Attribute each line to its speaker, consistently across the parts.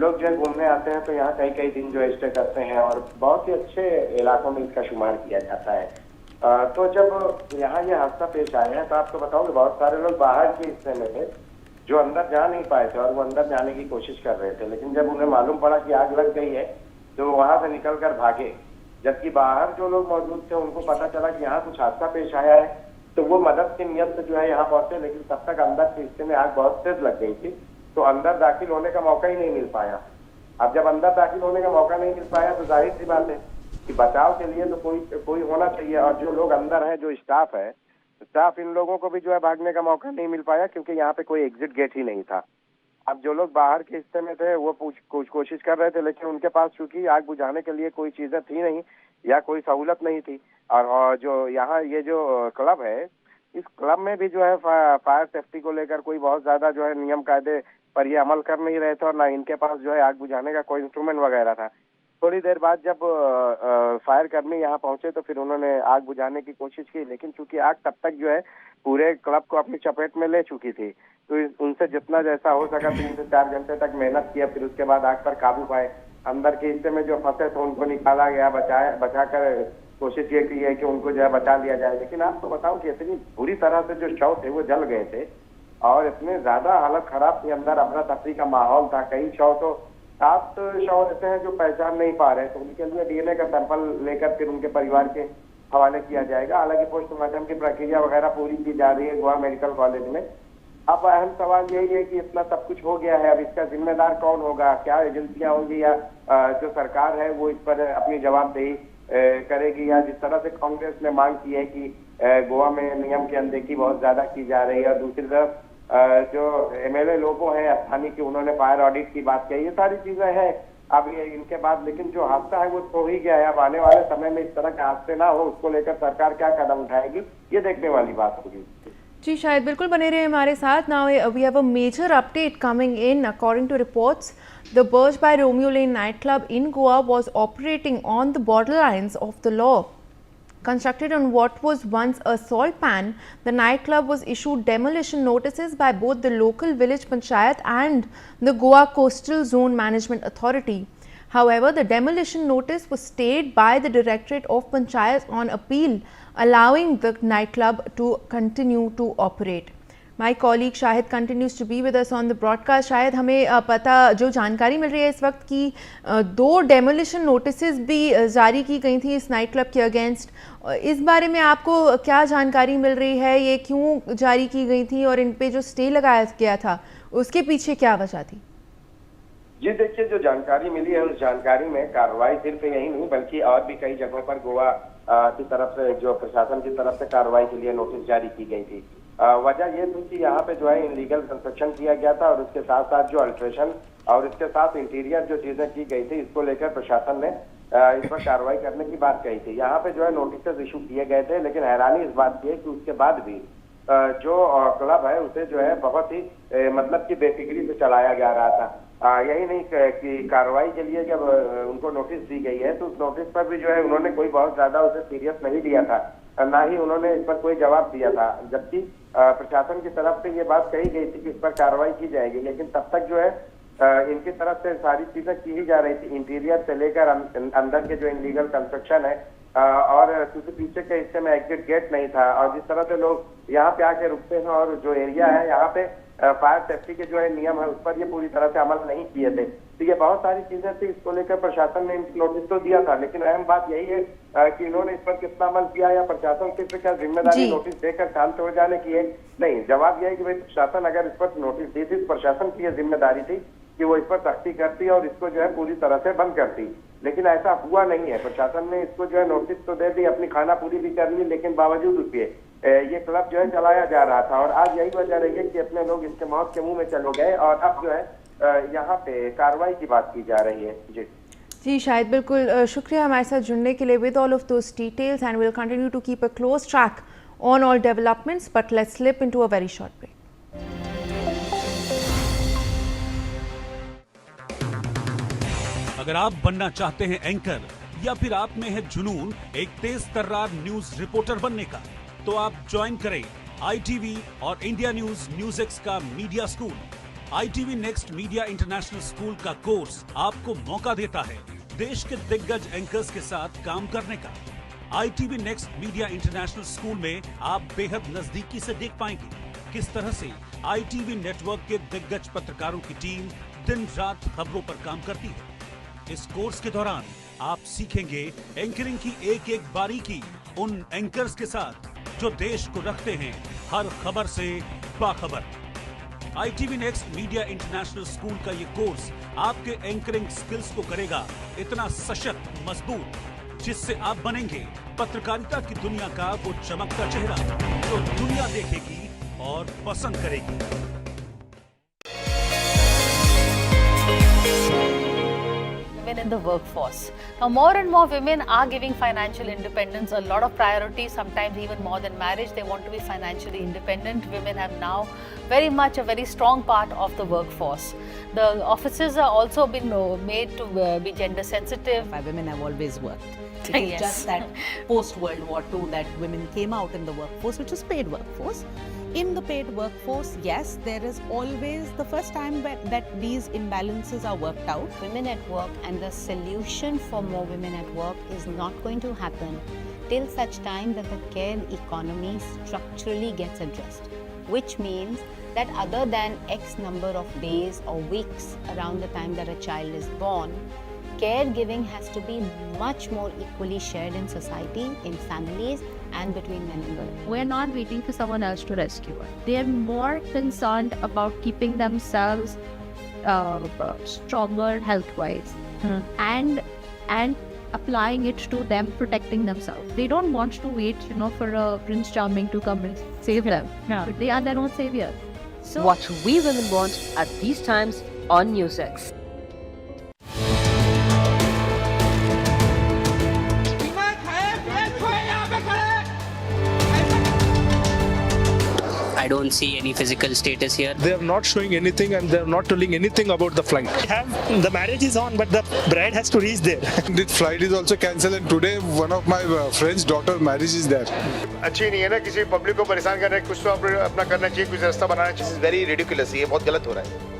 Speaker 1: लोग जो है घूमने आते हैं तो यहाँ कई कई दिन जो है स्टे करते हैं और बहुत ही अच्छे इलाकों में इसका शुमार किया जाता है। तो जब यहाँ ये हादसा पेश आया है तो आपको बताऊंगे बहुत सारे लोग बाहर के हिस्से में थे जो अंदर जा नहीं पाए थे और वो अंदर जाने की कोशिश कर रहे थे, लेकिन जब उन्हें मालूम पड़ा कि आग लग गई है तो वहां से निकल कर भागे। जबकि बाहर जो लोग मौजूद थे उनको पता चला कि यहाँ कुछ हादसा पेश आया है तो वो मदद की नियत से जो है यहाँ पहुंचे, लेकिन तब तक अंदर के हिस्से में आग बहुत तेज लग गई थी तो अंदर दाखिल होने का मौका ही नहीं मिल पाया। अब जब अंदर दाखिल होने का मौका नहीं मिल पाया तो जाहिर सी बात है कि बचाव के लिए तो कोई होना चाहिए, और जो लोग अंदर हैं, जो स्टाफ इन लोगों को भी जो है भागने का मौका नहीं मिल पाया क्योंकि यहाँ पे कोई एग्जिट गेट ही नहीं था। अब जो लोग बाहर के हिस्से में थे वो कुछ कोशिश कर रहे थे, लेकिन उनके पास चूंकि आग बुझाने के लिए कोई चीजें थी नहीं या कोई सहूलत नहीं थी। और जो यहाँ ये जो क्लब है, इस क्लब में भी जो है फायर सेफ्टी को लेकर कोई बहुत ज्यादा जो है नियम कायदे पर ये अमल कर नहीं रहे थे और ना इनके पास जो है आग बुझाने का कोई इंस्ट्रूमेंट वगैरह था। थोड़ी देर बाद जब फायर कर्मी यहाँ पहुंचे तो फिर उन्होंने आग बुझाने की कोशिश की, लेकिन चूंकि आग तब तक जो है पूरे क्लब को अपनी चपेट में ले चुकी थी तो उनसे जितना जैसा हो सका 3 से 4 घंटे तक मेहनत किया, फिर उसके बाद आग पर काबू पाए। अंदर के हिस्से में जो फंसे थे उनको निकाला गया, बचाकर कोशिश ये की है कि उनको जो है बचा लिया जाए। लेकिन आपको बताऊं कि इतनी बुरी तरह से जो शव थे वो जल गए थे और इतने ज्यादा हालत खराब थी, अंदर अफरा तफरी का माहौल था। कई शव तो 7 शव ऐसे हैं जो पहचान नहीं पा रहे, तो उनके लिए डीएनए का सैंपल लेकर फिर उनके परिवार के हवाले किया जाएगा। हालांकि पोस्टमार्टम की प्रक्रिया वगैरह पूरी की जा रही है गोवा मेडिकल कॉलेज में। अब अहम सवाल यही है कि इतना सब कुछ हो गया है, अब इसका जिम्मेदार कौन होगा? क्या एजेंसियां होंगी या जो सरकार है वो इस पर अपनी जवाबदेही करेगी, या जिस तरह से कांग्रेस ने मांग की है कि गोवा में नियम की अनदेखी बहुत ज्यादा की जा रही है, और दूसरी तरफ जो एमएलए लोगों हैं स्थानीय की उन्होंने फायर ऑडिट की बात कही, ये सारी चीजें हैं अब ये इनके बाद। लेकिन जो हादसा है वो तो ही गया है, अब आने वाले समय में इस तरह के हादसे ना हो उसको लेकर सरकार क्या कदम उठाएगी ये देखने वाली बात होगी।
Speaker 2: जी शायद बिल्कुल बने रहे हमारे साथ। Now we have a major update coming in. According to reports, the Burj by Romeo Lane nightclub in Goa was operating on the borderlines of the law. Constructed on what was once a salt pan, the nightclub was issued demolition notices by both the local village panchayat and the Goa Coastal Zone Management Authority. However, the demolition notice was stayed by the Directorate of Panchayat on appeal, allowing the nightclub to continue to operate. My colleague Shahid continues to be with us on the broadcast. शायद हमें पता जो जानकारी मिल रही है इस वक्त की 2 डेमोलिशन नोटिसेस भी जारी की गई थी इस नाइट क्लब के अगेंस्ट। इस बारे में आपको क्या जानकारी मिल रही है, ये क्यों जारी की गई थी और इन पे जो स्टे लगाया गया था उसके पीछे क्या वजह थी?
Speaker 1: जी देखिए, जो जानकारी मिली है उस जानकारी में कार्रवाई सिर्फ यही नहीं बल्कि और भी कई जगहों पर गोवा की तरफ से जो प्रशासन की तरफ से कार्रवाई के लिए नोटिस जारी की गई थी। वजह ये थी कि यहाँ पे जो है इनलीगल कंस्ट्रक्शन किया गया था और उसके साथ साथ जो अल्ट्रेशन और इसके साथ इंटीरियर जो चीजें की गई थी इसको लेकर प्रशासन ने इस पर कार्रवाई करने की बात कही थी। यहाँ पे जो है नोटिस इशू किए गए थे, लेकिन हैरानी इस बात की है कि उसके बाद भी जो क्लब है उसे जो है बहुत ही मतलब की बेफिक्री से चलाया जा रहा था। यही नहीं कि कार्रवाई के लिए जब उनको नोटिस दी गई है तो उस नोटिस पर भी जो है उन्होंने कोई बहुत ज्यादा उसे सीरियस नहीं लिया था, ना ही उन्होंने इस पर कोई जवाब दिया था। जबकि प्रशासन की तरफ से ये बात कही गई थी कि इस पर कार्रवाई की जाएगी, लेकिन तब तक जो है इनकी तरफ से सारी चीजें की ही जा रही थी, इंटीरियर से लेकर अंदर के जो इनलीगल कंस्ट्रक्शन है और क्योंकि पीछे के हिस्से में एग्जिट गेट नहीं था और जिस तरह से लोग यहाँ पे आके रुकते हैं और जो एरिया है यहाँ पे फायर सेफ्टी के जो है नियम है उस पर ये पूरी तरह से अमल नहीं किए थे। तो ये बहुत सारी चीजें थी, इसको लेकर प्रशासन ने नोटिस तो दिया था, लेकिन अहम बात यही है कि इन्होंने इस पर कितना अमल किया या प्रशासन सिर्फ क्या जिम्मेदारी नोटिस देकर शांत हो जाने की है? नहीं, जवाब यह है कि भाई प्रशासन अगर इस पर नोटिस दी थी तो प्रशासन की यह जिम्मेदारी थी कि वो इस पर सख्ती करती और इसको जो है पूरी तरह से बंद करती, लेकिन ऐसा हुआ नहीं है। प्रशासन ने इसको जो है नोटिस तो दे दी, अपनी खाना पूरी भी कर ली, लेकिन बावजूद उसके ये क्लब जो है चलाया जा रहा था और आज यही वजह रही है कि अपने लोग इसके मौत के मुंह में चले गए और अब जो है यहाँ पे कार्रवाई की बात की जा रही है।
Speaker 2: जी शायद बिल्कुल शुक्रिया हमारे साथ जुड़ने के लिए with all of those details and will continue to keep a close track on all developments, but let's slip into a very short break.
Speaker 3: अगर आप बनना चाहते हैं एंकर या फिर आप में है जुनून एक तेज तर्रार न्यूज रिपोर्टर बनने का, तो आप ज्वाइन करें ITV और इंडिया न्यूज NewsX का media school. ITV next media international school का कोर्स आपको मौका देता है देश के दिग्गज एंकर्स के साथ काम करने का। ITV next media international school में आप बेहद नजदीकी से देख पाएंगे किस तरह से ITV नेटवर्क के दिग्गज पत्रकारों की टीम दिन रात खबरों पर काम करती है। इस कोर्स के दौरान आप सीखेंगे एंकरिंग की एक एक बारीकी उन एंकर्स के साथ जो देश को रखते हैं हर खबर से बाखबर। ITV next media international school का ये कोर्स आपके एंकरिंग स्किल्स को करेगा इतना सशक्त मजबूत जिससे आप बनेंगे पत्रकारिता की दुनिया का वो चमकता चेहरा जो दुनिया देखेगी और पसंद करेगी।
Speaker 4: Women in the workforce. Now, more and more women are giving financial independence a lot of priority, sometimes even more than marriage. They want to be financially independent. Women have now very much a very strong part of the workforce. The offices are also been made to be gender sensitive.
Speaker 5: Women have always worked. It is
Speaker 4: Yes.
Speaker 5: just that post-World War II that women came out in the workforce, which is paid workforce. In the paid workforce, yes, there is always the first time that these imbalances are worked out.
Speaker 6: Women at work, and the solution for more women at work is not going to happen till such time that the care economy structurally gets addressed, which means that other than X number of days or weeks around the time that a child is born, caregiving has to be much more equally shared in society, in families, and between men and women.
Speaker 7: We're not waiting for someone else to rescue us. They're more concerned about keeping themselves stronger health-wise and applying it to them protecting themselves. They don't want to wait, for a Prince Charming to come and save them.
Speaker 8: Yeah.
Speaker 7: But they are their own savior. So
Speaker 8: What we women want at these times on NewsX.
Speaker 9: I don't see any physical status here.
Speaker 10: They are not showing anything and they are not telling anything about the flight.
Speaker 11: The marriage is on, but the bride has to reach there.
Speaker 10: The flight is also cancelled and today one of my friend's daughter marriage is there.
Speaker 12: अच्छी नहीं है ना किसी public को परेशान करने कुछ तो अपना करना चाहिए कुछ रास्ता बनाना चाहिए। वेरी रिडिकुलस ये बहुत गलत हो रहा है।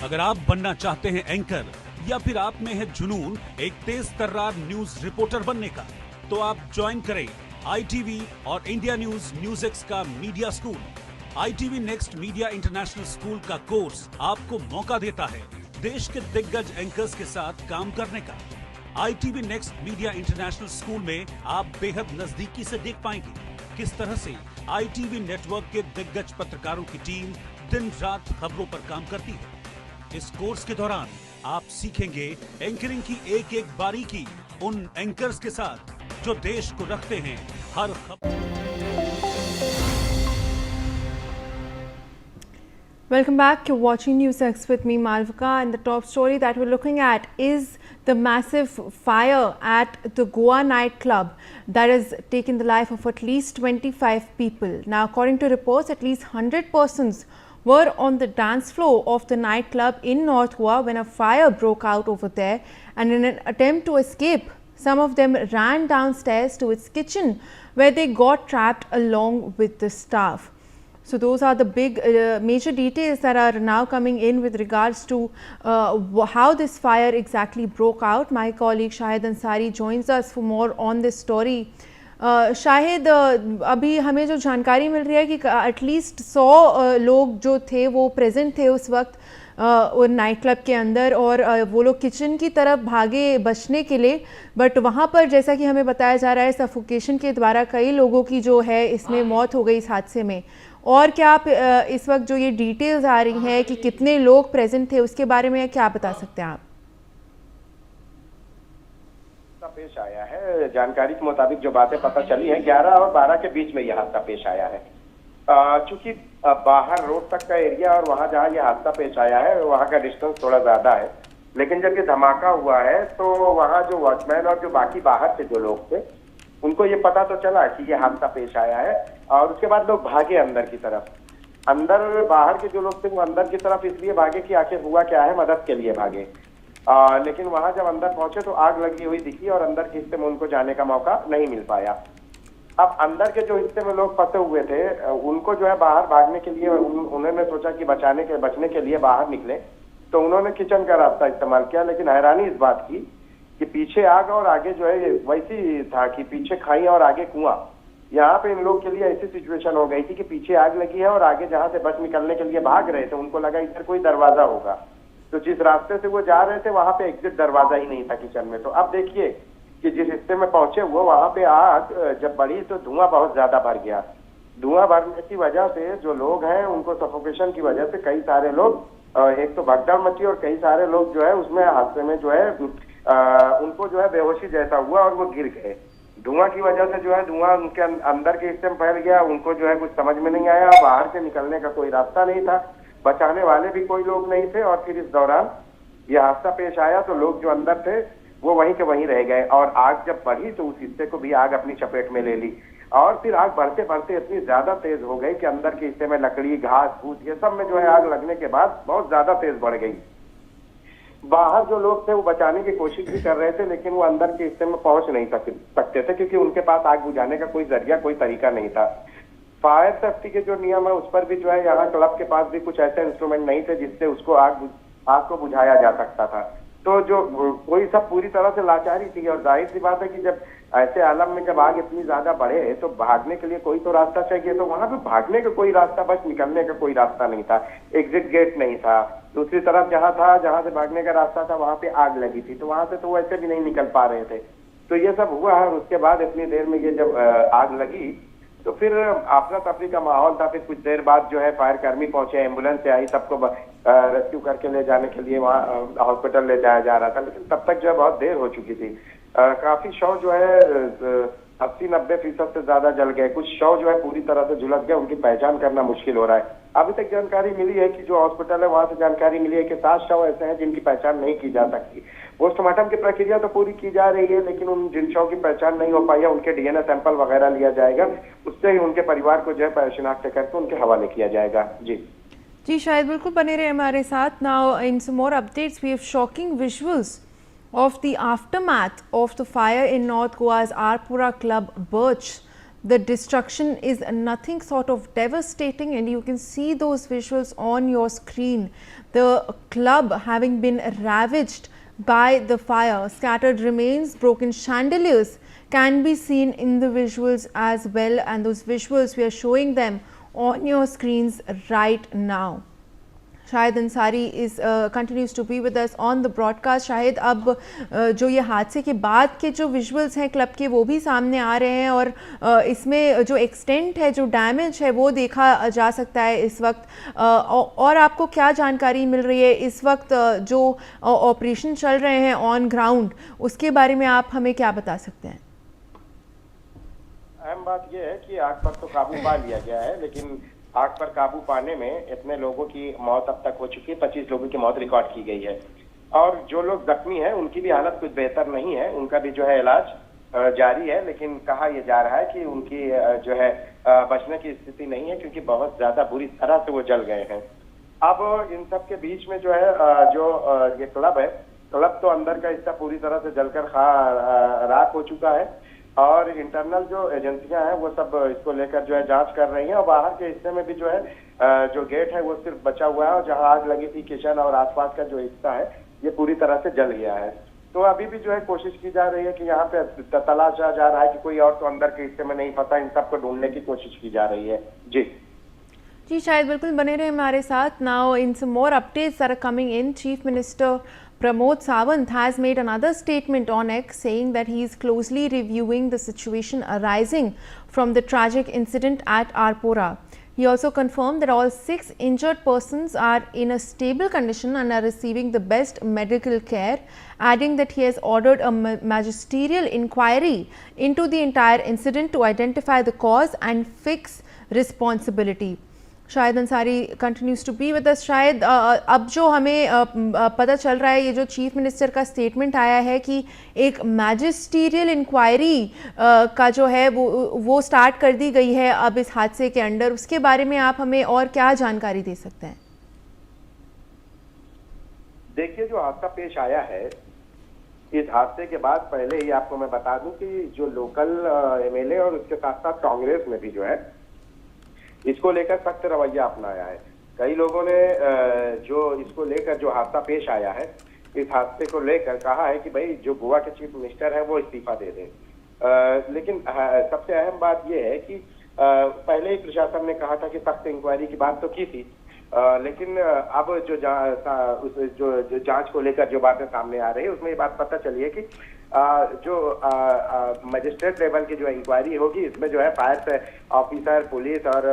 Speaker 3: अगर आप बनना चाहते हैं एंकर या फिर आप में है जुनून एक तेज तर्रार न्यूज रिपोर्टर बनने का, तो आप ज्वाइन करें ITV और इंडिया NewsX का media school. ITV next media international school का कोर्स आपको मौका देता है देश के दिग्गज एंकर्स के साथ काम करने का। ITV next media international school में आप बेहद नजदीकी से देख पाएंगे किस तरह से ITV नेटवर्क के दिग्गज पत्रकारों की टीम दिन रात खबरों पर काम करती है। इस कोर्स के दौरान आप सीखेंगे एंकरिंग की एक एक बारीकी उन एंकर्स के साथ जो देश को रखते हैं हर खबर।
Speaker 2: Welcome back. You're watching NewsX with me, Malvika, and the top story that we're looking at is the massive fire at the Goa Nightclub that has taken the life of at least 25 people. Now, according to reports, at least 100 persons were on the dance floor of the nightclub in North Goa when a fire broke out over there, and in an attempt to escape, some of them ran downstairs to its kitchen where they got trapped along with the staff. So those are the big major details that are now coming in with regards to how this fire exactly broke out. My colleague Shahid Ansari joins us for more on this story. Shahid, अभी हमें जो जानकारी मिल रही है कि at least 100 लोग जो थे वो प्रेजेंट थे उस वक्त नाइट क्लब के अंदर, और वो लोग किचन की तरफ भागे बचने के लिए, बट वहाँ पर जैसा कि हमें बताया जा रहा है सफोकेशन के द्वारा कई लोगों की जो है इसमें मौत हो गई इस हादसे में। और क्या आप इस वक्त जो ये डिटेल्स आ रही हैं कि कितने लोग प्रेजेंट थे उसके बारे में क्या बता सकते हैं आप?
Speaker 1: हादसा पेश आया है। जानकारी के मुताबिक जो बातें पता चली है 11 और 12 के बीच में यह हादसा पेश आया है। चूंकि बाहर रोड तक का एरिया और वहां जहां यह हादसा पेश आया है वहां का डिस्टेंस थोड़ा ज्यादा है, लेकिन जब ये धमाका हुआ है तो वहां जो वॉचमैन और जो बाकी बाहर से जो लोग थे उनको ये पता तो चला कि ये हादसा पेश आया है, और उसके बाद लोग भागे अंदर की तरफ। अंदर बाहर के जो लोग थे वो अंदर की तरफ इसलिए भागे कि आखिर हुआ क्या है, मदद के लिए भागे। लेकिन वहां जब अंदर पहुंचे तो आग लगी हुई दिखी और अंदर के हिस्से में उनको जाने का मौका नहीं मिल पाया। अब अंदर के जो हिस्से में लोग फंसे हुए थे उनको जो है बाहर भागने के लिए उन्होंने सोचा कि बचने के लिए बाहर निकले, तो उन्होंने किचन का रास्ता इस्तेमाल किया। लेकिन हैरानी इस बात की कि पीछे आग और आगे जो है वैसी था कि पीछे खाई और आगे कुआं। यहाँ पे इन लोग के लिए ऐसी सिचुएशन हो गई थी कि पीछे आग लगी है और आगे जहाँ से बच निकलने के लिए भाग रहे थे उनको लगा इधर कोई दरवाजा होगा, तो जिस रास्ते से वो जा रहे थे वहां पे एग्जिट दरवाजा ही नहीं था किचन में। तो अब देखिए कि जिस हिस्से में पहुंचे हुए वहां पे आग जब बढ़ी तो धुआं बहुत ज्यादा भर गया। धुआं भरने की वजह से जो लोग हैं उनको सफोकेशन की वजह से कई सारे लोग एक तो भगदड़ मची और कई सारे लोग जो है उसमें हादसे में जो है उनको जो है बेहोशी जैसा हुआ और वो गिर गए। धुआं की वजह से जो है धुआं उनके अंदर के हिस्से में फैल गया, उनको जो है कुछ समझ में नहीं आया, बाहर से निकलने का कोई रास्ता नहीं था, बचाने वाले भी कोई लोग नहीं थे। और फिर इस दौरान यह हादसा पेश आया तो लोग जो अंदर थे वो वहीं के वहीं रह गए, और आग जब बढ़ी तो उस हिस्से को भी आग अपनी चपेट में ले ली। और फिर आग बढ़ते बढ़ते इतनी ज्यादा तेज हो गई कि अंदर के हिस्से में लकड़ी, घास फूस ये सब में जो है आग लगने के बाद बहुत ज्यादा तेज बढ़ गई। बाहर जो लोग थे वो बचाने की कोशिश भी कर रहे थे, लेकिन वो अंदर के हिस्से में पहुंच नहीं सकते थे क्योंकि उनके पास आग बुझाने का कोई जरिया, कोई तरीका नहीं था। फायर सेफ्टी के जो नियम है उस पर भी जो है यहाँ क्लब के पास भी कुछ ऐसे इंस्ट्रूमेंट नहीं थे जिससे उसको आग को बुझाया जा सकता था। तो जो कोई सब पूरी तरह से लाचारी थी, और जाहिर सी बात है कि जब ऐसे आलम में जब आग इतनी ज्यादा बढ़े तो भागने के लिए कोई तो रास्ता चाहिए, तो वहां पे भागने का कोई रास्ता, बस निकलने का कोई रास्ता नहीं था, एग्जिट गेट नहीं था। दूसरी तरफ जहां से भागने का रास्ता था वहां पे आग लगी थी, तो वहां से तो वैसे भी नहीं निकल पा रहे थे। तो ये सब हुआ है, और उसके बाद इतनी देर में ये जब आग लगी तो फिर अपना तफरी का माहौल था। फिर कुछ देर बाद जो है फायर कर्मी पहुंचे, एम्बुलेंस से आई, सबको रेस्क्यू करके ले जाने के लिए वहाँ हॉस्पिटल ले जाया जा रहा था, लेकिन तब तक जो है बहुत देर हो चुकी थी। काफी शव जो है 80-90% से ज्यादा जल गए, कुछ शव जो है पूरी तरह से झुलस गए, उनकी पहचान करना मुश्किल हो रहा है। अभी तक जानकारी मिली है कि जो हॉस्पिटल है वहां से जानकारी मिली है कि 7 शव ऐसे हैं जिनकी पहचान नहीं की जा सकती। पोस्टमार्टम की प्रक्रिया तो पूरी की जा रही है, लेकिन उन जिन शव की पहचान नहीं हो पाई है उनके डीएनए सैंपल वगैरह लिया जाएगा, उससे ही उनके परिवार को जो है शिनाख्त करके उनके हवाले किया जाएगा।
Speaker 2: जी शायद बिल्कुल बने रहे हमारे साथ। Now in some more updates we have shocking visuals of the aftermath of the fire in North Goa's Arpora club Birch. The destruction is nothing sort of devastating, and you can see those visuals on your screen. The club having been ravaged by the fire, scattered remains, broken chandeliers can be seen in the visuals as well, and those visuals we are showing them on your screens right now. Shahid Ansari is continues to be with us on the broadcast. Shahid, अब जो ये हादसे के बाद के जो visuals हैं club के वो भी सामने आ रहे हैं, और इसमें जो एक्सटेंट है, जो डैमेज है वो देखा जा सकता है इस वक्त। और आपको क्या जानकारी मिल रही है इस वक्त जो ऑपरेशन चल रहे हैं ऑन ग्राउंड, उसके बारे में आप हमें क्या बता सकते हैं?
Speaker 1: अहम बात यह है कि आग पर तो काबू पा लिया गया है, लेकिन आग पर काबू पाने में इतने लोगों की मौत अब तक हो चुकी है, 25 लोगों की मौत रिकॉर्ड की गई है, और जो लोग जख्मी हैं उनकी भी हालत कुछ बेहतर नहीं है, उनका भी जो है इलाज जारी है। लेकिन कहा यह जा रहा है कि उनकी जो है बचने की स्थिति नहीं है क्योंकि बहुत ज्यादा बुरी तरह से वो जल गए हैं। अब इन सब के बीच में जो है जो ये क्लब है, क्लब तो अंदर का हिस्सा पूरी तरह से जलकर राख हो चुका है, और इंटरनल जो एजेंसियां हैं वो सब इसको लेकर जो है जांच कर रही हैं, और बाहर के हिस्से में भी जो है जो गेट है वो सिर्फ बचा हुआ है, और जहां आग लगी थी किचन और आसपास का जो हिस्सा है ये पूरी तरह से जल गया है। तो अभी भी जो है कोशिश की जा रही है कि यहाँ पे तलाशा जा रहा है कि कोई और तो अंदर के हिस्से में नहीं फंसा, इन सबको ढूंढने की कोशिश की जा रही है।
Speaker 2: जी शायद बिल्कुल बने रहे हमारे साथ। Now in some more updates are coming in. Chief minister Pramod Sawant has made another statement on X saying that he is closely reviewing the situation arising from the tragic incident at Arpora. He also confirmed that all 6 injured persons are in a stable condition and are receiving the best medical care, adding that he has ordered a magisterial inquiry into the entire incident to identify the cause and fix responsibility. Shahid Ansari continues to be with us. शायद अब जो हमें पता चल रहा है, ये जो चीफ मिनिस्टर का स्टेटमेंट आया है कि एक मैजिस्टीरियल इंक्वायरी का जो है वो स्टार्ट कर दी गई है अब इस हादसे के अंडर, उसके बारे में आप हमें और क्या जानकारी दे सकते हैं?
Speaker 1: देखिए, जो हादसा पेश आया है, इस हादसे के बाद पहले ही आपको मैं बता दूं कि जो लोकल एमएलए और उसके साथ साथ कांग्रेस में भी जो है इसको लेकर सख्त रवैया अपनाया है। कई लोगों ने जो इसको लेकर जो हादसा पेश आया है, इस हादसे को लेकर कहा है कि भाई जो गोवा के चीफ मिनिस्टर है वो इस्तीफा दे दें। लेकिन सबसे अहम बात यह है कि पहले ही प्रशासन ने कहा था कि सख्त इंक्वायरी की बात तो की थी, लेकिन अब जो जांच को लेकर जो बातें सामने आ रही है उसमें ये बात पता चली है कि जो मजिस्ट्रेट लेवल की जो इंक्वायरी होगी, इसमें जो है फायर ऑफिसर, पुलिस और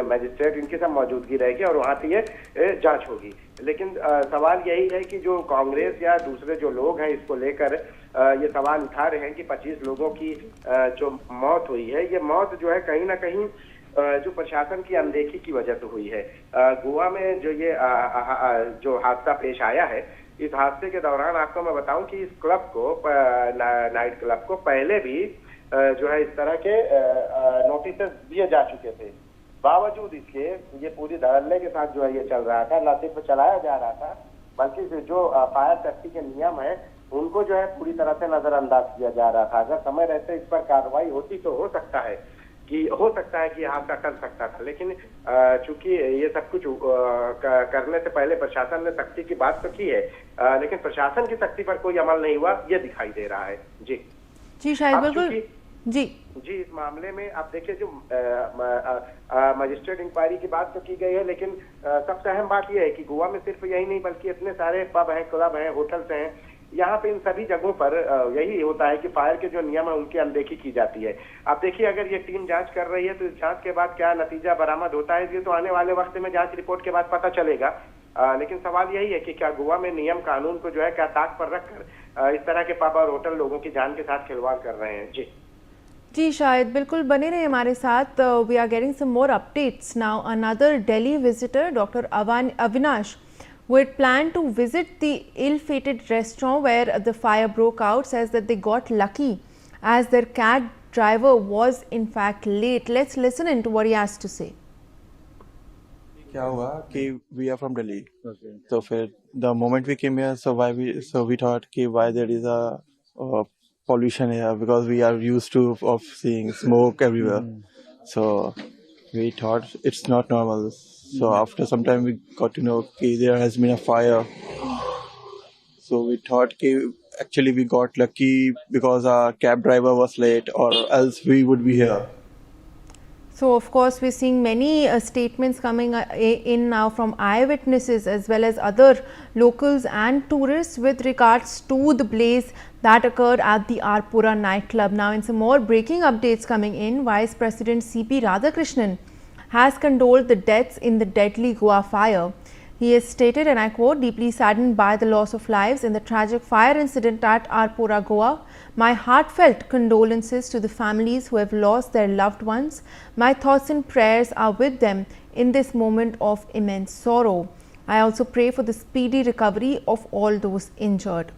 Speaker 1: मजिस्ट्रेट इनकी सब मौजूदगी रहेगी और वहाँ से ये जांच होगी। लेकिन सवाल यही है कि जो कांग्रेस या दूसरे जो लोग हैं इसको लेकर ये सवाल उठा रहे हैं कि 25 लोगों की जो मौत हुई है, ये मौत जो है कहीं ना कहीं जो प्रशासन की अनदेखी की वजह से हुई है। गोवा में जो ये जो हादसा पेश आया है, इस हादसे के दौरान आपको मैं बताऊं कि इस क्लब को, नाइट क्लब को पहले भी जो है इस तरह के नोटिस दिए जा चुके थे। बावजूद इसके ये पूरी धड़ल्ले के साथ जो है ये चल रहा था, न सिर्फ चलाया जा रहा था बल्कि जो फायर सेफ्टी के नियम है उनको जो है पूरी तरह से नजरअंदाज किया जा रहा था। अगर समय रहते इस पर कार्रवाई होती तो हो सकता है कि हादसा कर सकता था, लेकिन चूंकि ये सब कुछ करने से पहले प्रशासन ने सख्ती की बात तो की है, लेकिन प्रशासन की सख्ती पर कोई अमल नहीं हुआ, ये दिखाई दे रहा है। जी
Speaker 2: शायद बिल्कुल जी,
Speaker 1: इस मामले में आप देखिए, जो मजिस्ट्रेट इंक्वायरी की बात तो की गई है, लेकिन सबसे अहम बात यह है कि गोवा में सिर्फ यही नहीं बल्कि इतने सारे पब हैं, क्लब हैं, होटल्स हैं, यहाँ पे इन सभी जगहों पर यही होता है कि फायर के जो नियम है उनकी अनदेखी की जाती है। आप देखिए, अगर ये टीम जांच कर रही है तो इस जांच के बाद क्या नतीजा बरामद होता है ये तो आने वाले वक्त में जांच रिपोर्ट के बाद पता चलेगा। लेकिन सवाल यही है कि क्या गोवा में नियम कानून को जो है क्या ताक पर रखकर इस तरह के पब और होटल लोगों की जान के साथ खिलवाड़ कर रहे हैं।
Speaker 2: जी शायद बिल्कुल बने रहे हमारे साथ। We are getting some more updates now. Another Delhi visitor, doctor Avinash, who had planned to visit the ill-fated restaurant where the fire broke out, says that they got lucky as their cab driver was in fact late. Let's listen into what he has to say.
Speaker 13: क्या हुआ कि we are from Delhi, तो फिर the moment we came here, so we thought कि why there is a pollution here, because we are used to of seeing smoke everywhere, so we thought it's not normal. So after some time we got to know कि there has been a fire. So we thought कि actually we got lucky because our cab driver was late, or else we would be here.
Speaker 2: So of course we're seeing many statements coming in now from eyewitnesses as well as other locals and tourists with regards to the blaze that occurred at the Arpora nightclub. Now in some more breaking updates coming in, Vice President C.P. Radhakrishnan has condoled the deaths in the deadly Goa fire. He has stated, and I quote, "Deeply saddened by the loss of lives in the tragic fire incident at Arpora, Goa. My heartfelt condolences to the families who have lost their loved ones. My thoughts and prayers are with them in this moment of immense sorrow. I also pray for the speedy recovery of all those injured."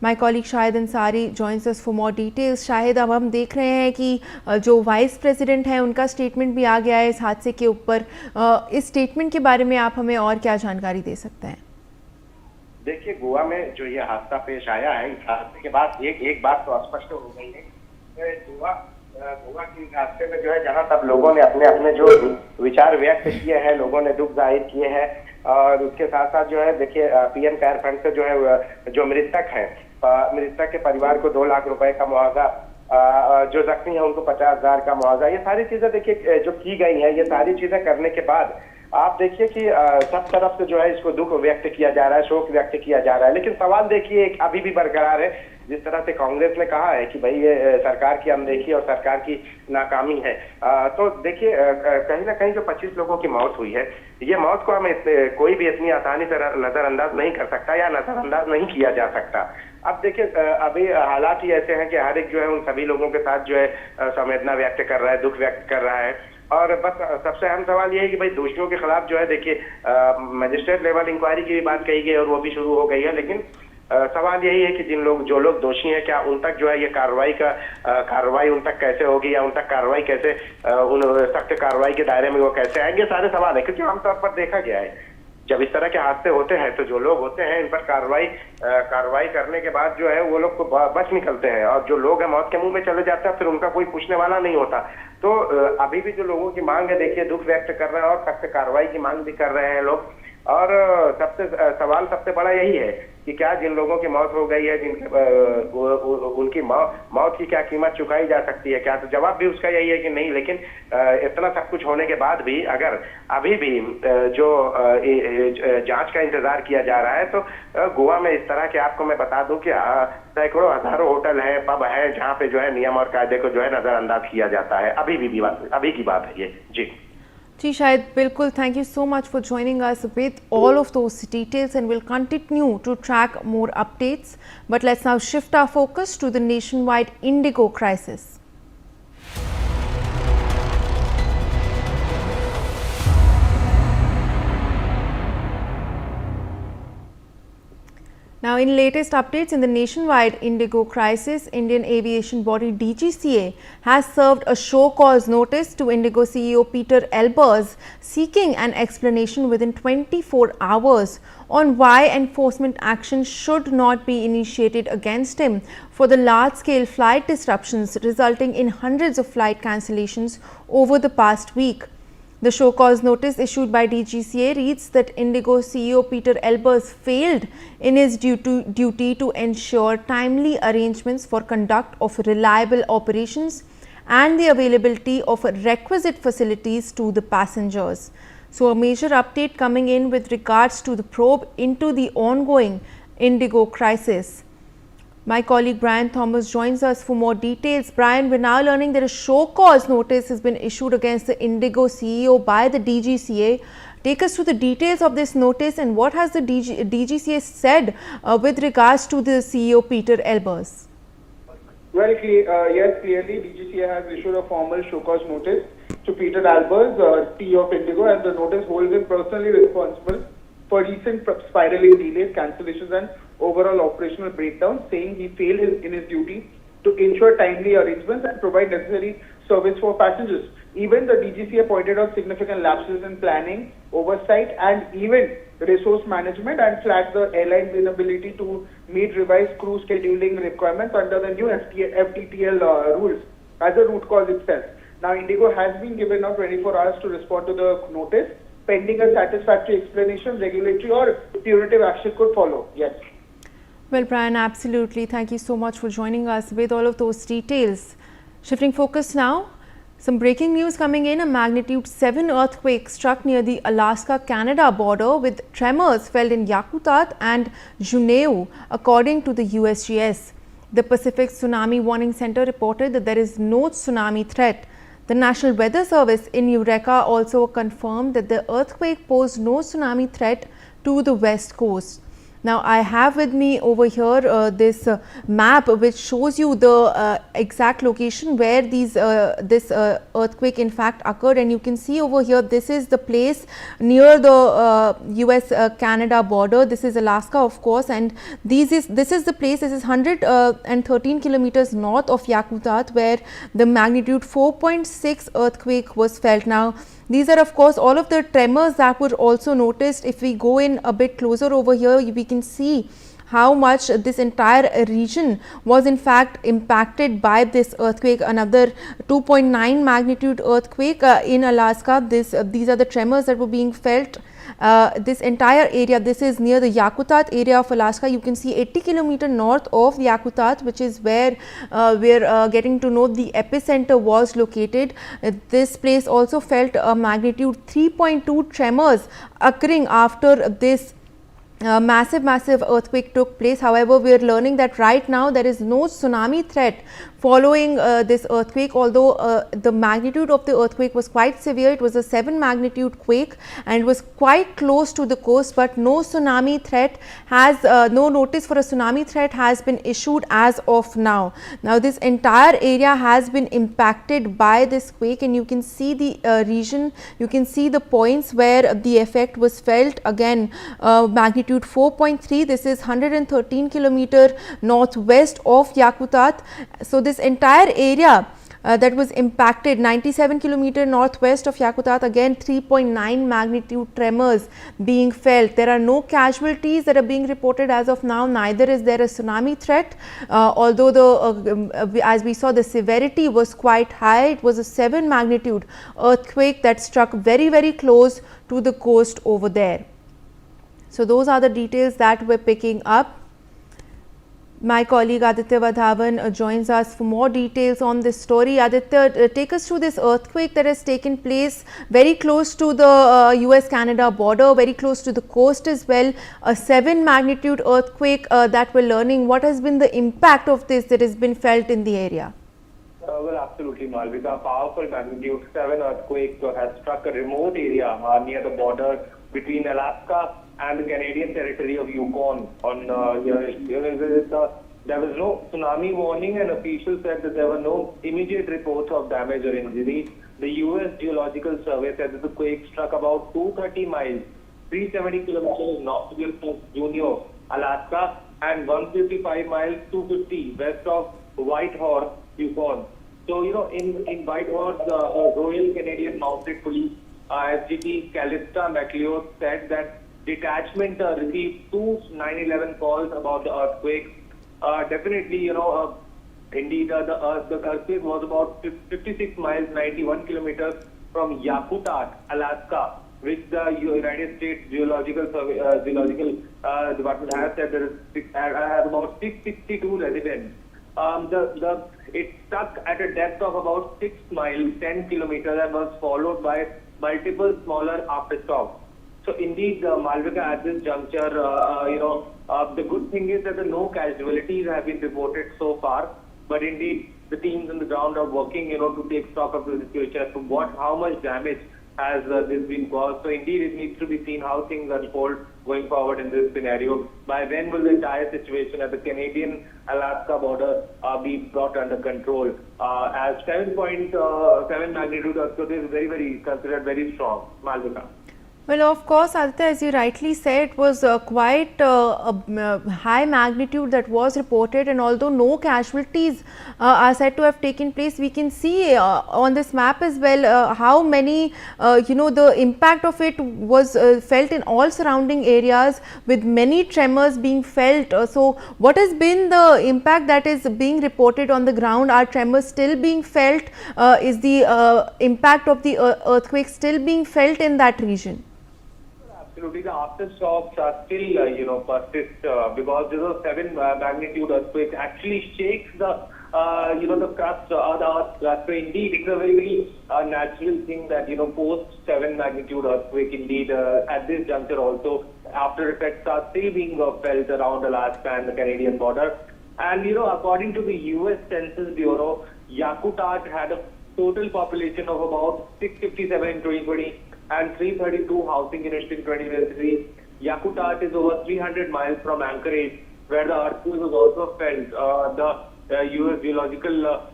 Speaker 2: My colleague Shahid Ansari joins us for more details. Shahid, अब हम देख रहे हैं कि जो vice president है उनका statement भी आ गया है इस हादसे के ऊपर। इस स्टेटमेंट के बारे में आप हमें और क्या जानकारी दे सकते हैं?
Speaker 1: देखिए, गोवा में जो ये हादसा पेश आया है, इस हादसे के बाद एक बात तो स्पष्ट हो गई है। गोवा के हादसे में जो है जहाँ सब लोगों ने अपने अपने जो विचार व्यक्त किए हैं, लोगों ने दुख जाहिर किए हैं, और उसके साथ साथ जो है देखिए पीएम केयर फंड से जो है जो मृतक हैं, मृतक के परिवार को 2 लाख रुपए का मुआवजा, जो जख्मी है उनको 50,000 का मुआवजा, ये सारी चीजें देखिए जो की गई है, ये सारी चीजें करने के बाद आप देखिए कि सब तरफ से जो है इसको दुख व्यक्त किया जा रहा है, शोक व्यक्त किया जा रहा है। लेकिन सवाल देखिए एक अभी भी बरकरार है जिस तरह से कांग्रेस ने कहा है कि भाई ये सरकार की अनदेखी और सरकार की नाकामी है, तो देखिए कहीं ना कहीं जो 25 लोगों की मौत हुई है, ये मौत को हम कोई भी इतनी आसानी से नजरअंदाज नहीं कर सकता या नजरअंदाज नहीं किया जा सकता। अब देखिए अभी हालात ही ऐसे हैं कि हर एक जो है उन सभी लोगों के साथ जो है संवेदना व्यक्त कर रहा है, दुख व्यक्त कर रहा है। और बस सबसे अहम सवाल ये है कि भाई दोषियों के खिलाफ जो है देखिए मजिस्ट्रेट लेवल इंक्वायरी की भी बात कही गई और वो भी शुरू हो गई है, लेकिन सवाल यही है कि जो लोग दोषी हैं, क्या उन तक जो है ये कार्रवाई उन तक कैसे होगी या उन तक कार्रवाई कैसे उन सख्त कार्रवाई के दायरे में वो कैसे आएंगे, सारे सवाल है। क्योंकि आमतौर पर देखा गया है जब इस तरह के हादसे होते हैं तो जो लोग होते हैं इन पर कार्रवाई करने के बाद जो है वो लोग बच निकलते हैं, और जो लोग हैं मौत के मुंह में चले जाते हैं, फिर उनका कोई पूछने वाला नहीं होता। तो अभी भी जो लोगों की मांग है देखिए दुख व्यक्त कर रहे हैं और सख्त कार्रवाई की मांग भी कर रहे हैं लोग। और सवाल सबसे बड़ा यही है कि क्या जिन लोगों की मौत हो गई है उनकी मौत की क्या कीमत चुकाई जा सकती है क्या? तो जवाब भी उसका यही है कि नहीं। लेकिन इतना सब कुछ होने के बाद भी अगर अभी भी जो जांच का इंतजार किया जा रहा है, तो गोवा में इस तरह के आपको मैं बता दूं कि सैकड़ों हजारों होटल है, पब है, जहाँ पे जो है नियम और कायदे को जो है नजरअंदाज किया जाता है। अभी की बात है ये।
Speaker 2: जी शायद बिल्कुल। Thank you so much for joining us with all of those details, and we'll continue to track more updates. But let's now shift our focus to the nationwide indigo crisis. Now, in latest updates in the nationwide indigo crisis, Indian aviation body DGCA has served a show cause notice to Indigo CEO Peter Elbers, seeking an explanation within 24 hours on why enforcement action should not be initiated against him for the large-scale flight disruptions resulting in hundreds of flight cancellations over the past week. The show cause notice issued by DGCA reads that Indigo CEO Peter Elbers failed in his duty to ensure timely arrangements for conduct of reliable operations and the availability of requisite facilities to the passengers. So, a major update coming in with regards to the probe into the ongoing indigo crisis. My colleague Brian Thomas joins us for more details. Brian, we're now learning that a show cause notice has been issued against the Indigo CEO by the DGCA. Take us through the details of this notice and what has the DGCA said with regards to the CEO Peter Elbers?
Speaker 14: Well, yes, clearly DGCA has issued a formal show cause notice to Peter Elbers, CEO of Indigo, and the notice holds him personally responsible for recent spiraling delays, cancellations and overall operational breakdowns, saying he failed in his duty to ensure timely arrangements and provide necessary service for passengers. Even the DGCA pointed out significant lapses in planning, oversight and even resource management, and flagged the airline's inability to meet revised crew scheduling requirements under the new FTTL rules as a root cause itself. Now, Indigo has been given now 24 hours to respond to the notice. Pending a satisfactory explanation, regulatory or punitive action could follow. Yes.
Speaker 2: Well, Brian, absolutely. Thank you so much for joining us with all of those details. Shifting focus now, some breaking news coming in. A magnitude 7 earthquake struck near the Alaska-Canada border with tremors felt in Yakutat and Juneau, according to the USGS. The Pacific Tsunami Warning Center reported that there is no tsunami threat. The National Weather Service in Eureka also confirmed that the earthquake posed no tsunami threat to the west coast. Now, I have with me over here this map which shows you the exact location where this earthquake in fact occurred, and you can see over here this is the place near the US-Canada border. This is Alaska, of course, and this is the place. This is 113 kilometers north of Yakutat, where the magnitude 4.6 earthquake was felt. Now, these are of course all of the tremors that were also noticed. If we go in a bit closer over here, we can see how much this entire region was in fact impacted by this earthquake. Another 2.9 magnitude earthquake in Alaska. These are the tremors that were being felt. This entire area, this is near the Yakutat area of Alaska. You can see 80 kilometers north of Yakutat, which is where we're getting to know the epicenter was located. This place also felt a magnitude 3.2 tremors occurring after this massive earthquake took place. However, we are learning that right now there is no tsunami threat following this earthquake, although the magnitude of the earthquake was quite severe. It was a 7 magnitude quake and was quite close to the coast, but no tsunami threat has no notice for a tsunami threat has been issued as of now. Now this entire area has been impacted by this quake, and you can see the region, you can see the points where the effect was felt. Again, magnitude 4.3. This is 113 kilometer northwest of Yakutat. So this entire area that was impacted, 97 kilometer northwest of Yakutat, again 3.9 magnitude tremors being felt. There are no casualties that are being reported as of now, neither is there a tsunami threat, although the as we saw, the severity was quite high. It was a 7 magnitude earthquake that struck very close to the coast over there. So those are the details that we're picking up. My colleague Aditya Vadhavan joins us for more details on this story. Aditya, take us through this earthquake that has taken place very close to the US-Canada border, very close to the coast as well. A 7 magnitude earthquake that we're learning. What has been the impact of this that has been felt in the area?
Speaker 15: Well, absolutely, Malvika. A powerful magnitude 7 earthquake has struck a remote area near the border between Alaska and the Canadian territory of Yukon. There was no tsunami warning, and officials said that there were no immediate reports of damage or injury. The US Geological Survey said that the quake struck about 230 miles, 370 kilometers northwest of Juneau, Alaska, and 155 miles, 250 west of Whitehorse, Yukon. So, in Whitehorse, Royal Canadian Mounted Police, SGT Callista McLeod said that detachment received 2 911 calls about the earthquake. Definitely, indeed, the earthquake was about 56 miles, 91 kilometers from Yakutat, Alaska, which the United States Geological Department has said has about 662 residents. It struck at a depth of about 6 miles, 10 kilometers, and was followed by multiple smaller aftershocks. So indeed, Malvika, at this juncture, the good thing is that no casualties have been reported so far. But indeed, the teams on the ground are working, to take stock of the situation as to how much damage has this been caused. So indeed, it needs to be seen how things unfold going forward in this scenario. By when will the entire situation at the Canadian-Alaska border be brought under control? As 7.7 magnitude earthquake is very considered very strong. Malvika.
Speaker 2: Well, of course, Aditya, as you rightly said, it was quite a high magnitude that was reported, and although no casualties are said to have taken place, we can see on this map as well how many, the impact of it was felt in all surrounding areas, with many tremors being felt. So what has been the impact that is being reported on the ground? Are tremors still being felt? Is the impact of the earthquake still being felt in that region?
Speaker 15: Absolutely, the aftershocks are still, persist because this is 7 magnitude earthquake actually shakes the, the crust or the earth crust. So indeed, it's a very natural thing that, post 7 magnitude earthquake, indeed, at this juncture also, after effects are still being felt around Alaska and the Canadian border. And, according to the US Census Bureau, Yakutat had a total population of about 657 in 2020. And 332 housing units in 2023. Yakutat is over 300 miles from Anchorage, where the earthquake was also felt. The US Geological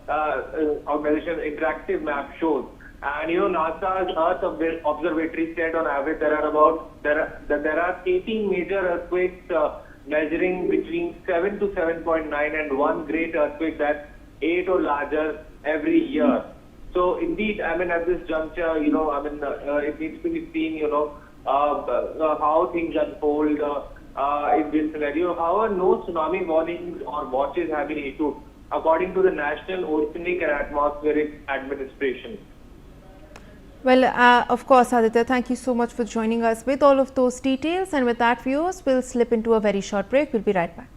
Speaker 15: Organization interactive map shows. And NASA's Earth Observatory said on average there are 18 major earthquakes measuring between 7 to 7.9 and one great earthquake that's 8 or larger every year. So indeed, at this juncture, it needs to be seen, how things unfold in this scenario. However, no tsunami warnings or watches have been issued, according to the National Oceanic and Atmospheric Administration.
Speaker 2: Well, of course, Aditya, thank you so much for joining us with all of those details. And with that, viewers, we'll slip into a very short break. We'll be right back.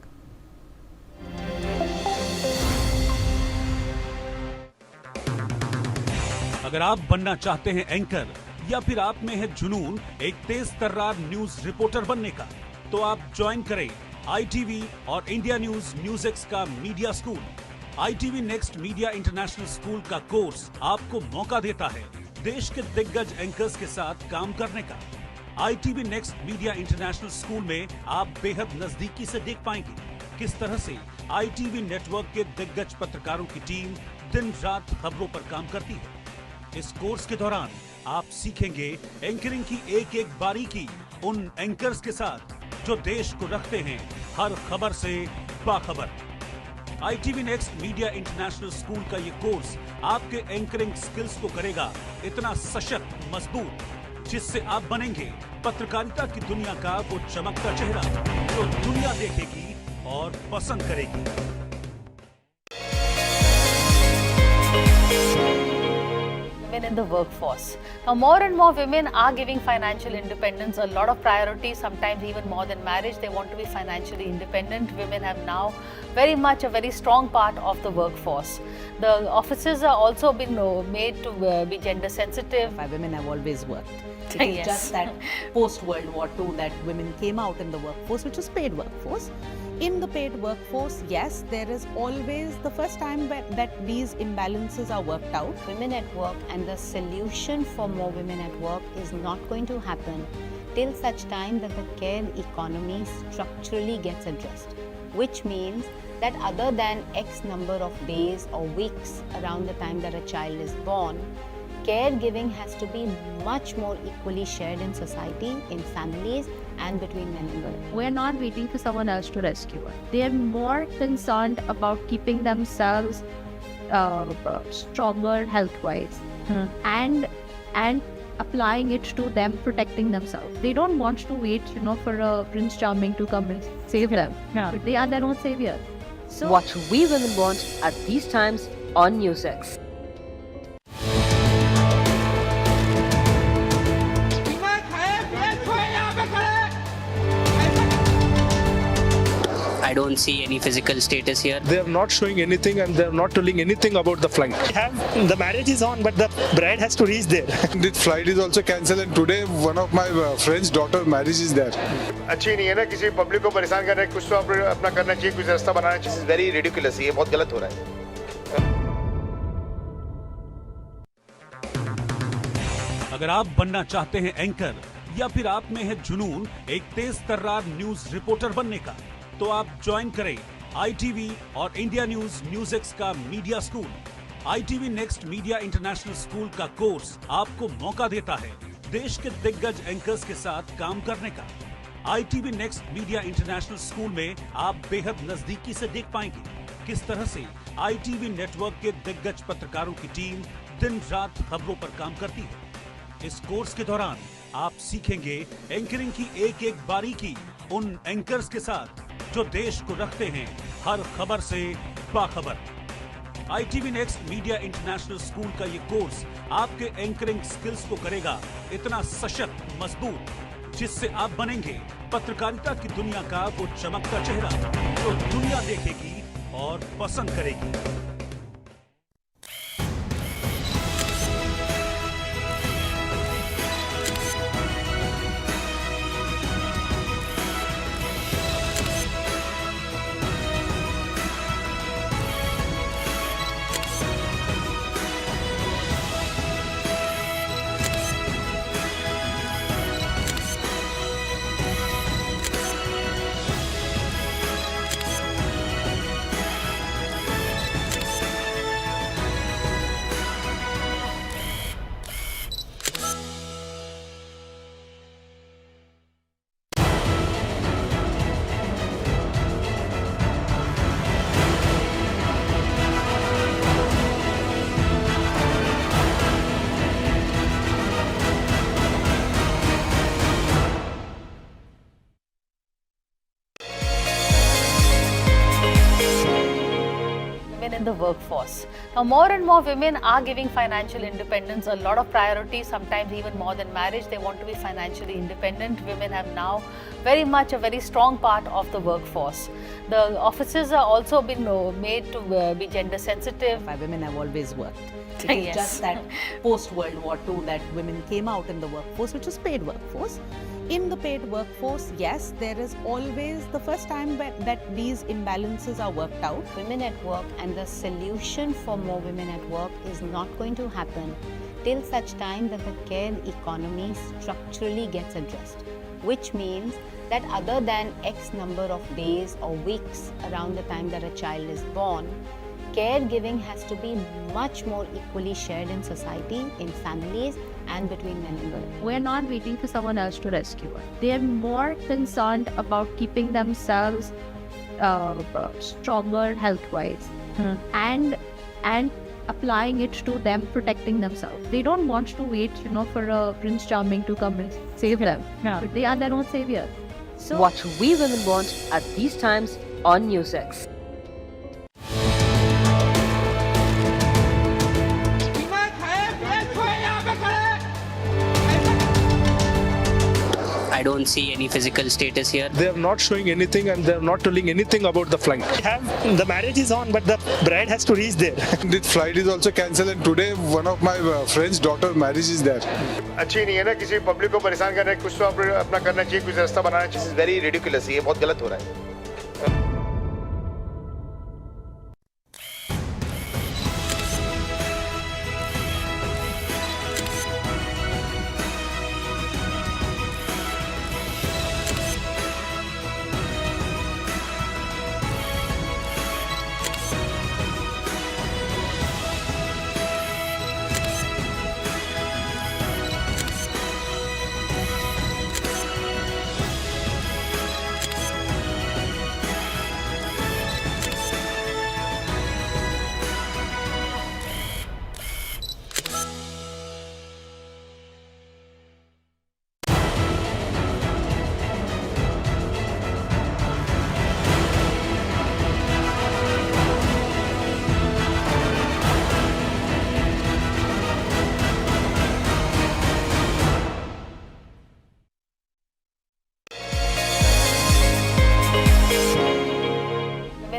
Speaker 3: अगर आप बनना चाहते हैं anchor या फिर आप में है जुनून एक तेज तर्रार न्यूज रिपोर्टर बनने का, तो आप ज्वाइन करें ITV और इंडिया NewsX का media school. ITV next media international school का कोर्स आपको मौका देता है देश के दिग्गज एंकर्स के साथ काम करने का। ITV next media international school में आप बेहद नजदीकी से देख पाएंगे किस तरह से ITV नेटवर्क के दिग्गज पत्रकारों की टीम दिन रात खबरों पर काम करती है। इस कोर्स के दौरान आप सीखेंगे एंकरिंग की एक एक बारीकी उन एंकर्स के साथ जो देश को रखते हैं हर खबर से बाखबर। ITV next media international school का ये कोर्स आपके एंकरिंग स्किल्स को करेगा इतना सशक्त मजबूत जिससे आप बनेंगे पत्रकारिता की दुनिया का वो चमकता चेहरा जो दुनिया देखेगी और पसंद करेगी।
Speaker 4: Women in the workforce. Now, more and more women are giving financial independence a lot of priority, sometimes even more than marriage. They want to be financially independent. Women have now very much a very strong part of the workforce. The offices are also been made to be gender sensitive.
Speaker 5: Women have always worked. It is
Speaker 4: Yes.
Speaker 5: just that post World War II that women came out in the workforce, which is paid workforce. In the paid workforce, yes, there is always the first time that these imbalances are worked out.
Speaker 6: Women at work, and the solution for more women at work is not going to happen till such time that the care economy structurally gets addressed, which means that other than X number of days or weeks around the time that a child is born, caregiving has to be much more equally shared in society, in families, and between men and women.
Speaker 7: We're not waiting for someone else to rescue us. They're more concerned about keeping themselves stronger health-wise and applying it to them protecting themselves. They don't want to wait, for a Prince Charming to come and save them. But they are their own savior.
Speaker 8: So watch We Women Want at these times on NewsX.
Speaker 9: I don't see any physical status here.
Speaker 11: They are not showing anything and they are not telling anything about the flight. The marriage is on, but the bride has to reach there.
Speaker 10: The flight is also cancelled, and today one of my friend's daughter marriage is there.
Speaker 12: अच्छी नहीं है ना किसी public को परेशान करना है, कुछ तो अपना करना चाहिए, कुछ रास्ता बनाना चाहिए। वेरी रिडिकुलस, ये बहुत गलत हो रहा है।
Speaker 3: अगर आप बनना चाहते हैं एंकर या फिर आप में है जुनून एक तेज तर्रार न्यूज रिपोर्टर बनने का, तो आप ज्वाइन करें ITV और इंडिया NewsX का media school. ITV next media international school का कोर्स आपको मौका देता है देश के दिग्गज एंकर्स के साथ काम करने का। ITV next media international school में आप बेहद नजदीकी से देख पाएंगे किस तरह से ITV नेटवर्क के दिग्गज पत्रकारों की टीम दिन रात खबरों पर काम करती है। इस कोर्स के दौरान आप सीखेंगे एंकरिंग की एक एक बारीकी उन एंकर्स के साथ जो देश को रखते हैं हर खबर से बाखबर। ITV next media international school का ये कोर्स आपके एंकरिंग स्किल्स को करेगा इतना सशक्त मजबूत जिससे आप बनेंगे पत्रकारिता की दुनिया का वो चमकता चेहरा जो दुनिया देखेगी और पसंद करेगी।
Speaker 4: In the workforce. Now, more and more women are giving financial independence a lot of priority, sometimes even more than marriage. They want to be financially independent. Women have now very much a very strong part of the workforce. The offices are also been made to be gender sensitive.
Speaker 5: Women have always worked. It is
Speaker 4: Yes.
Speaker 5: just that post World War II that women came out in the workforce, which is paid workforce. In the paid workforce, yes, there is always the first time that these imbalances are worked out.
Speaker 6: Women at work, and the solution for more women at work is not going to happen till such time that the care economy structurally gets addressed, which means that other than X number of days or weeks around the time that a child is born, caregiving has to be much more equally shared in society, in families, and between men and women.
Speaker 7: We're not waiting for someone else to rescue us. They're more concerned about keeping themselves stronger health-wise and applying it to them protecting themselves. They don't want to wait, for a Prince Charming to come and save them. But they are their own savior.
Speaker 8: So watch We Women Want at these times on NewsX.
Speaker 9: I don't see any physical status here.
Speaker 11: They are not showing anything and they are not telling anything about the flight. The marriage is on, but the bride has to reach there.
Speaker 10: The flight is also cancelled, and today one of my friend's daughter marriage is there.
Speaker 12: अच्छी नहीं है ना, किसी public को परेशान करना है, कुछ तो अपना करना चाहिए, कुछ रास्ता बनाना चाहिए. This is very ridiculous. ये बहुत गलत हो रहा है.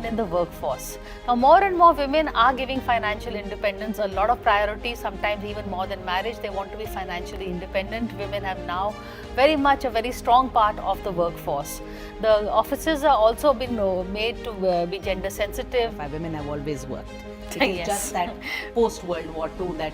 Speaker 4: In the workforce. Now, more and more women are giving financial independence a lot of priority, sometimes even more than marriage. They want to be financially independent. Women have now very much a very strong part of the workforce. The offices are also been made to be gender sensitive.
Speaker 5: Women have always worked. It's
Speaker 4: Yes.
Speaker 5: just that post-World War II that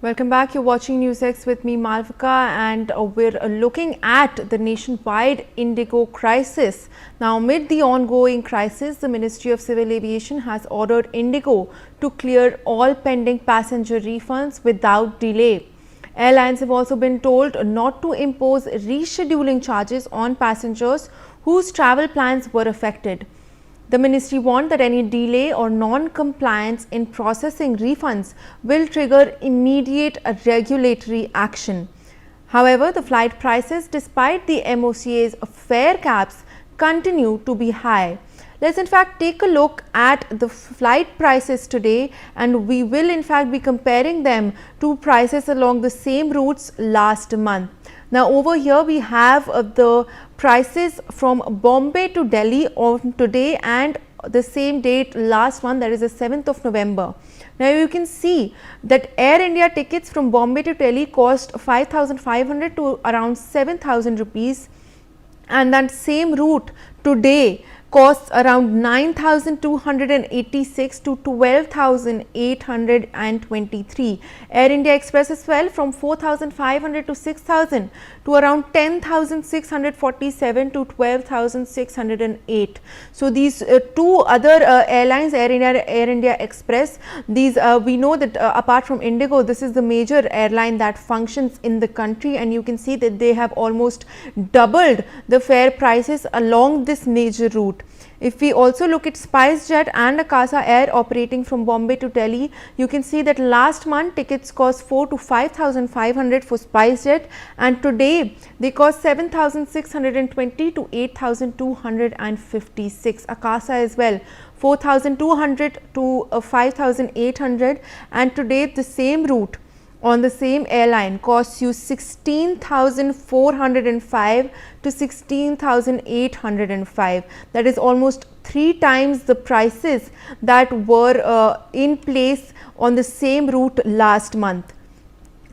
Speaker 2: Welcome back. You're watching NewsX with me, Malvika, and we're looking at the nationwide indigo crisis. Now, amid the ongoing crisis, the Ministry of Civil Aviation has ordered Indigo to clear all pending passenger refunds without delay. Airlines have also been told not to impose rescheduling charges on passengers whose travel plans were affected. The ministry warned that any delay or non-compliance in processing refunds will trigger immediate regulatory action. However, the flight prices, despite the MOCA's fare caps, continue to be high. Let's in fact take a look at the flight prices today, and we will in fact be comparing them to prices along the same routes last month. Now, over here we have the prices from Bombay to Delhi on today and the same date last month, that is the 7th of November. Now, you can see that Air India tickets from Bombay to Delhi cost 5,500 to around 7,000 rupees, and that same route today costs around 9,286 to 12,823. Air India Express as well from 4,500 to 6,000 to around 10,647 to 12,608. So these two other airlines, Air India Express, these we know that apart from Indigo, this is the major airline that functions in the country, and you can see that they have almost doubled the fare prices along this major route. If we also look at SpiceJet and Akasa Air operating from Bombay to Delhi, you can see that last month tickets cost 4 to 5,500 for SpiceJet, and today they cost 7,620 to 8,256. Akasa as well, 4,200 to 5,800, and today the same route on the same airline costs you 16,405 to 16,805. That is almost 3 times the prices that were in place on the same route last month.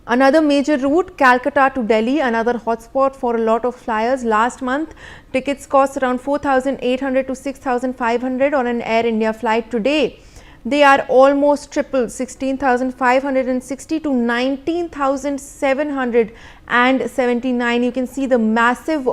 Speaker 2: Another major route, Calcutta to Delhi, another hotspot for a lot of flyers. Last month, tickets cost around 4,800 to 6,500 on an Air India flight. Today, they are almost triple, 16,560 to 19,779. You can see the massive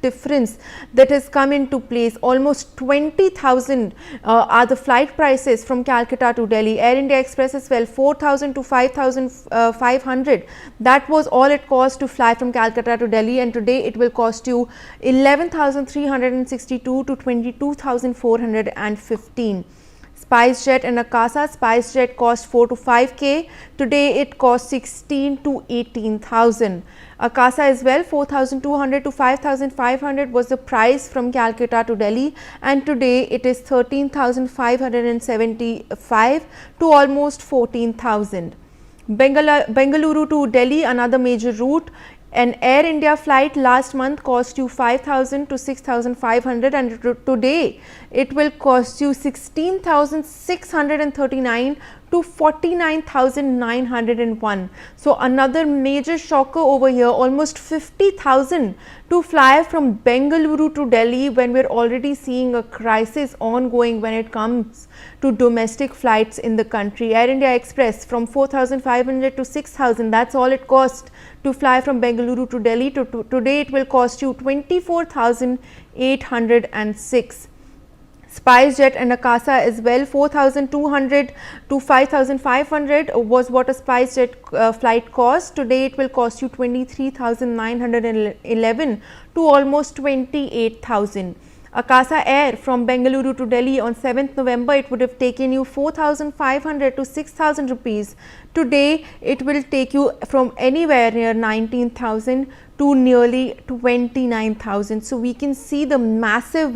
Speaker 2: difference that has come into place. Almost 20,000 are the flight prices from Calcutta to Delhi. Air India Express as well, 4,000 to 5,500. That was all it cost to fly from Calcutta to Delhi, and today it will cost you 11,362 to 22,415. SpiceJet and Akasa. SpiceJet cost 4 to 5K. Today it costs 16 to 18,000. Akasa as well, 4,200 to 5,500 was the price from Calcutta to Delhi, and today it is 13,575 to almost 14,000. Bengaluru to Delhi, another major route. An Air India flight last month cost you 5,000 to 6,500, and today it will cost you 16,639 to 49,901. So another major shocker over here, almost 50,000 to fly from Bengaluru to Delhi when we're already seeing a crisis ongoing when it comes to domestic flights in the country. Air India Express from 4,500 to 6,000, that's all it cost to fly from Bengaluru to Delhi. Today it will cost you 24,806. SpiceJet and Akasa as well, 4,200 to 5,500 was what a SpiceJet flight cost. Today it will cost you 23,911 to almost 28,000. Akasa Air from Bengaluru to Delhi on 7th November, it would have taken you 4,500 to 6,000 rupees. Today it will take you from anywhere near 19,000 to nearly 29,000. So we can see the massive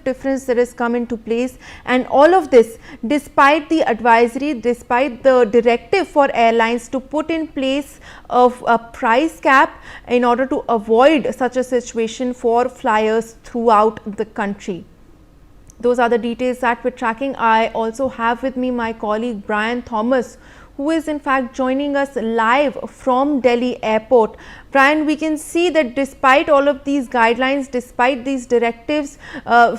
Speaker 2: difference that has come into place, and all of this despite the advisory, despite the directive for airlines to put in place of a price cap in order to avoid such a situation for flyers throughout the country. Those are the details that we're tracking. I also have with me my colleague Brian Thomas, who is in fact joining us live from Delhi airport. Brian, we can see that despite all of these guidelines, despite these directives,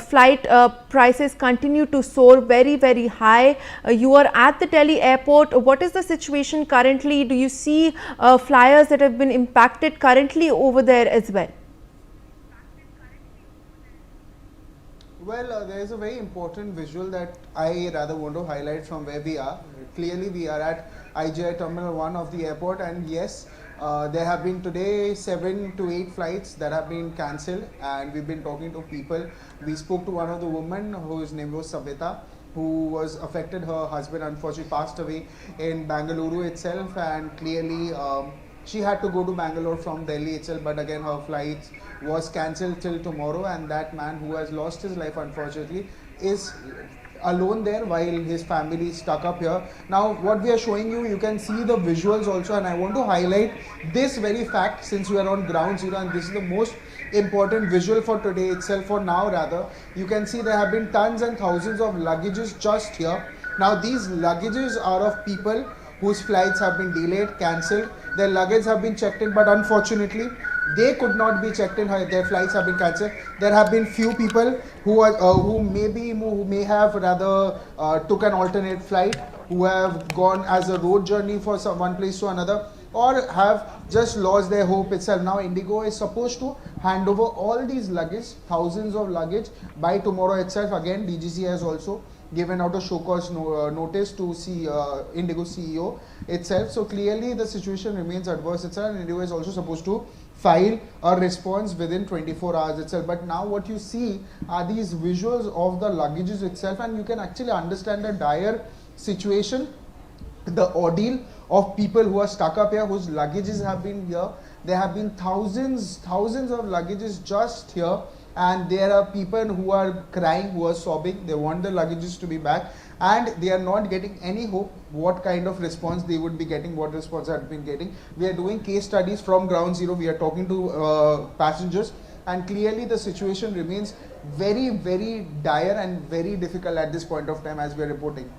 Speaker 2: flight prices continue to soar very high. You are at the Delhi airport. What is the situation currently? Do you see flyers that have been impacted currently over there as well?
Speaker 16: Well, there is a very important visual that I rather want to highlight from where we are. Clearly, we are at IGI Terminal 1 of the airport, and yes, there have been today 7 to 8 flights that have been cancelled, and we've been talking to people. We spoke to one of the women whose name was Savita, who was affected. Her husband unfortunately passed away in Bengaluru itself, and clearly she had to go to Bangalore from Delhi itself, but again her flight was cancelled till tomorrow, and that man who has lost his life unfortunately is alone there while his family is stuck up here. Now what we are showing you, you can see the visuals also, and I want to highlight this very fact since we are on ground zero, and this is the most important visual for today itself, for now rather. You can see there have been tons and thousands of luggages just here. Now these luggages are of people whose flights have been delayed, cancelled. Their luggage have been checked in, but unfortunately they could not be checked in. Their flights have been cancelled. There have been few people who may have rather took an alternate flight, who have gone as a road journey for one place to another, or have just lost their hope itself. Now Indigo is supposed to hand over all these luggage, thousands of luggage, by tomorrow itself. Again, DGC has also given out a show cause notice to Indigo CEO itself. So clearly the situation remains adverse itself, and Indigo is also supposed to file a response within 24 hours itself. But now what you see are these visuals of the luggages itself, and you can actually understand the dire situation, the ordeal of people who are stuck up here, whose luggages have been here. There have been thousands of luggages just here, and there are people who are crying, who are sobbing. They want the luggages to be back, and they are not getting any hope what kind of response they would be getting, what response have been getting. We are doing case studies from ground zero. We are talking to passengers, and clearly the situation remains very, very dire and very difficult at this point of time as we are reporting.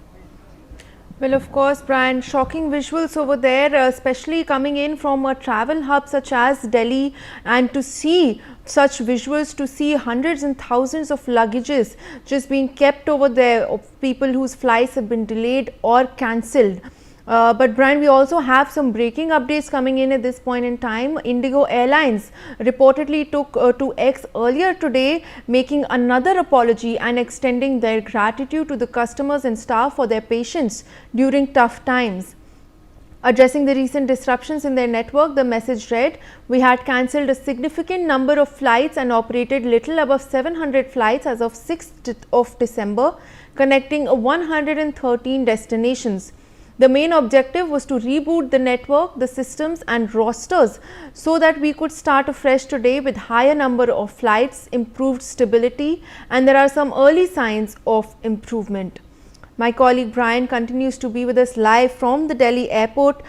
Speaker 2: Well, of course, Brian, shocking visuals over there, especially coming in from a travel hub such as Delhi, and to see such visuals, to see hundreds and thousands of luggages just being kept over there of people whose flights have been delayed or cancelled. But Brian, we also have some breaking updates coming in at this point in time. Indigo Airlines reportedly took to X earlier today, making another apology and extending their gratitude to the customers and staff for their patience during tough times. Addressing the recent disruptions in their network, the message read, "We had cancelled a significant number of flights and operated little above 700 flights as of 6th of December, connecting 113 destinations. The main objective was to reboot the network, the systems and rosters so that we could start afresh today with higher number of flights, improved stability, and there are some early signs of improvement." My colleague Brian continues to be with us live from the Delhi airport.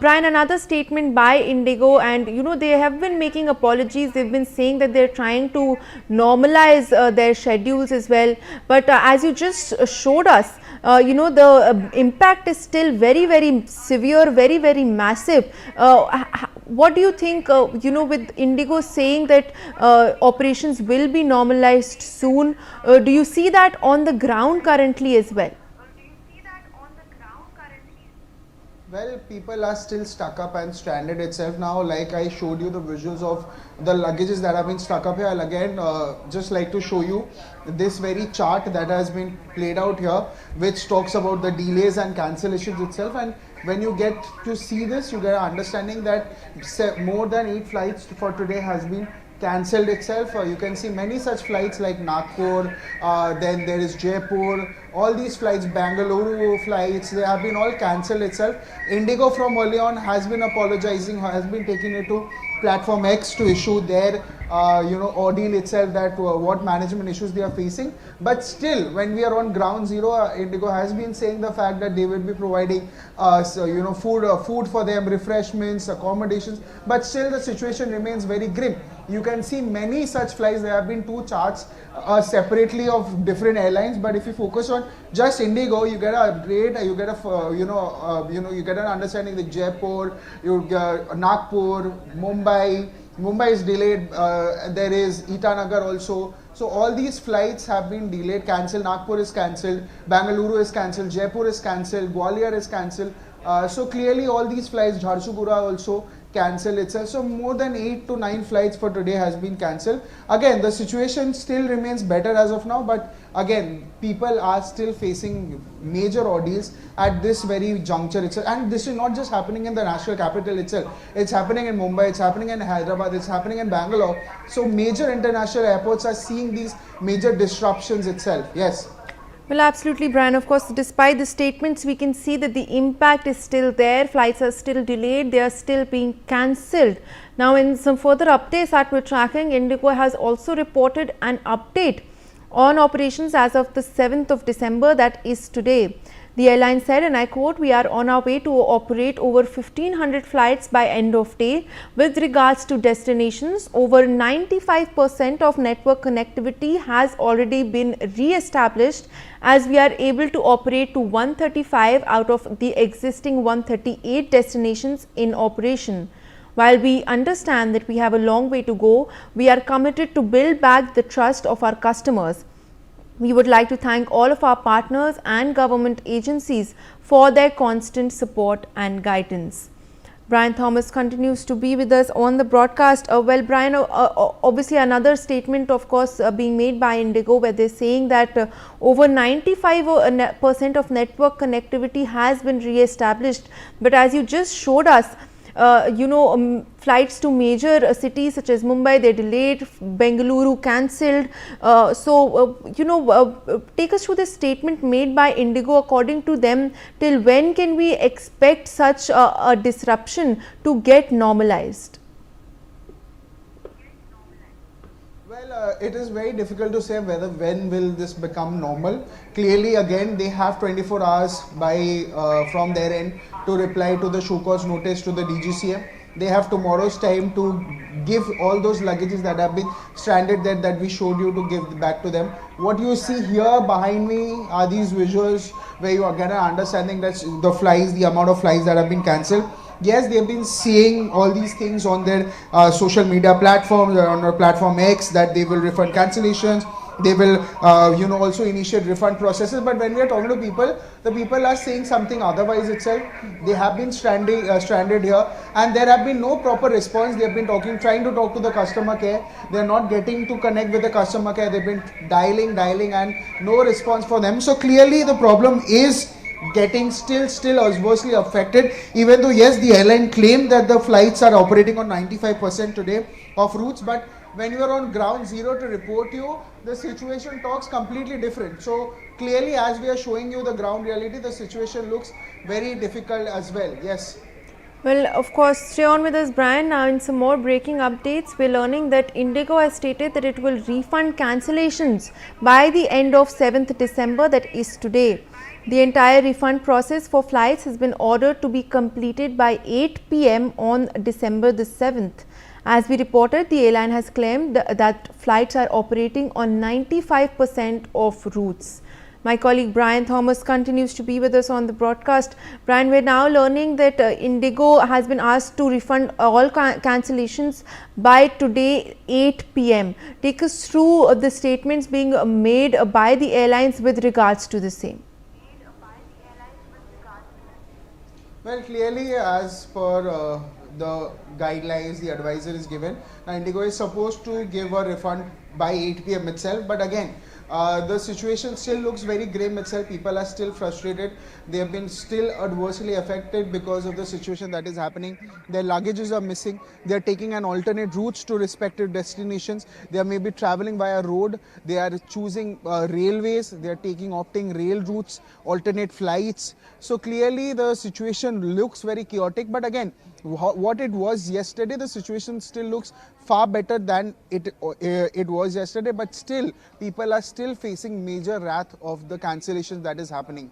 Speaker 2: Brian, another statement by Indigo, and they have been making apologies. They've been saying that they're trying to normalize their schedules as well. But as you just showed us, the impact is still very, very severe, very, very massive. What do you think, with Indigo saying that operations will be normalized soon? Do you see that on the ground currently as well?
Speaker 16: Well, people are still stuck up and stranded itself now. Like I showed you the visuals of the luggages that have been stuck up here. I'll again just like to show you this very chart that has been played out here, which talks about the delays and cancellations itself. And when you get to see this, you get an understanding that more than 8 flights for today has been cancelled itself. You can see many such flights like Nagpur, then there is Jaipur, all these flights, Bangalore flights, they have been all cancelled itself. Indigo from early on has been apologizing, has been taking it to platform X to issue their ordeal itself, that what management issues they are facing. But still, when we are on ground zero, Indigo has been saying the fact that they will be providing food for them, refreshments, accommodations, but still the situation remains very grim. You can see many such flights. There have been 2 charts separately of different airlines, but if you focus on just Indigo, you get a great, you get an understanding that Jaipur, Nagpur, Mumbai is delayed. There is Itanagar also. So all these flights have been delayed, cancelled. Nagpur is cancelled, Bangalore is cancelled, Jaipur is cancelled, Gwalior is cancelled. So clearli all these flights, Jharsuguda also cancelled itself. So more than 8 to 9 flights for today has been cancelled. Again, the situation still remains better as of now, but again, people are still facing major ordeals at this very juncture itself. And this is not just happening in the national capital itself. It's happening in Mumbai, it's happening in Hyderabad, it's happening in Bangalore. So major international airports are seeing these major disruptions itself. Yes.
Speaker 2: Well, absolutely, Brian. Of course, despite the statements, we can see that the impact is still there. Flights are still delayed. They are still being cancelled. Now, in some further updates that we're tracking, Indigo has also reported an update on operations as of the 7th of December, that is today. The airline said, and I quote, "We are on our way to operate over 1500 flights by end of day. With regards to destinations, over 95% of network connectivity has already been re-established, as we are able to operate to 135 out of the existing 138 destinations in operation. While we understand that we have a long way to go, we are committed to build back the trust of our customers. We would like to thank all of our partners and government agencies for their constant support and guidance." Brian Thomas continues to be with us on the broadcast. Well, Brian, obviously another statement, of course, being made by Indigo, where they're saying that over 95% of network connectivity has been re-established. But as you just showed us, flights to major cities such as Mumbai, they delayed, Bengaluru cancelled. Take us through this statement made by Indigo. According to them, till when can we expect such a disruption to get normalized?
Speaker 16: Well, it is very difficult to say when will this become normal. Clearly, again, they have 24 hours from their end to reply to the show cause notice to the DGCM. They have tomorrow's time to give all those luggages that have been stranded there that we showed you to give back to them. What you see here behind me are these visuals where you are getting an understanding that the amount of flights that have been cancelled. Yes, they've been seeing all these things on their social media platforms, on their platform X, that they will refund cancellations. They will, also initiate refund processes. But when we are talking to people, the people are saying something otherwise itself. They have been stranded here, and there have been no proper response. They have been trying to talk to the customer care. They are not getting to connect with the customer care. They've been dialing, and no response for them. So clearly, the problem is getting still adversely affected, even though yes, the airline claimed that the flights are operating on 95% today of routes, but when you are on ground zero to report you, the situation talks completely different. So clearly, as we are showing you the ground reality, the situation looks very difficult as well. Yes.
Speaker 2: Well, of course, stay on with us, Brian. Now, in some more breaking updates, we're learning that Indigo has stated that it will refund cancellations by the end of 7th December, that is today. The entire refund process for flights has been ordered to be completed by 8 p.m. on December the 7th. As we reported, the airline has claimed that flights are operating on 95% of routes. My colleague Brian Thomas continues to be with us on the broadcast. Brian, we're now learning that Indigo has been asked to refund all cancellations by today 8 p.m. Take us through the statements being made by the airlines with regards to the same.
Speaker 16: Well, clearly, as per the guidelines, the advisor is given, now Indigo is supposed to give a refund by 8 p.m. itself, but again, the situation still looks very grim itself. People are still frustrated. They have been still adversely affected because of the situation that is happening. Their luggages are missing. They are taking an alternate routes to respective destinations. They are maybe traveling via road. They are choosing railways. They are opting rail routes, alternate flights. So clearly the situation looks very chaotic. But again, what it was yesterday, the situation still looks far better than it was yesterday, but still people are still facing major wrath of the cancellations that is happening.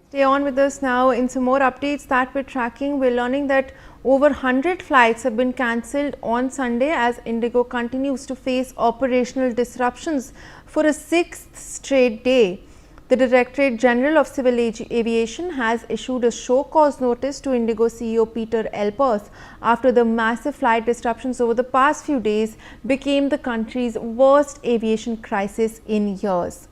Speaker 2: Stay on with us now. In some more updates that we're tracking, we're learning that over 100 flights have been cancelled on Sunday as Indigo continues to face operational disruptions for a 6th straight day. The Directorate General of Civil Aviation has issued a show cause notice to Indigo CEO Peter Elpers after the massive flight disruptions over the past few days became the country's worst aviation crisis in years.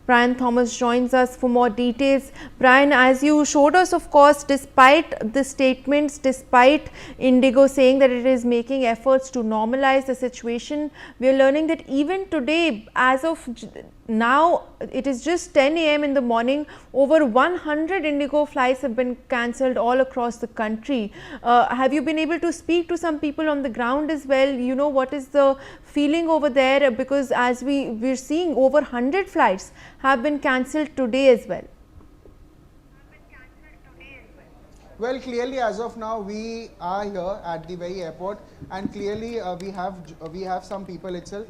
Speaker 2: Brian Thomas joins us for more details. Brian, as you showed us, of course, despite the statements, despite Indigo saying that it is making efforts to normalize the situation, we are learning that even today, as of now, it is just 10 a.m. in the morning, over 100 Indigo flights have been cancelled all across the country. Have you been able to speak to some people on the ground as well? You know, what is the feeling over there? Because as we're seeing, over 100 flights have been cancelled today as well.
Speaker 16: Well, clearly as of now we are here at the very airport, and clearly we have some people itself.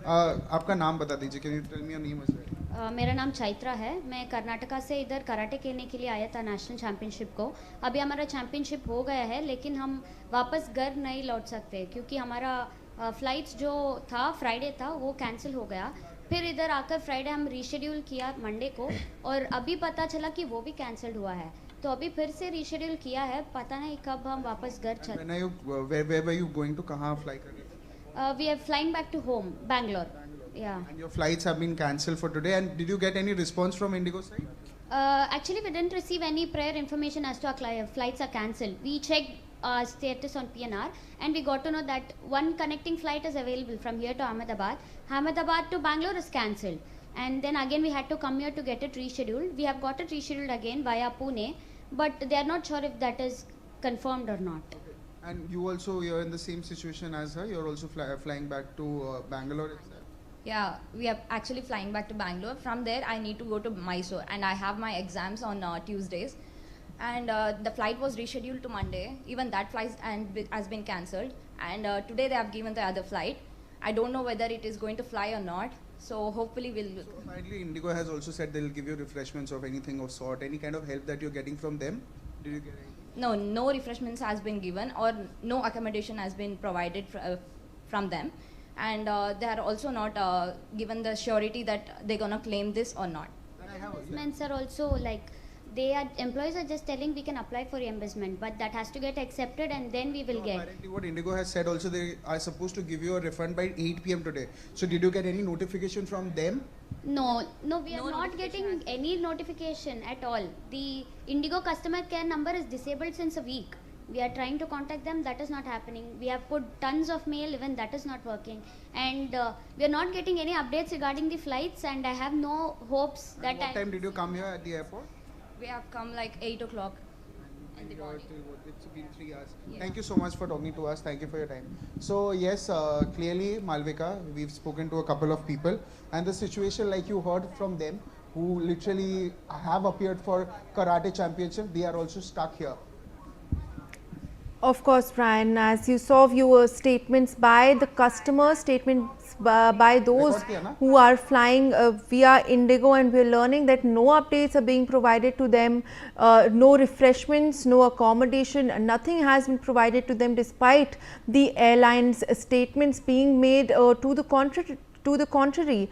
Speaker 16: आपका नाम बता दीजिए. Can you tell me your name as well?
Speaker 17: मेरा नाम चैत्रा है. मैं कर्नाटका से इधर कराटे खेलने के लिए आया था नेशनल चैम्पियनशिप को. अभी हमारा चैम्पियनशिप हो गया है, लेकिन हम वापस घर नहीं लौट सकते क्योंकि हमारा फ्लाइट्स जो था फ्राइडे था वो कैंसिल हो गया. फिर इधर आकर फ्राइडे हम रीशेड्यूल किया मंडे को, और अभी पता चला कि वो भी कैंसिल्ड हुआ है. तो अभी फिर से रीशेड्यूल किया है, पता नहीं कब हम वापस घर चल.
Speaker 16: Where were you going to? कहाँ fly करने?
Speaker 17: We are flying back to home, Bangalore. Yeah.
Speaker 16: And your flights have been cancelled for today. And did you get any response from Indigo side?
Speaker 17: Actually, we didn't receive any prior information as to our flights are cancelled. We checked status on PNR, and we got to know that one connecting flight is available from here to Ahmedabad. Ahmedabad to Bangalore is cancelled. And then again we had to come here to get it rescheduled. We have got it rescheduled again via Pune, but they are not sure if that is confirmed or not.
Speaker 16: And you're in the same situation as her. You're also flying back to Bangalore itself.
Speaker 18: Yeah, we are actually flying back to Bangalore. From there, I need to go to Mysore, and I have my exams on Tuesdays. and the flight was rescheduled to Monday. Even that flight has been cancelled, and today they have given the other flight. I don't know whether it is going to fly or not. So hopefully we'll.
Speaker 16: So finally, Indigo has also said they'll give you refreshments of anything of sort. Any kind of help that you're getting from them? Did you get any?
Speaker 18: No refreshments has been given, or no accommodation has been provided from them, and they are also not given the surety that they're gonna claim this or not.
Speaker 17: Reimbursements are also like employees are just telling we can apply for reimbursement, but that has to get accepted and then we will get.
Speaker 16: Apparently, what Indigo has said also, they are supposed to give you a refund by 8 p.m. today. So did you get any notification from them?
Speaker 17: No, we are not getting any notification at all. The Indigo customer care number is disabled since a week. We are trying to contact them, that is not happening. We have put tons of mail, even that is not working. And we are not getting any updates regarding the flights, and I have no hopes that.
Speaker 16: What time did you come here at the airport?
Speaker 18: We have come like 8 o'clock in the morning.
Speaker 16: It's been 3 hours.
Speaker 18: Yeah.
Speaker 16: Thank you so much for talking to us. Thank you for your time. So yes, clearly Malvika, we've spoken to a couple of people, and the situation, like you heard from them, who literally have appeared for karate championship, they are also stuck here.
Speaker 2: Of course, Brian, as you saw, viewer statements by the customers, statements by those who are flying via Indigo, and we're learning that no updates are being provided to them, no refreshments, no accommodation, nothing has been provided to them despite the airline's statements being made to the contrary.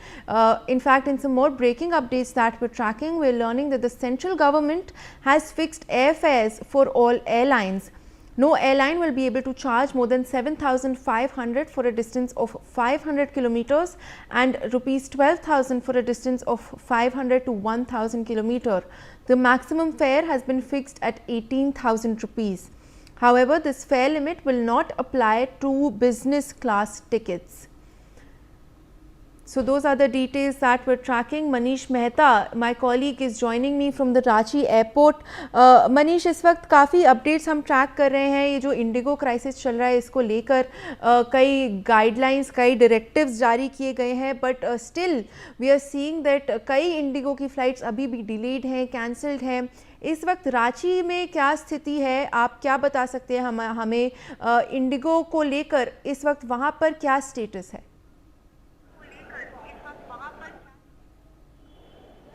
Speaker 2: In fact, in some more breaking updates that we're tracking, we're learning that the central government has fixed airfares for all airlines. No airline will be able to charge more than 7,500 for a distance of 500 kilometers and rupees 12,000 for a distance of 500 to 1,000 kilometer. The maximum fare has been fixed at 18,000 rupees. However, this fare limit will not apply to business class tickets. So those are the details that we're tracking. Manish Mehta, my colleague, is joining me from the Ranchi airport. Manish, इस वक्त काफ़ी updates हम track कर रहे हैं. ये जो Indigo crisis चल रहा है, इसको लेकर कई गाइडलाइंस, कई डायरेक्टिव्स जारी किए गए हैं, but still we are seeing that कई इंडिगो की फ़्लाइट्स अभी भी डिलेड हैं, कैंसल्ड हैं. इस वक्त रांची में क्या स्थिति है, आप क्या बता सकते हैं हमें इंडिगो को लेकर? इस वक्त वहाँ पर क्या स्टेटस है?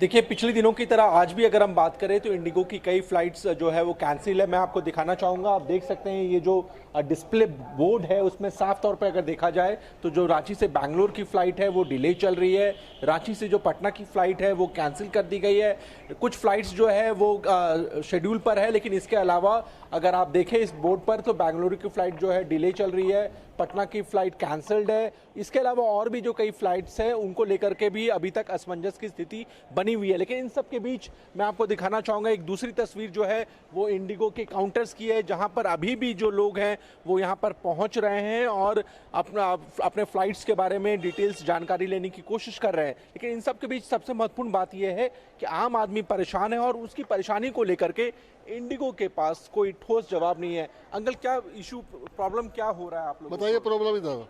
Speaker 19: देखिए, पिछले दिनों की तरह आज भी अगर हम बात करें तो इंडिगो की कई फ्लाइट्स जो है वो कैंसिल है. मैं आपको दिखाना चाहूँगा, आप देख सकते हैं ये जो डिस्प्ले बोर्ड है उसमें साफ तौर पे अगर देखा जाए तो जो रांची से बैंगलोर की फ़्लाइट है वो डिले चल रही है, रांची से जो पटना की फ़्लाइट है वो कैंसिल कर दी गई है. कुछ फ़्लाइट्स जो है वो शेड्यूल पर है, लेकिन इसके अलावा अगर आप देखें इस बोर्ड पर तो बैंगलोर की फ़्लाइट जो है डिले चल रही है, पटना की फ़्लाइट कैंसल्ड है. इसके अलावा और भी जो कई फ़्लाइट्स हैं उनको लेकर के भी अभी तक असमंजस की स्थिति बनी हुई है. लेकिन इन सब के बीच मैं आपको दिखाना चाहूँगा एक दूसरी तस्वीर जो है वो इंडिगो के काउंटर्स की है, जहाँ पर अभी भी जो लोग हैं वो यहाँ पर पहुँच रहे हैं और अपने फ़्लाइट्स के बारे में डिटेल्स जानकारी लेने की कोशिश कर रहे हैं. लेकिन इन सब के बीच सबसे महत्वपूर्ण बात यह है कि आम आदमी परेशान है और उसकी परेशानी को लेकर के इंडिगो के पास कोई ठोस जवाब नहीं है. अंकल, क्या इशू, प्रॉब्लम क्या हो रहा है आप लोगों को?
Speaker 20: बताइए प्रॉब्लम इधर.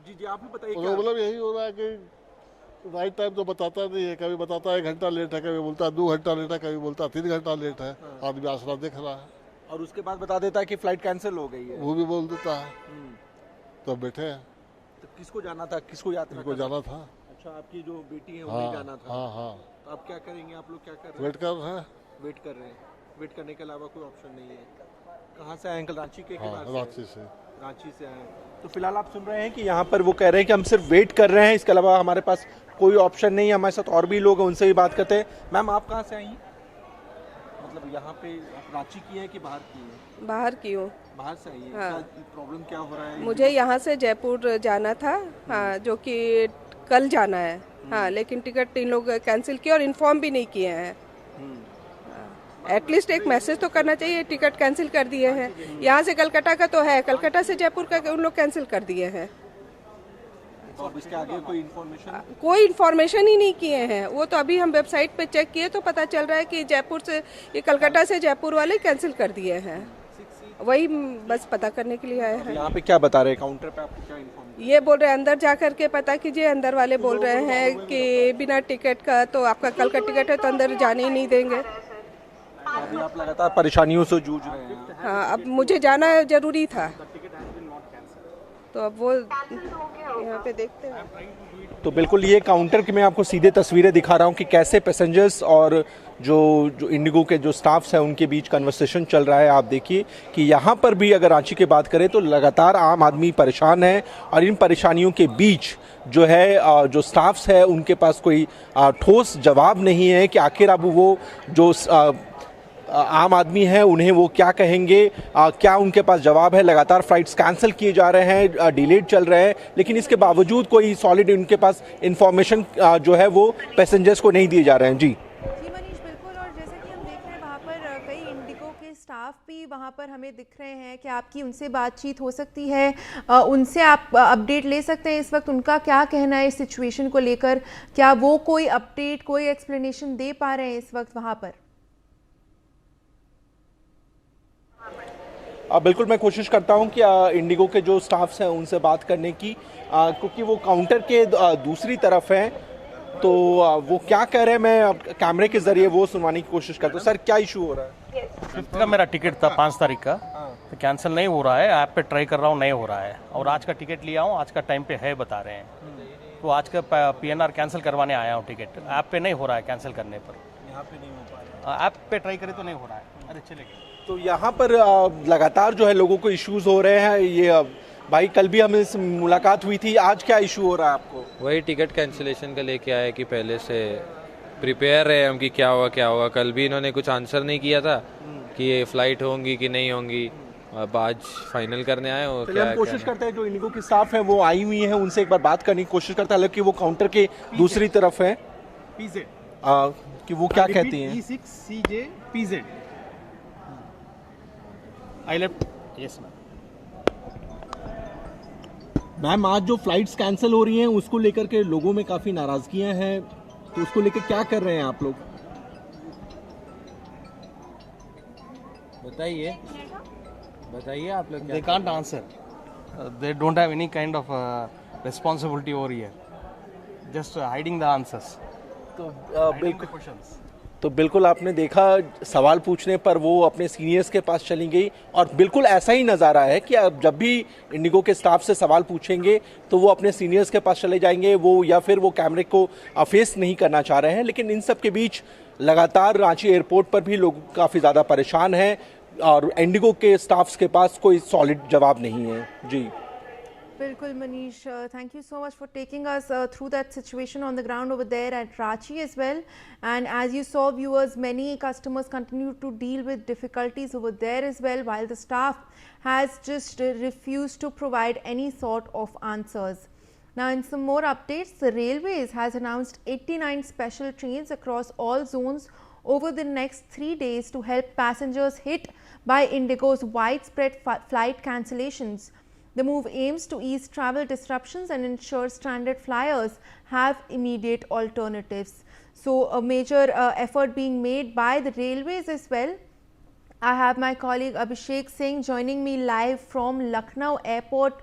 Speaker 19: जी, आप भी बताइए.
Speaker 20: प्रॉब्लम यही हो रहा है कि राइट टाइम तो बताता नहीं है, कभी बताता है 1 घंटा लेट है, कभी बोलता है 2 घंटा लेट है, कभी बोलता है 3 घंटा लेट है. आदमी आसरा देख रहा है
Speaker 19: और उसके बाद बता देता है कि फ्लाइट कैंसिल हो गई है,
Speaker 20: वो भी बोल देता है. तो बैठे हैं.
Speaker 19: तो किसको जाना था, किसको यात्रा
Speaker 20: को जाना था?
Speaker 19: अच्छा, आपकी जो बेटी है उन्हें जाना था.
Speaker 20: हाँ.
Speaker 19: तो आप क्या करेंगे, आप लोग क्या कर रहे हैं?
Speaker 20: वेट कर रहे हैं.
Speaker 19: वेट कर रहे हैं. वेट करने के अलावा कोई ऑप्शन नहीं है. कहाँ से आए अंकल? रांची के? रांची से आए. तो फिलहाल आप सुन रहे हैं कि यहाँ पर वो कह रहे हैं कि हम सिर्फ वेट कर रहे हैं, इसके अलावा हमारे पास कोई ऑप्शन नहीं है. हमारे साथ और भी लोग हैं, उनसे भी बात करते हैं. मैम, आप कहाँ से आई हैं? मतलब यहाँ पे आप रांची की हैं कि बाहर की हैं?
Speaker 21: बाहर की हूँ.
Speaker 19: बाहर से आई है.
Speaker 21: हाँ.
Speaker 19: प्रॉब्लम क्या हो रहा है?
Speaker 21: मुझे यहाँ से जयपुर जाना था, हाँ, जो कि कल जाना है. हाँ, लेकिन टिकट इन लोग कैंसिल किए और इन्फॉर्म भी नहीं किए हैं. एटलीस्ट एक मैसेज तो करना चाहिए. टिकट कैंसिल कर दिए हैं. यहाँ से कलकत्ता का तो है, कलकत्ता से जयपुर का उन लोग कैंसिल कर दिए हैं.
Speaker 19: तो इसके आगे
Speaker 21: कोई इन्फॉर्मेशन ही नहीं किए हैं. वो तो अभी हम वेबसाइट पे चेक किए तो पता चल रहा है कि जयपुर से, ये कलकत्ता से जयपुर वाले कैंसिल कर दिए हैं. वही बस पता करने के लिए आए हैं.
Speaker 19: यहाँ पे क्या बता रहे हैं काउंटर पे, आपको क्या इन्फॉर्मेशन?
Speaker 21: ये बोल रहे हैं अंदर जा करके पता कीजिए. अंदर वाले बोल रहे हैं कि बिना टिकट का तो आपका कल का टिकट है तो अंदर जाने ही नहीं देंगे.
Speaker 19: अभी आप लगातार परेशानियों से जूझ रहे हैं।
Speaker 21: हाँ, अब मुझे जाना जरूरी था, तो अब वो यहाँ पे देखते हैं।
Speaker 19: तो बिल्कुल ये काउंटर की मैं आपको सीधे तस्वीरें दिखा रहा हूँ कि कैसे पैसेंजर्स और जो इंडिगो के जो स्टाफ्स हैं उनके बीच कन्वर्सेशन चल रहा है। आप देखिए कि यहाँ पर भी अगर रांची की बात करें तो लगातार आम आदमी परेशान है और इन परेशानियों के बीच जो है जो स्टाफ्स है उनके पास कोई ठोस जवाब नहीं है कि आखिर अब वो जो आम आदमी है उन्हें वो क्या कहेंगे, क्या उनके पास जवाब है। लगातार फ्लाइट्स कैंसिल किए जा रहे हैं, डिलेड चल रहे हैं, लेकिन इसके बावजूद कोई सॉलिड उनके पास इंफॉर्मेशन जो है वो पैसेंजर्स को नहीं दिए जा रहे हैं। जी
Speaker 2: मनीष, बिल्कुल। और जैसे कि हम देख रहे हैं वहाँ पर कई इंडिगो के स्टाफ भी वहाँ पर हमें दिख रहे हैं कि आपकी उनसे बातचीत हो सकती है, उनसे आप अपडेट ले सकते हैं इस वक्त उनका क्या कहना है इस सिचुएशन को लेकर। क्या वो कोई अपडेट, कोई एक्सप्लेनेशन दे पा रहे हैं इस वक्त वहाँ पर?
Speaker 19: बिल्कुल, मैं कोशिश करता हूं कि इंडिगो के जो स्टाफ्स हैं उनसे बात करने की, क्योंकि वो काउंटर के दूसरी तरफ हैं, तो वो क्या कह रहे हैं मैं कैमरे के जरिए वो सुनवाने की कोशिश करता हूं। सर, क्या इशू हो रहा है?
Speaker 13: 5 का मेरा टिकट था, 5 तारीख का, तो कैंसिल नहीं हो रहा है। ऐप पे ट्राई कर रहा हूँ, नहीं हो रहा है। और आज का टिकट लिया हूँ, आज का टाइम पे है बता रहे हैं, तो आज का PNR कैंसिल करवाने आया हूँ। टिकट ऐप पे नहीं हो रहा है, कैंसिल करने पर
Speaker 19: यहाँ पे नहीं हो पा रहा है।
Speaker 13: ऐप पे ट्राई करे तो नहीं हो रहा है। अरे चलेगा।
Speaker 19: तो यहाँ पर लगातार जो है लोगों को इश्यूज हो रहे हैं। ये भाई कल भी हमें मुलाकात हुई थी, आज क्या इशू हो रहा है आपको?
Speaker 22: वही टिकट कैंसिलेशन का लेके आए कि पहले से प्रिपेयर रहे हम कि क्या होगा क्या होगा। कल भी इन्होंने कुछ आंसर नहीं किया था कि ये फ्लाइट होंगी कि नहीं होंगी, अब आज फाइनल करने आए हो।
Speaker 19: क्या हम कोशिश करते हैं जो इंडिगो की स्टाफ है वो आई हुई है, उनसे एक बार बात करने की कोशिश करते हैं, हालांकि वो काउंटर के दूसरी तरफ है कि वो क्या कहती हैं।
Speaker 13: E6CJPZ I left. Yes, ma'am.
Speaker 19: Ma'am, आज जो फ्लाइट्स कैंसिल हो रही हैं उसको लेकर के लोगों में काफी नाराजगियां हैं, तो उसको लेकर क्या कर रहे हैं आप लोग?
Speaker 22: बताइए आप लोग।
Speaker 13: They can't answer. They don't have any kind of responsibility over here. Just hiding the answers.
Speaker 19: तो बिल्कुल आपने देखा, सवाल पूछने पर वो अपने सीनियर्स के पास चली गई और बिल्कुल ऐसा ही नज़ारा है कि अब जब भी इंडिगो के स्टाफ से सवाल पूछेंगे तो वो अपने सीनियर्स के पास चले जाएंगे, वो या फिर वो कैमरे को फेस नहीं करना चाह रहे हैं। लेकिन इन सब के बीच लगातार रांची एयरपोर्ट पर भी लोग काफ़ी ज़्यादा परेशान हैं और इंडिगो के स्टाफ्स के पास कोई सॉलिड जवाब नहीं है। जी
Speaker 2: बिल्कुल Manish, thank you so much for taking us through that situation on the ground over there at Ranchi as well. And as you saw, viewers, many customers continue to deal with difficulties over there as well, while the staff has just refused to provide any sort of answers. Now, in some more updates, the Railways has announced 89 special trains across all zones over the next 3 days to help passengers hit by Indigo's widespread flight cancellations. The move aims to ease travel disruptions and ensure stranded flyers have immediate alternatives. So, a major effort being made by the railways as well. I have my colleague Abhishek Singh joining me live from Lucknow Airport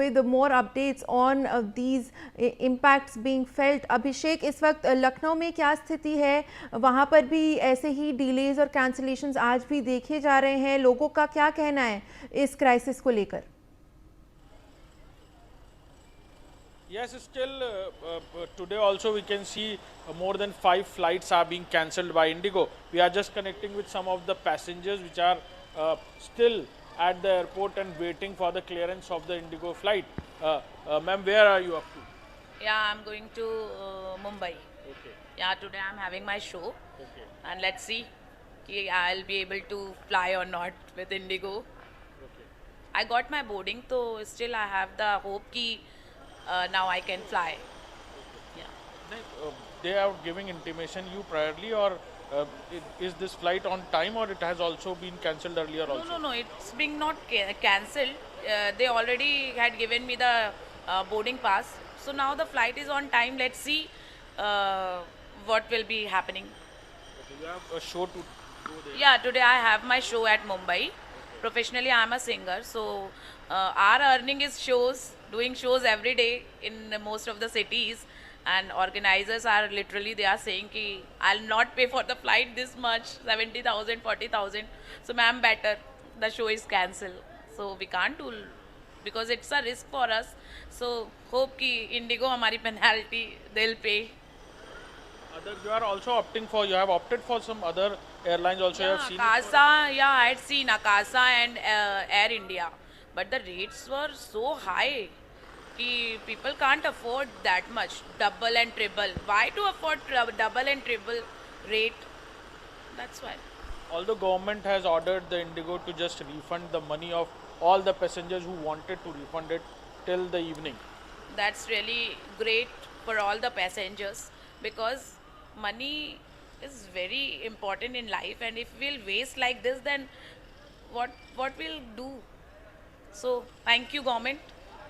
Speaker 2: with more updates on these impacts being felt. Abhishek, इस वक्त लखनऊ में क्या स्थिति है? वहाँ पर भी ऐसे ही डिलेज और कैंसिलेशंस आज भी देखे जा रहे हैं। लोगों का क्या कहना है इस क्राइसिस को लेकर?
Speaker 23: Yes, still today also we can see more than 5 flights are being cancelled by Indigo. We are just connecting with some of the passengers which are still at the airport and waiting for the clearance of the Indigo flight. Ma'am, where are you up to?
Speaker 24: Yeah, I'm going to Mumbai.
Speaker 23: Okay.
Speaker 24: Yeah, today I'm having my show.
Speaker 23: Okay.
Speaker 24: And let's see if I'll be able to fly or not with Indigo.
Speaker 23: Okay.
Speaker 24: I got my boarding, so still I have the hope ki now I can fly.
Speaker 23: Yeah. They are giving intimation you priorly, or is this flight on time, or it has also been cancelled earlier also?
Speaker 24: No, it's being not cancelled. They already had given me the boarding pass. So now the flight is on time. Let's see what will be happening.
Speaker 23: Okay, you have a show to go there.
Speaker 24: Yeah, today I have my show at Mumbai. Okay. Professionally, I am a singer, so our earning is shows, doing shows every day in most of the cities. and organizers are literally, they are saying ki I'll not pay for the flight this much, 70,000, 40,000. So ma'am, better the show is cancelled. So we can't do, because it's a risk for us. So hope ki Indigo hamari penalty they'll pay.
Speaker 23: You are also opting for, you have opted for some other airlines also. You have seen
Speaker 24: Akasa, yeah, I had seen Akasa and Air India, but the rates were so high कि people can't afford that much, double and triple. Why to afford double and triple rate? That's why.
Speaker 23: Although government has ordered the Indigo to just refund the money of all the passengers who wanted to refund it till the evening.
Speaker 24: That's really great for all the passengers, because money is very important in life, and if we'll waste like this, then what we'll do? So thank you government.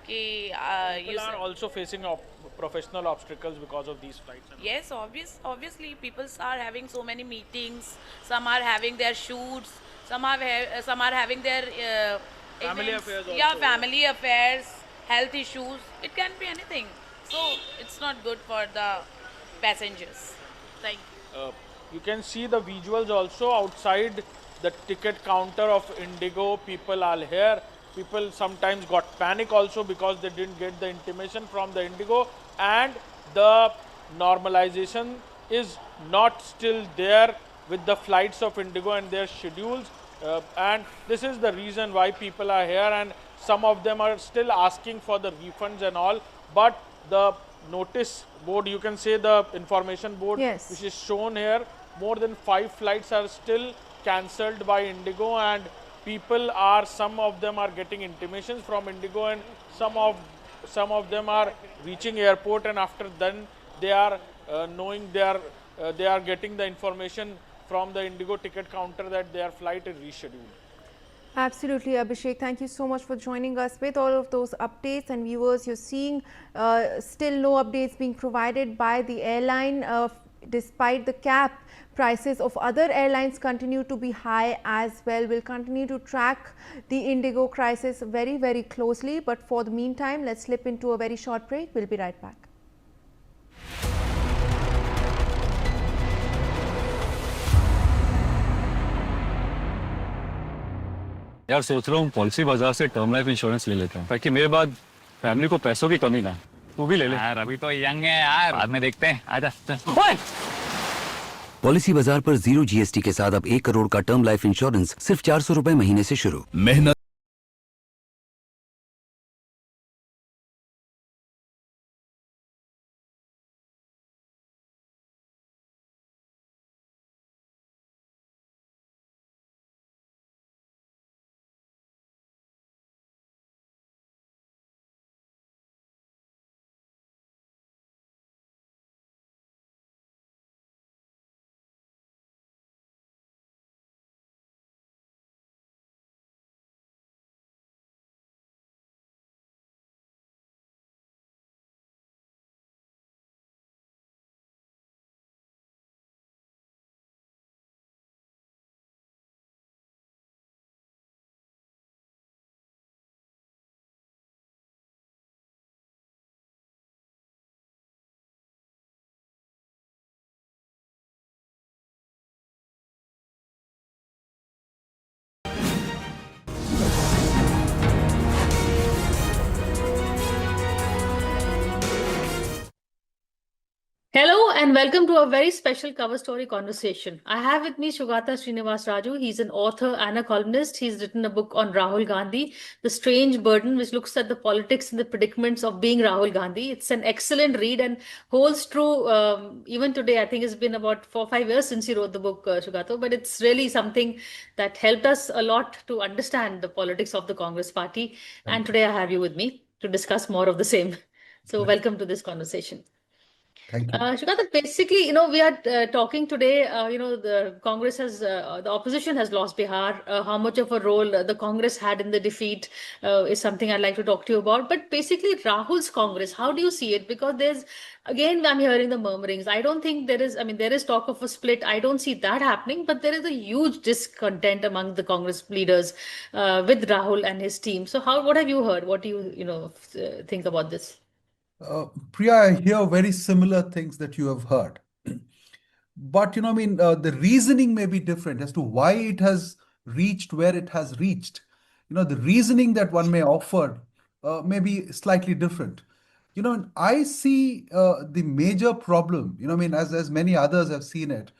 Speaker 23: People are also facing professional obstacles because of these flights.
Speaker 24: Yes, obviously people are having so many meetings. Some are having their shoots. Some are having their
Speaker 23: Family
Speaker 24: events.
Speaker 23: affairs
Speaker 24: Yeah,
Speaker 23: also.
Speaker 24: family affairs, health issues. It can be anything. So it's not good for the passengers. Thank you.
Speaker 23: You can see the visuals also outside the ticket counter of Indigo. People are here. People sometimes got panic also because they didn't get the intimation from the Indigo, and the normalization is not still there with the flights of Indigo and their schedules. And this is the reason why people are here, and some of them are still asking for the refunds and all. But the notice board, you can say the information board,
Speaker 2: Yes.
Speaker 23: which is shown here, more than 5 flights are still cancelled by Indigo, and people are, some of them are getting intimations from Indigo, and some of them are reaching airport, and after then they are knowing they are getting the information from the Indigo ticket counter that their flight is rescheduled.
Speaker 2: Absolutely, Abhishek. Thank you so much for joining us with all of those updates. And viewers, you're seeing still no updates being provided by the airline, despite the cap. Prices of other airlines continue to be high as well. We'll continue to track the Indigo crisis very, very closely. But for the meantime, let's slip into a very short break. We'll be right back.
Speaker 1: यार सोच रहा हूँ policy बाजार से term life insurance ले लेता हूँ ताकि मेरे बाद फैमिली को पैसों की कमी ना हो। तू भी ले ले
Speaker 3: यार अभी तो यंग है यार, बाद में देखते हैं, आजा।
Speaker 14: पॉलिसी बाजार पर 0 GST के साथ अब 1 करोड़ का टर्म लाइफ इंश्योरेंस सिर्फ 400 रुपए महीने से शुरू। मेहनत
Speaker 4: Hello and welcome to a very special cover story conversation. I have with me Shugata Srinivas Raju. He's an author and a columnist. He's written a book on Rahul Gandhi, The Strange Burden, which looks at the politics and the predicaments of being Rahul Gandhi. It's an excellent read and holds true even today. I think it's been about 4 or 5 years since you wrote the book, Shugata, but it's really something that helped us a lot to understand the politics of the Congress party. And today I have you with me to discuss more of the same. So welcome to this conversation.
Speaker 15: Thank you.
Speaker 4: Shugata, basically, we are talking today, the Congress has, the opposition has lost Bihar. How much of a role the Congress had in the defeat is something I'd like to talk to you about. But basically, Rahul's Congress, how do you see it? Because again, I'm hearing the murmurings. I don't think there is talk of a split. I don't see that happening, but there is a huge discontent among the Congress leaders with Rahul and his team. So what have you heard? What do you think about this?
Speaker 6: Priya, I hear very similar things that you have heard. But, the reasoning may be different as to why it has reached where it has reached. The reasoning that one may offer may be slightly different. I see the major problem, as many others have seen it,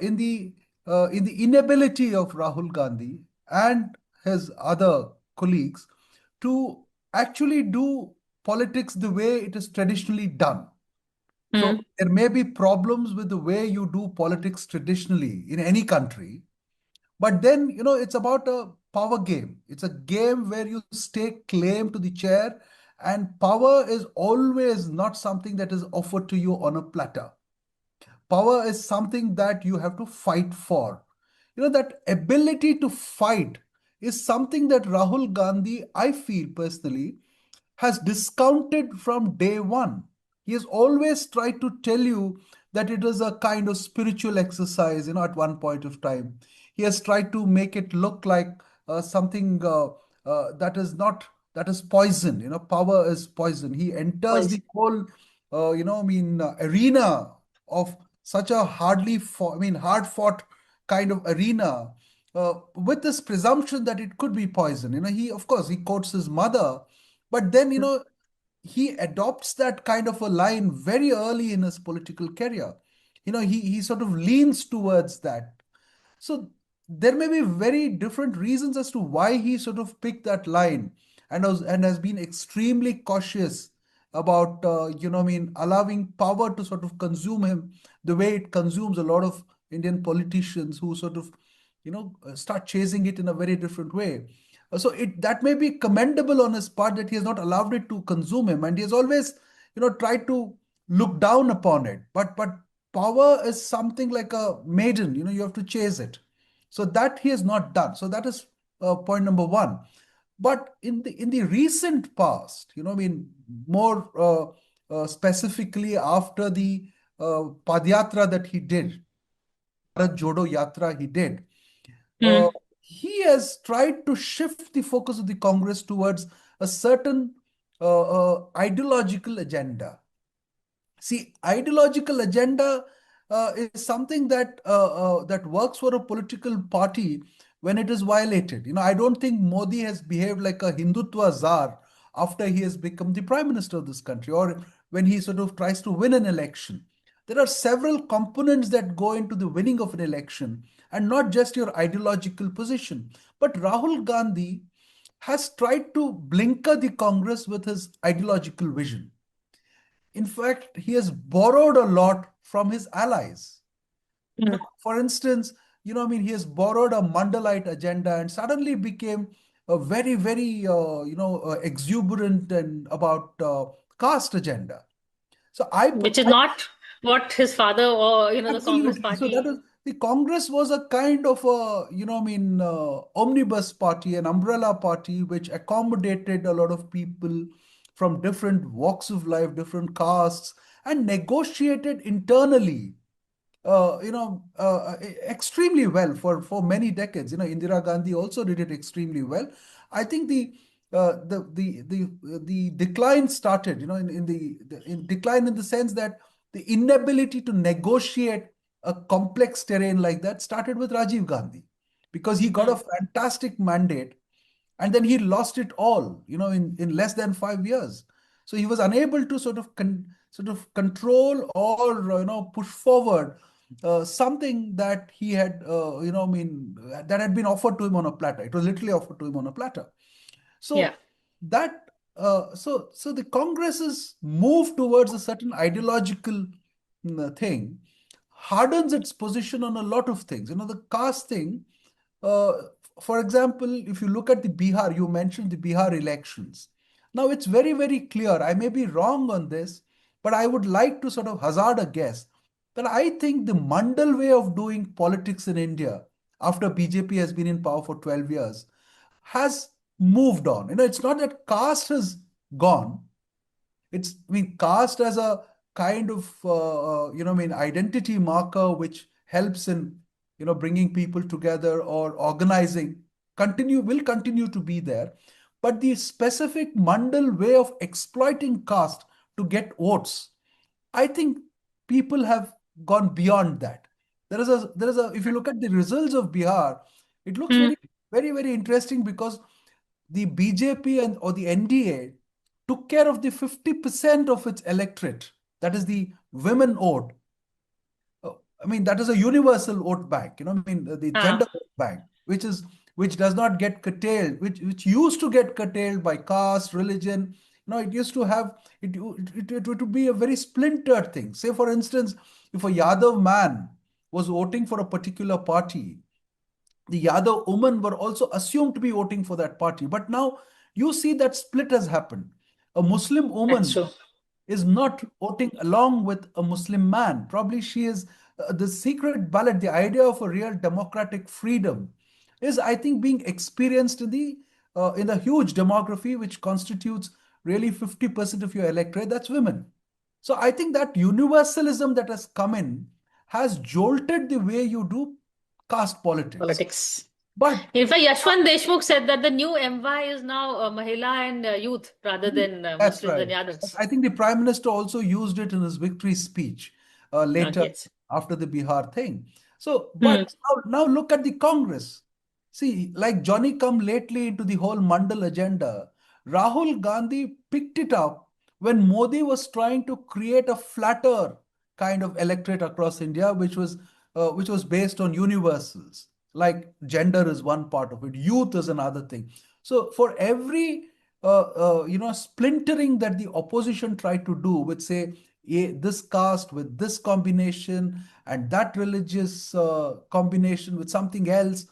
Speaker 6: in the inability of Rahul Gandhi and his other colleagues to actually do politics the way it is traditionally done. So there may be problems with the way you do politics traditionally in any country, but then, it's about a power game. It's a game where you stake claim to the chair, and power is always not something that is offered to you on a platter. Power is something that you have to fight for. That ability to fight is something that Rahul Gandhi, I feel personally, has discounted from day one. He has always tried to tell you that it is a kind of spiritual exercise, at one point of time. He has tried to make it look like something that is not, that is poison. Power is poison. He enters the whole, arena of such a hard fought kind of arena with this presumption that it could be poison. Of course, he quotes his mother, but then, he adopts that kind of a line very early in his political career. He sort of leans towards that. So there may be very different reasons as to why he sort of picked that line and has been extremely cautious about allowing power to sort of consume him the way it consumes a lot of Indian politicians who sort of start chasing it in a very different way. So that may be commendable on his part that he has not allowed it to consume him, and he has always tried to look down upon it. But power is something like a maiden. You have to chase it. So that he has not done. So that is point number one. But in the recent past, more specifically after the Padyatra that he did, Bharat Jodo Yatra he did, he has tried to shift the focus of the Congress towards a certain ideological agenda. See, ideological agenda is something that that works for a political party when it is violated. I don't think Modi has behaved like a Hindutva czar after he has become the prime minister of this country, or when he sort of tries to win an election. There are several components that go into the winning of an election, and not just your ideological position. But Rahul Gandhi has tried to blinker the Congress with his ideological vision. In fact, he has borrowed a lot from his allies. For instance, he has borrowed a Mandalite agenda and suddenly became a very, very, exuberant and about caste agenda. So
Speaker 4: which is not what his father or the Congress party.
Speaker 6: So that is, the Congress was a kind of a omnibus party, an umbrella party which accommodated a lot of people from different walks of life, different castes, and negotiated internally extremely well for many decades. Indira Gandhi also did it extremely well. I think the decline started, in decline in the sense that the inability to negotiate a complex terrain like that started with Rajiv Gandhi, because he got a fantastic mandate and then he lost it all, in less than 5 years. So he was unable to sort of control or push forward something that he had that had been offered to him on a platter. It was literally offered to him on a platter. So that so the Congress's move towards a certain ideological thing hardens its position on a lot of things. The caste thing, for example, if you look at the Bihar, you mentioned the Bihar elections. Now it's very, very clear. I may be wrong on this, but I would like to sort of hazard a guess that I think the Mandal way of doing politics in India after BJP has been in power for 12 years has moved on. It's not that caste has gone. It's, caste as a kind of, identity marker which helps in, bringing people together or organizing, will continue to be there. But the specific Mandal way of exploiting caste to get votes. I think people have gone beyond that. If you look at the results of Bihar, it looks very interesting because the BJP or the NDA took care of the 50% of its electorate. That is the women vote. I mean, that is a universal vote bank, the gender vote bank, which does not get curtailed, which used to get curtailed by caste, religion. It used to have it would be a very splintered thing. Say, for instance, if a Yadav man was voting for a particular party, the Yadav women were also assumed to be voting for that party. But now you see that split has happened. A Muslim woman is not voting along with a Muslim man. Probably she is the secret ballot, the idea of a real democratic freedom is, I think, being experienced in the huge demography which constitutes really 50% of your electorate, that's women. So I think that universalism that has come in has jolted the way you do caste politics. But
Speaker 7: in fact, Yashwant Deshmukh said that the new MY is now Mahila and youth rather than
Speaker 6: that's
Speaker 7: Muslims
Speaker 6: right.
Speaker 7: and Yadavs.
Speaker 6: I think the Prime Minister also used it in his victory speech later after the Bihar thing. So, but now look at the Congress. See, like Johnny come lately into the whole Mandal agenda, Rahul Gandhi picked it up when Modi was trying to create a flatter kind of electorate across India, which was based on universals. Like gender is one part of it, youth is another thing. So for every splintering that the opposition tried to do with, say, this caste with this combination and that religious combination with something else,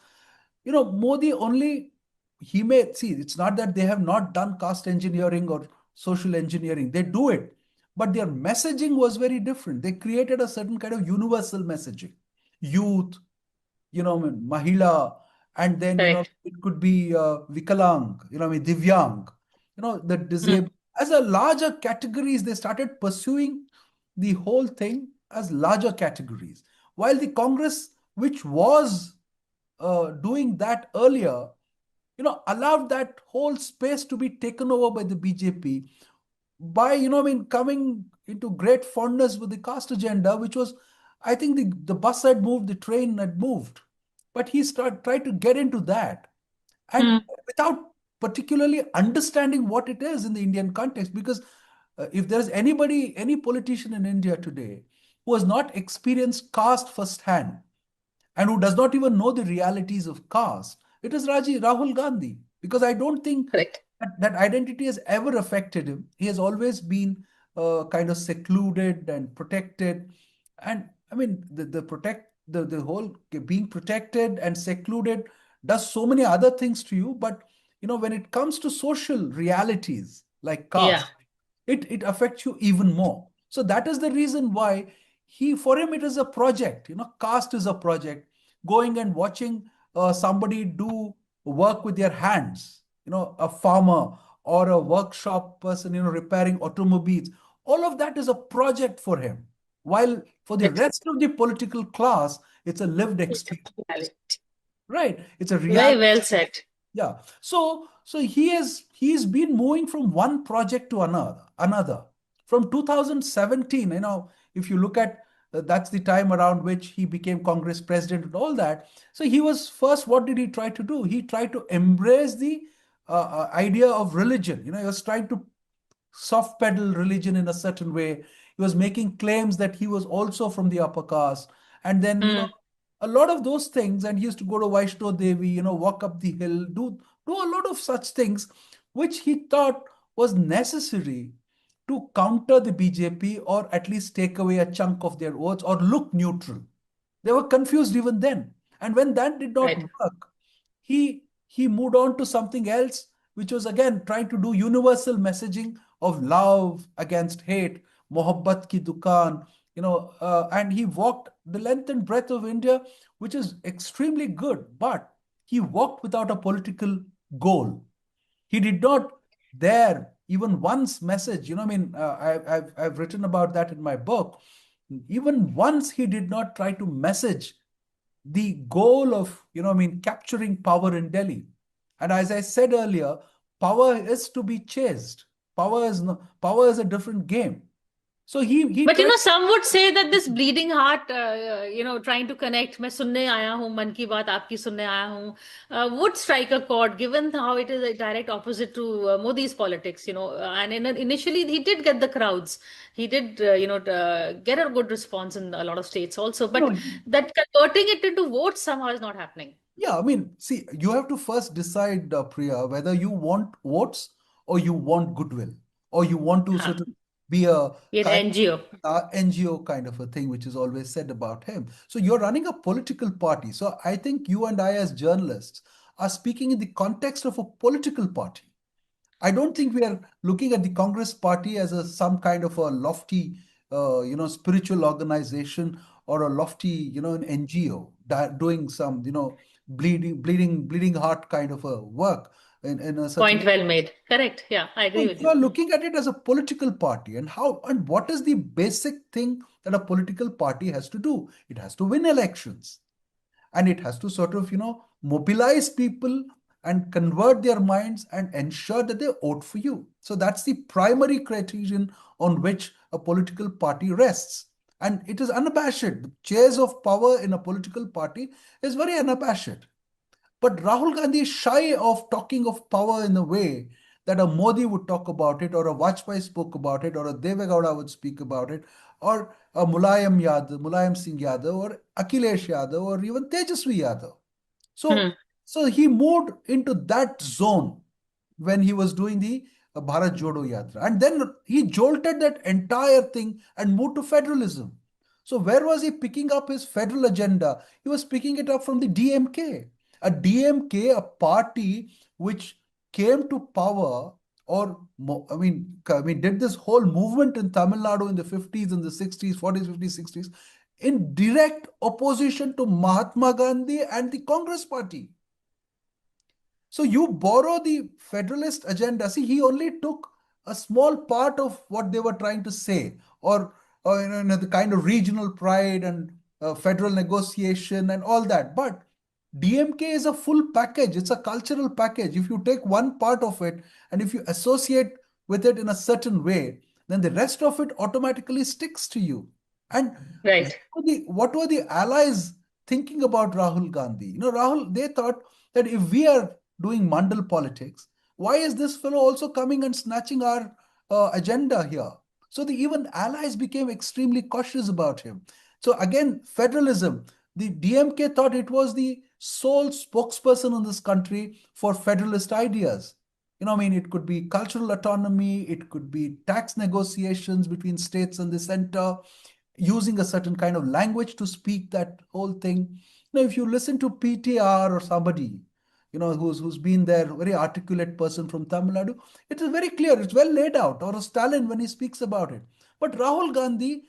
Speaker 6: Modi he may see, it's not that they have not done caste engineering or social engineering. They do it, but their messaging was very different. They created a certain kind of universal messaging. Youth, Mahila, and then, it could be Vikalang, Divyang, the disabled. As a larger categories, they started pursuing the whole thing as larger categories. While the Congress, which was doing that earlier, allowed that whole space to be taken over by the BJP by, coming into great fondness with the caste agenda, which was, I think the bus had moved, the train had moved. But he tried to get into that. And without particularly understanding what it is in the Indian context, because if there's any politician in India today who has not experienced caste firsthand and who does not even know the realities of caste, it is Rahul Gandhi. Because I don't think that identity has ever affected him. He has always been kind of secluded and protected. And I mean, the whole being protected and secluded does so many other things to you. But, when it comes to social realities like caste, it affects you even more. So that is the reason why for him, it is a project. Caste is a project. Going and watching somebody do work with their hands, a farmer or a workshop person, repairing automobiles. All of that is a project for him. While for the rest of the political class, it's a lived experience. Right. It's a reality.
Speaker 7: Very well said.
Speaker 6: Yeah. So he's been moving from one project to another. From 2017, if you look at that's the time around which he became Congress president and all that. So he was first, what did he try to do? He tried to embrace the idea of religion. He was trying to soft pedal religion in a certain way. He was making claims that he was also from the upper caste. And then, a lot of those things. And he used to go to Vaishno Devi, walk up the hill, do a lot of such things, which he thought was necessary to counter the BJP or at least take away a chunk of their votes or look neutral. They were confused even then. And when that did not work, he moved on to something else, which was again trying to do universal messaging of love against hate, mohabbat ki dukaan, and he walked the length and breadth of India, which is extremely good, but he walked without a political goal. He did not dare even once message, I've written about that in my book. Even once he did not try to message the goal of, capturing power in Delhi. And as I said earlier, power is to be chased. power is a different game. So he
Speaker 7: But
Speaker 6: tried.
Speaker 7: some would say that this bleeding heart, trying to connect, मैं सुनने आया हूँ, मन की बात आपकी सुनने आया हूँ, would strike a chord given how it is a direct opposite to Modi's politics, and initially he did get the crowds. He did, get a good response in a lot of states also, but
Speaker 6: No,
Speaker 7: that converting it into votes somehow is not happening.
Speaker 6: yeah, I mean, see, you have to first decide, Priya, whether you want votes or you want goodwill, or you want to sort of be a
Speaker 7: An
Speaker 6: kind
Speaker 7: NGO.
Speaker 6: NGO kind of a thing, which is always said about him. So you're running a political party. So I think you and I, as journalists, are speaking in the context of a political party. I don't think we are looking at the Congress party as some kind of a lofty, spiritual organization, or a lofty, an NGO doing some, bleeding heart kind of a work in a such a
Speaker 7: Point
Speaker 6: way.
Speaker 7: well made. Correct. Yeah, I agree with
Speaker 6: You are
Speaker 7: you.
Speaker 6: looking at it as a political party, and what is the basic thing that a political party has to do? It has to win elections, and it has to sort of, mobilize people and convert their minds and ensure that they vote for you. So that's the primary criterion on which a political party rests. And it is unabashed. The chase of power in a political party is very unabashed. But Rahul Gandhi is shy of talking of power in the way that a Modi would talk about it, or a Vajpayee spoke about it, or a Devegowda would speak about it, or a Mulayam Singh Yadav, or Akhilesh Yadav, or even Tejasvi Yadav. So he moved into that zone when he was doing the Bharat Jodo Yatra. And then he jolted that entire thing and moved to federalism. So where was he picking up his federal agenda? He was picking it up from the DMK. A DMK, a party which came to power, or did this whole movement in Tamil Nadu in the 50s and the 60s, 40s, 50s, 60s, in direct opposition to Mahatma Gandhi and the Congress party. So you borrow the federalist agenda. See, he only took a small part of what they were trying to say, or the kind of regional pride and federal negotiation and all that. But DMK is a full package. It's a cultural package. If you take one part of it and if you associate with it in a certain way, then the rest of it automatically sticks to you. And
Speaker 7: right,
Speaker 6: what were the allies thinking about Rahul Gandhi? They thought that if we are doing mandal politics, why is this fellow also coming and snatching our agenda here? So the even allies became extremely cautious about him. So again, federalism. The DMK thought it was the sole spokesperson in this country for federalist ideas. It could be cultural autonomy, it could be tax negotiations between states and the center, using a certain kind of language to speak that whole thing. If you listen to PTR or somebody, who's been there, very articulate person from Tamil Nadu, it is very clear, it's well laid out, or a Stalin when he speaks about it. But Rahul Gandhi,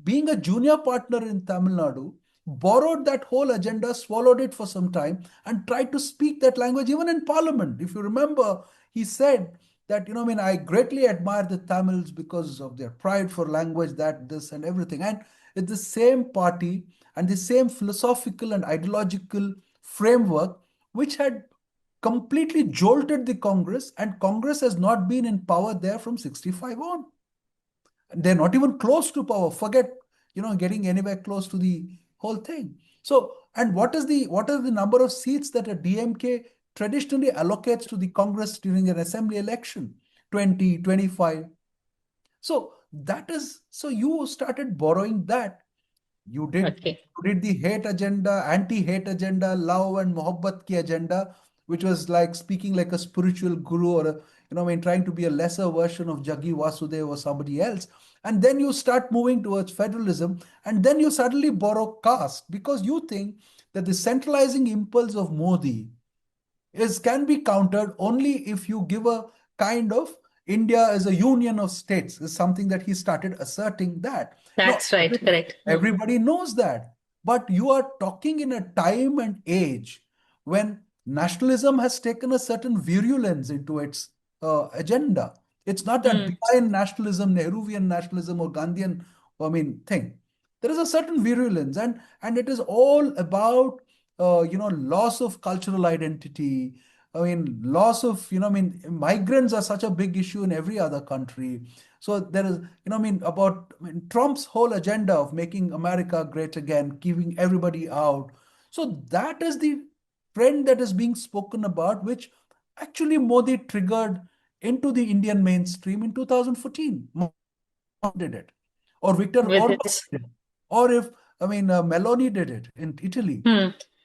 Speaker 6: being a junior partner in Tamil Nadu, borrowed that whole agenda, swallowed it for some time, and tried to speak that language even in parliament. If you remember, he said that, I greatly admire the Tamils because of their pride for language, this and everything. And it's the same party and the same philosophical and ideological framework which had completely jolted the Congress, and Congress has not been in power there from 65 on. They're not even close to power. Forget, getting anywhere close to the whole thing. So, and what are the number of seats that a DMK traditionally allocates to the Congress during an assembly election? 20, 25. So you started borrowing that. You did the hate agenda, anti-hate agenda, love and mohabbat ki agenda, which was like speaking like a spiritual guru, or trying to be a lesser version of Jaggi Vasudev or somebody else. And then you start moving towards federalism, and then you suddenly borrow caste, because you think that the centralizing impulse of Modi can be countered only if you give a kind of India as a union of states, is something that he started asserting that.
Speaker 7: That's right, correct.
Speaker 6: Everybody knows that. But you are talking in a time and age when nationalism has taken a certain virulence into its agenda. It's not that benign nationalism, Nehruvian nationalism, or Gandhian, thing. There is a certain virulence, and it is all about loss of cultural identity, I mean, loss of, migrants are such a big issue in every other country. So there is, Trump's whole agenda of making America great again, keeping everybody out. So that is the trend that is being spoken about, which actually Modi triggered into the Indian mainstream in 2014. Did it, or Viktor
Speaker 7: With
Speaker 6: Orban
Speaker 7: his.
Speaker 6: did it, or if Meloni did it in Italy.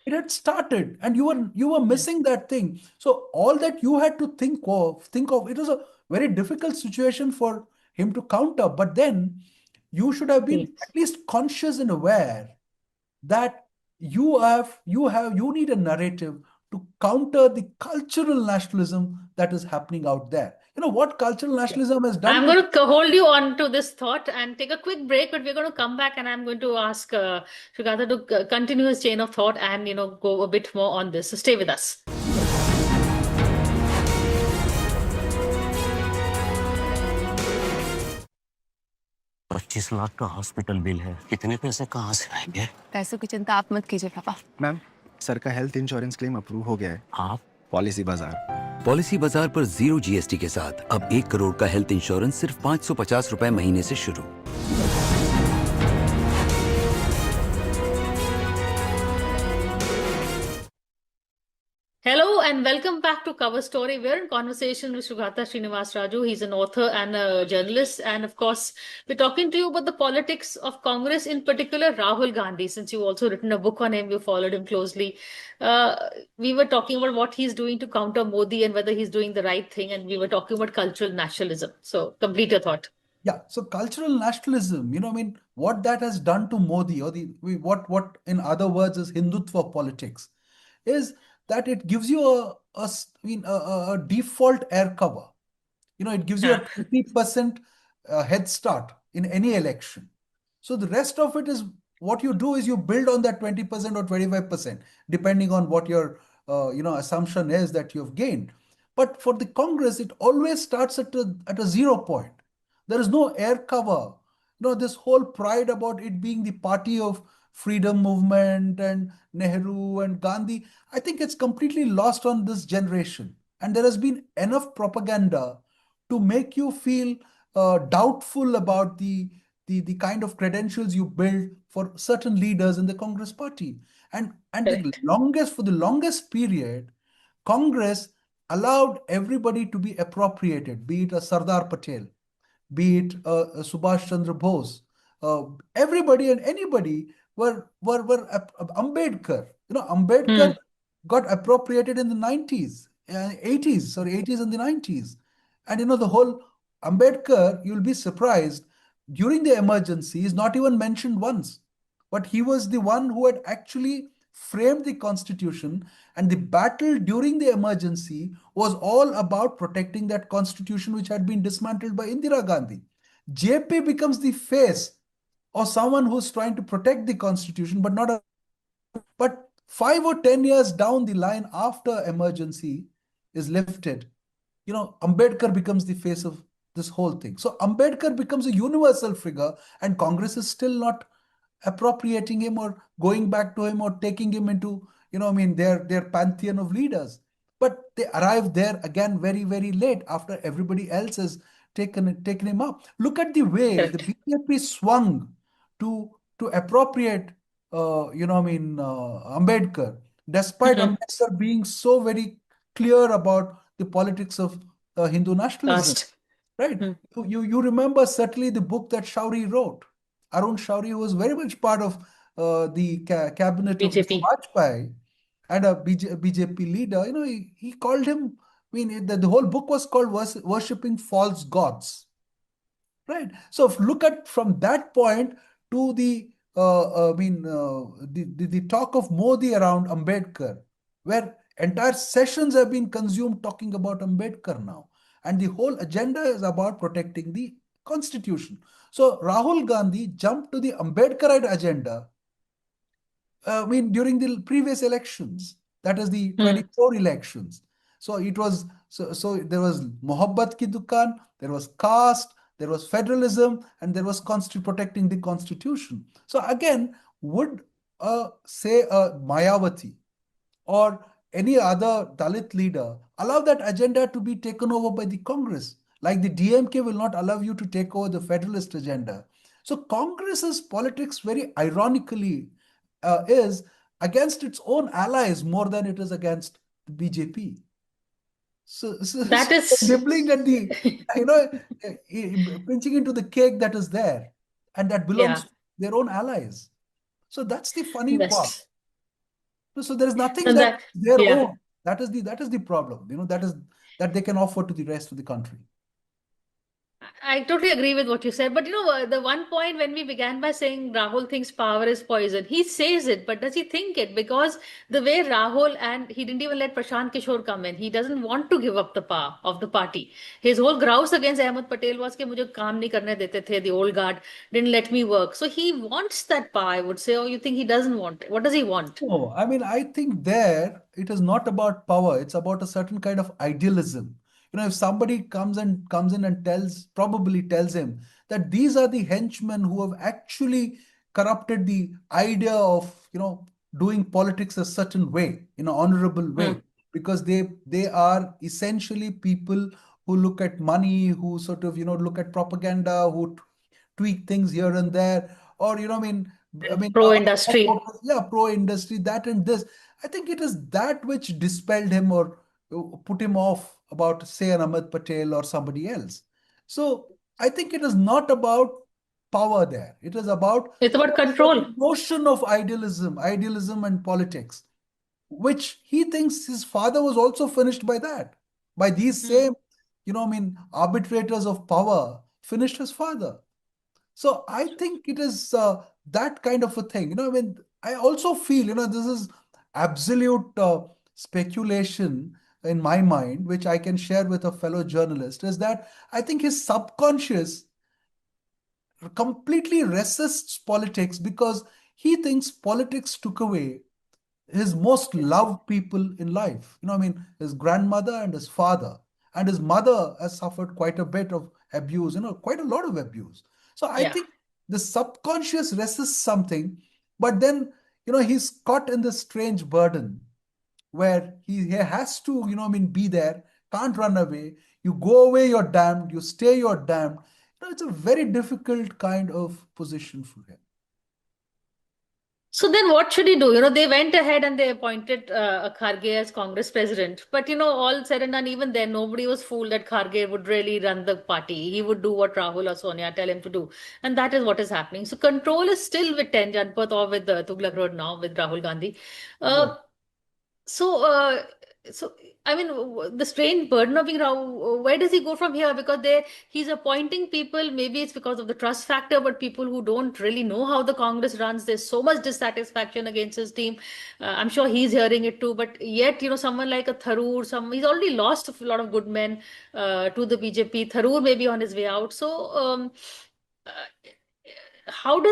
Speaker 6: It had started, and you were missing that thing. So all that you had to think of. It was a very difficult situation for him to counter. But then you should have been at least conscious and aware that you need a narrative to counter the cultural nationalism that is happening out there. You know what cultural nationalism has done
Speaker 7: I'm
Speaker 6: to
Speaker 7: going to hold you on to this thought and take a quick break, but we're going to come back and I'm going to ask Sugata to continue his chain of thought and, go a bit more on this. So stay with us.
Speaker 8: 25 lakh का hospital bill है। इतने पैसे कहाँ से आएंगे?
Speaker 9: पैसों की चिंता आप मत कीजिए पापा।
Speaker 11: मैम, सर का हेल्थ इंश्योरेंस क्लेम अप्रूव हो गया है।
Speaker 8: आप
Speaker 11: पॉलिसी बाजार।
Speaker 14: पॉलिसी बाजार पर 0 GST के साथ अब 1 करोड़ का हेल्थ इंश्योरेंस सिर्फ 550 रुपए महीने से शुरू।
Speaker 7: 'Hello and welcome back to Cover Story. We're in conversation with Sugata Srinivas Raju. He's an author and a journalist. And of course, we're talking to you about the politics of Congress, in particular Rahul Gandhi. Since you've also written a book on him, you followed him closely. We were talking about what he's doing to counter Modi and whether he's doing the right thing. And we were talking about cultural nationalism. So complete your thought.
Speaker 6: Yeah, so cultural nationalism, what that has done to Modi, or what in other words is Hindutva politics, is that it gives you a default air cover. It gives you a 20% head start in any election. So the rest of it is what you do is you build on that 20% or 25%, depending on what your assumption is that you've gained. But for the Congress, it always starts at a 0 point. There is no air cover. This whole pride about it being the party of freedom movement and Nehru and Gandhi, I think it's completely lost on this generation. And there has been enough propaganda to make you feel doubtful about the kind of credentials you build for certain leaders in the Congress party. And for the longest period, Congress allowed everybody to be appropriated, be it a Sardar Patel, be it Subhash Chandra Bose, everybody and anybody were Ambedkar. Ambedkar got appropriated in the 90s, 80s and the 90s. And the whole Ambedkar, you'll be surprised, during the emergency is not even mentioned once. But he was the one who had actually framed the constitution, and the battle during the emergency was all about protecting that constitution which had been dismantled by Indira Gandhi. JP becomes the face or someone who's trying to protect the constitution, but 5 or 10 years down the line after emergency is lifted, Ambedkar becomes the face of this whole thing. So Ambedkar becomes a universal figure, and Congress is still not appropriating him or going back to him or taking him into, their pantheon of leaders. But they arrive there again very, very late after everybody else has taken him up. Look at the way the BJP swung to appropriate, Ambedkar, despite Ambedkar being so very clear about the politics of Hindu nationalism. Right? You remember certainly the book that Shauri wrote. Arun Shauri, who was very much part of the cabinet
Speaker 7: BJP.
Speaker 6: of Vajpayee and a BJP leader. He called him. The whole book was called "Worshipping False Gods." Right. So look at from that point to the talk of Modi around Ambedkar, where entire sessions have been consumed talking about Ambedkar now. And the whole agenda is about protecting the constitution. So Rahul Gandhi jumped to the Ambedkarite agenda during the previous elections, that is the 24 elections. So it was so there was Mohabbat ki Dukan, there was caste, there was federalism, and there was protecting the constitution. So again, would say Mayawati or any other Dalit leader, allow that agenda to be taken over by the Congress. Like the DMK will not allow you to take over the federalist agenda. So Congress's politics, very ironically, is against its own allies more than it is against the BJP. So
Speaker 7: That is,
Speaker 6: nibbling at the, you know, pinching into the cake that is there and that belongs
Speaker 7: yeah,
Speaker 6: to their own allies. So that's the funny part.
Speaker 7: that's,
Speaker 6: So there is nothing
Speaker 7: and
Speaker 6: that
Speaker 7: that,
Speaker 6: their
Speaker 7: yeah.
Speaker 6: own. That is the problem. That they can offer to the rest of the country.
Speaker 7: I totally agree with what you said. But the one point when we began by saying Rahul thinks power is poison, he says it, but does he think it? Because the way Rahul, and he didn't even let Prashant Kishore come in, he doesn't want to give up the power of the party. His whole grouse against Ahmed Patel was कि मुझे काम नहीं करने देते थे, the old guard didn't let me work. So he wants that power, I would say, or you think he doesn't want it? What does he want?
Speaker 6: No, I mean, I think there it is not about power. It's about a certain kind of idealism. If somebody comes in and probably tells him that these are the henchmen who have actually corrupted the idea of, doing politics a certain way, in an honorable way, because they are essentially people who look at money, who sort of, look at propaganda, who tweak things here and there, or
Speaker 7: Pro industry.
Speaker 6: yeah, pro industry, that and this. I think it is that which dispelled him or put him off about, say, an Ahmed Patel or somebody else. So I think it is not about power there. It is about,
Speaker 7: It's about control.
Speaker 6: notion of idealism and politics, which he thinks his father was also finished by that. By these same, arbitrators of power finished his father. So I think it is that kind of a thing. I also feel, this is absolute speculation in my mind, which I can share with a fellow journalist, is that I think his subconscious completely resists politics because he thinks politics took away his most loved people in life. His grandmother and his father. And his mother has suffered quite a bit of abuse, quite a lot of abuse. So I think the subconscious resists something, but then, he's caught in this strange burden where he has to, be there, can't run away. You go away, you're damned. You stay, you're damned. It's a very difficult kind of position for him.
Speaker 7: So then what should he do? They went ahead and they appointed Kharge as Congress president. But, all said and done, even then, nobody was fooled that Kharge would really run the party. He would do what Rahul or Sonia tell him to do. And that is what is happening. So control is still with Ten Janpath or with Tughlaq Road now with Rahul Gandhi. So, I mean, the strange burden of being Rahul, where does he go from here? Because he's appointing people, maybe it's because of the trust factor, but people who don't really know how the Congress runs, there's so much dissatisfaction against his team. I'm sure he's hearing it too, but yet, someone like a Tharoor, he's already lost a lot of good men to the BJP. Tharoor may be on his way out. So, what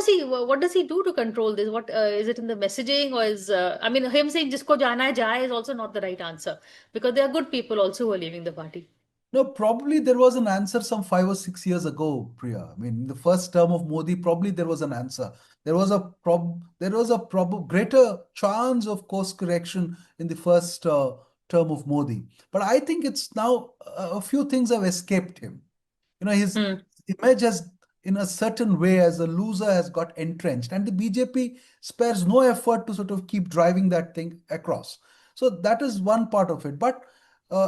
Speaker 7: does he do to control this? What is it in the messaging, or him saying jisko jana hai jaye is also not the right answer, because there are good people also who are leaving the party.
Speaker 6: No, probably there was an answer some 5 or 6 years ago, Priya. In the first term of Modi, probably there was an answer. There was a greater chance of course correction in the first term of Modi. But I think it's now a few things have escaped him. His image has, in a certain way, as a loser, has got entrenched, and the BJP spares no effort to sort of keep driving that thing across. So that is one part of it. But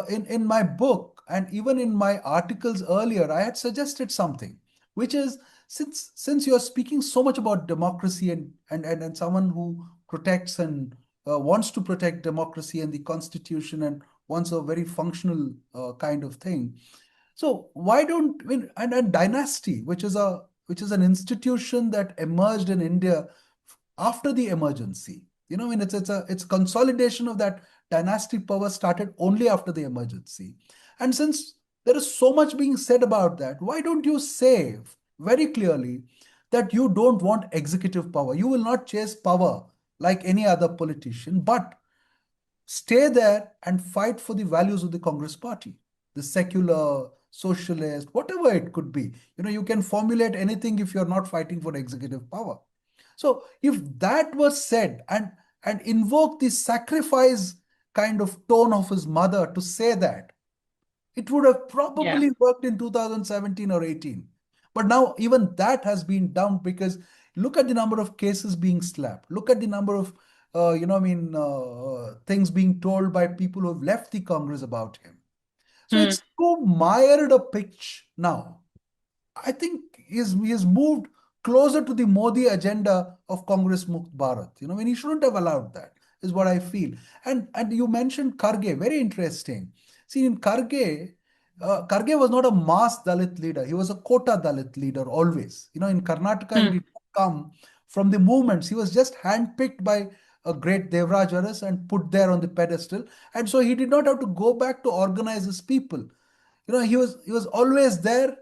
Speaker 6: in my book and even in my articles earlier, I had suggested something, which is, since you're speaking so much about democracy and someone who protects and wants to protect democracy and the constitution and wants a very functional kind of thing. So why don't and dynasty, which is an institution that emerged in India after the emergency. It's consolidation of that dynastic power started only after the emergency. And since there is so much being said about that, why don't you say very clearly that you don't want executive power? You will not chase power like any other politician, but stay there and fight for the values of the Congress party, the secular, socialist, whatever it could be. You can formulate anything if you're not fighting for executive power. So if that was said and invoke the sacrifice kind of tone of his mother to say that, it would have probably worked in 2017 or 18. But now even that has been dumped because look at the number of cases being slapped. Look at the number of, things being told by people who have left the Congress about him. So it's so mired a pitch now. I think he has moved closer to the Modi agenda of Congress Mukt Bharat. He shouldn't have allowed that, is what I feel. And you mentioned Kharge, very interesting. See, in Kharge, Kharge was not a mass Dalit leader. He was a quota Dalit leader always. In Karnataka, he did not come from the movements. He was just handpicked by a great Devraj Aras and put there on the pedestal. And so he did not have to go back to organize his people. He was always there,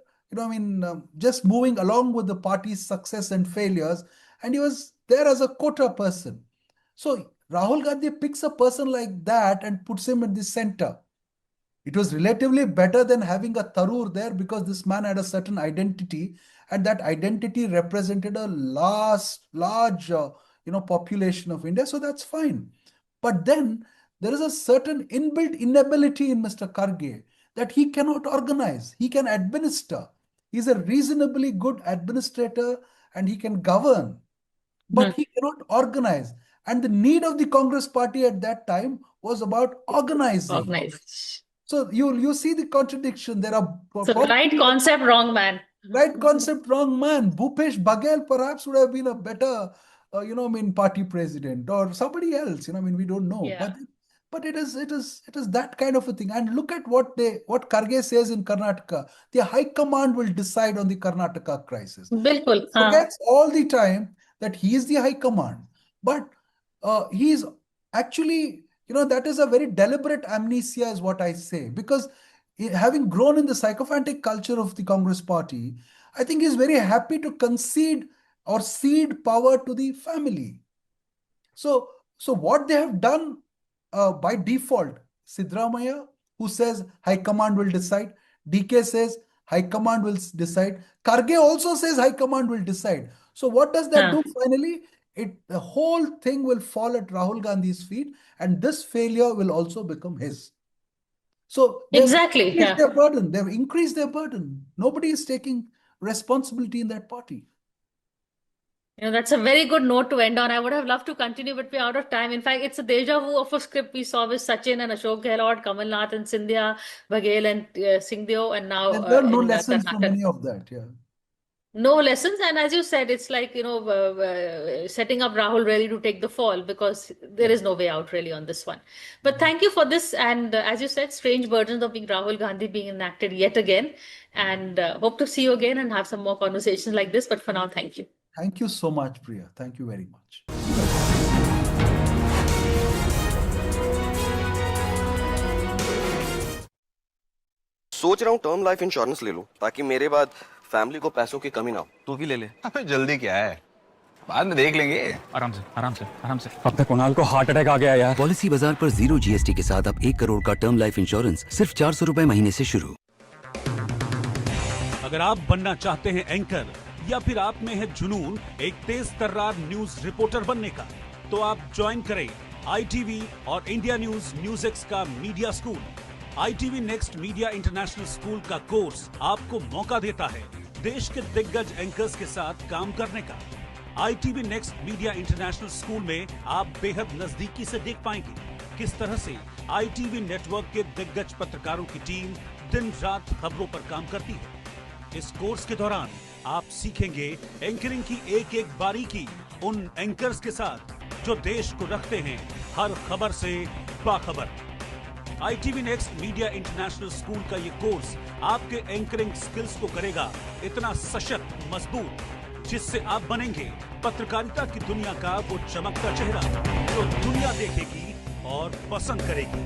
Speaker 6: just moving along with the party's success and failures. And he was there as a quota person. So Rahul Gandhi picks a person like that and puts him in the center. It was relatively better than having a Tharoor there because this man had a certain identity, and that identity represented a large population of India. So that's fine. But then there is a certain inbuilt inability in Mr. Kharge that he cannot organize. He can administer. He's a reasonably good administrator and he can govern, but he cannot organize. And the need of the Congress party at that time was about organizing. So you see the contradiction. There are
Speaker 7: So right concept, wrong man.
Speaker 6: Right concept, wrong man. Bhupesh Baghel perhaps would have been a better, party president or somebody else. We don't know.
Speaker 7: Yeah.
Speaker 6: But it is that kind of a thing. And look at what Kharge says in Karnataka. The High Command will decide on the Karnataka crisis.
Speaker 7: Bilkul.
Speaker 6: Forgets all the time that he is the High Command. But he is actually, that is a very deliberate amnesia is what I say. Because having grown in the sycophantic culture of the Congress party, I think he's very happy to concede or cede power to the family. So what they have done by default, Siddaramaiah, who says High Command will decide, DK says High Command will decide, Kharge also says High Command will decide. So what does that do finally? The whole thing will fall at Rahul Gandhi's feet, and this failure will also become his. So
Speaker 7: Exactly.
Speaker 6: their burden. They've increased their burden. Nobody is taking responsibility in that party.
Speaker 7: That's a very good note to end on. I would have loved to continue, but we're out of time. In fact, it's a deja vu of a script we saw with Sachin and Ashok Gehlot, Kamal Nath and Scindia, Baghel and Singhdeo, and now
Speaker 6: And there are no
Speaker 7: in
Speaker 6: lessons from
Speaker 7: Karnataka.
Speaker 6: any of that. Yeah.
Speaker 7: No lessons, and as you said, it's like setting up Rahul really to take the fall because there is no way out really on this one. But thank you for this, and as you said, strange versions of being Rahul Gandhi being enacted yet again, and hope to see you again and have some more conversations like this. But for now, thank you.
Speaker 6: Thank you so much, Priya. Thank you very much.
Speaker 5: सोच रहा हूँ term life insurance ले लूं ताकि मेरे बाद family को पैसों की कमी ना हो। तू भी ले ले।
Speaker 3: अबे जल्दी क्या है, बाद में देख लेंगे। आराम से।
Speaker 14: अब तक कुणाल को हार्ट अटैक आ गया यार। पॉलिसी बाजार पर 0 GST के साथ अब 1 करोड़ का टर्म लाइफ इंश्योरेंस सिर्फ 400 रुपए महीने से शुरू।
Speaker 10: अगर आप बनना चाहते हैं एंकर या फिर आप में है जुनून एक तेज तर्रार न्यूज रिपोर्टर बनने का, तो आप ज्वाइन करें ITV और इंडिया NewsX का media school. ITV next media international school का कोर्स आपको मौका देता है देश के दिग्गज एंकर्स के साथ काम करने का। ITV next media international school में आप बेहद नजदीकी से देख पाएंगे किस तरह से ITV नेटवर्क के दिग्गज पत्रकारों की टीम दिन रात खबरों पर काम करती है। इस कोर्स के दौरान आप सीखेंगे एंकरिंग की एक एक बारीकी उन एंकर्स के साथ जो देश को रखते हैं हर खबर से बाखबर। ITV next media international school का ये कोर्स आपके एंकरिंग स्किल्स को करेगा इतना सशक्त मजबूत, जिससे आप बनेंगे पत्रकारिता की दुनिया का वो चमकता चेहरा जो दुनिया देखेगी और पसंद करेगी।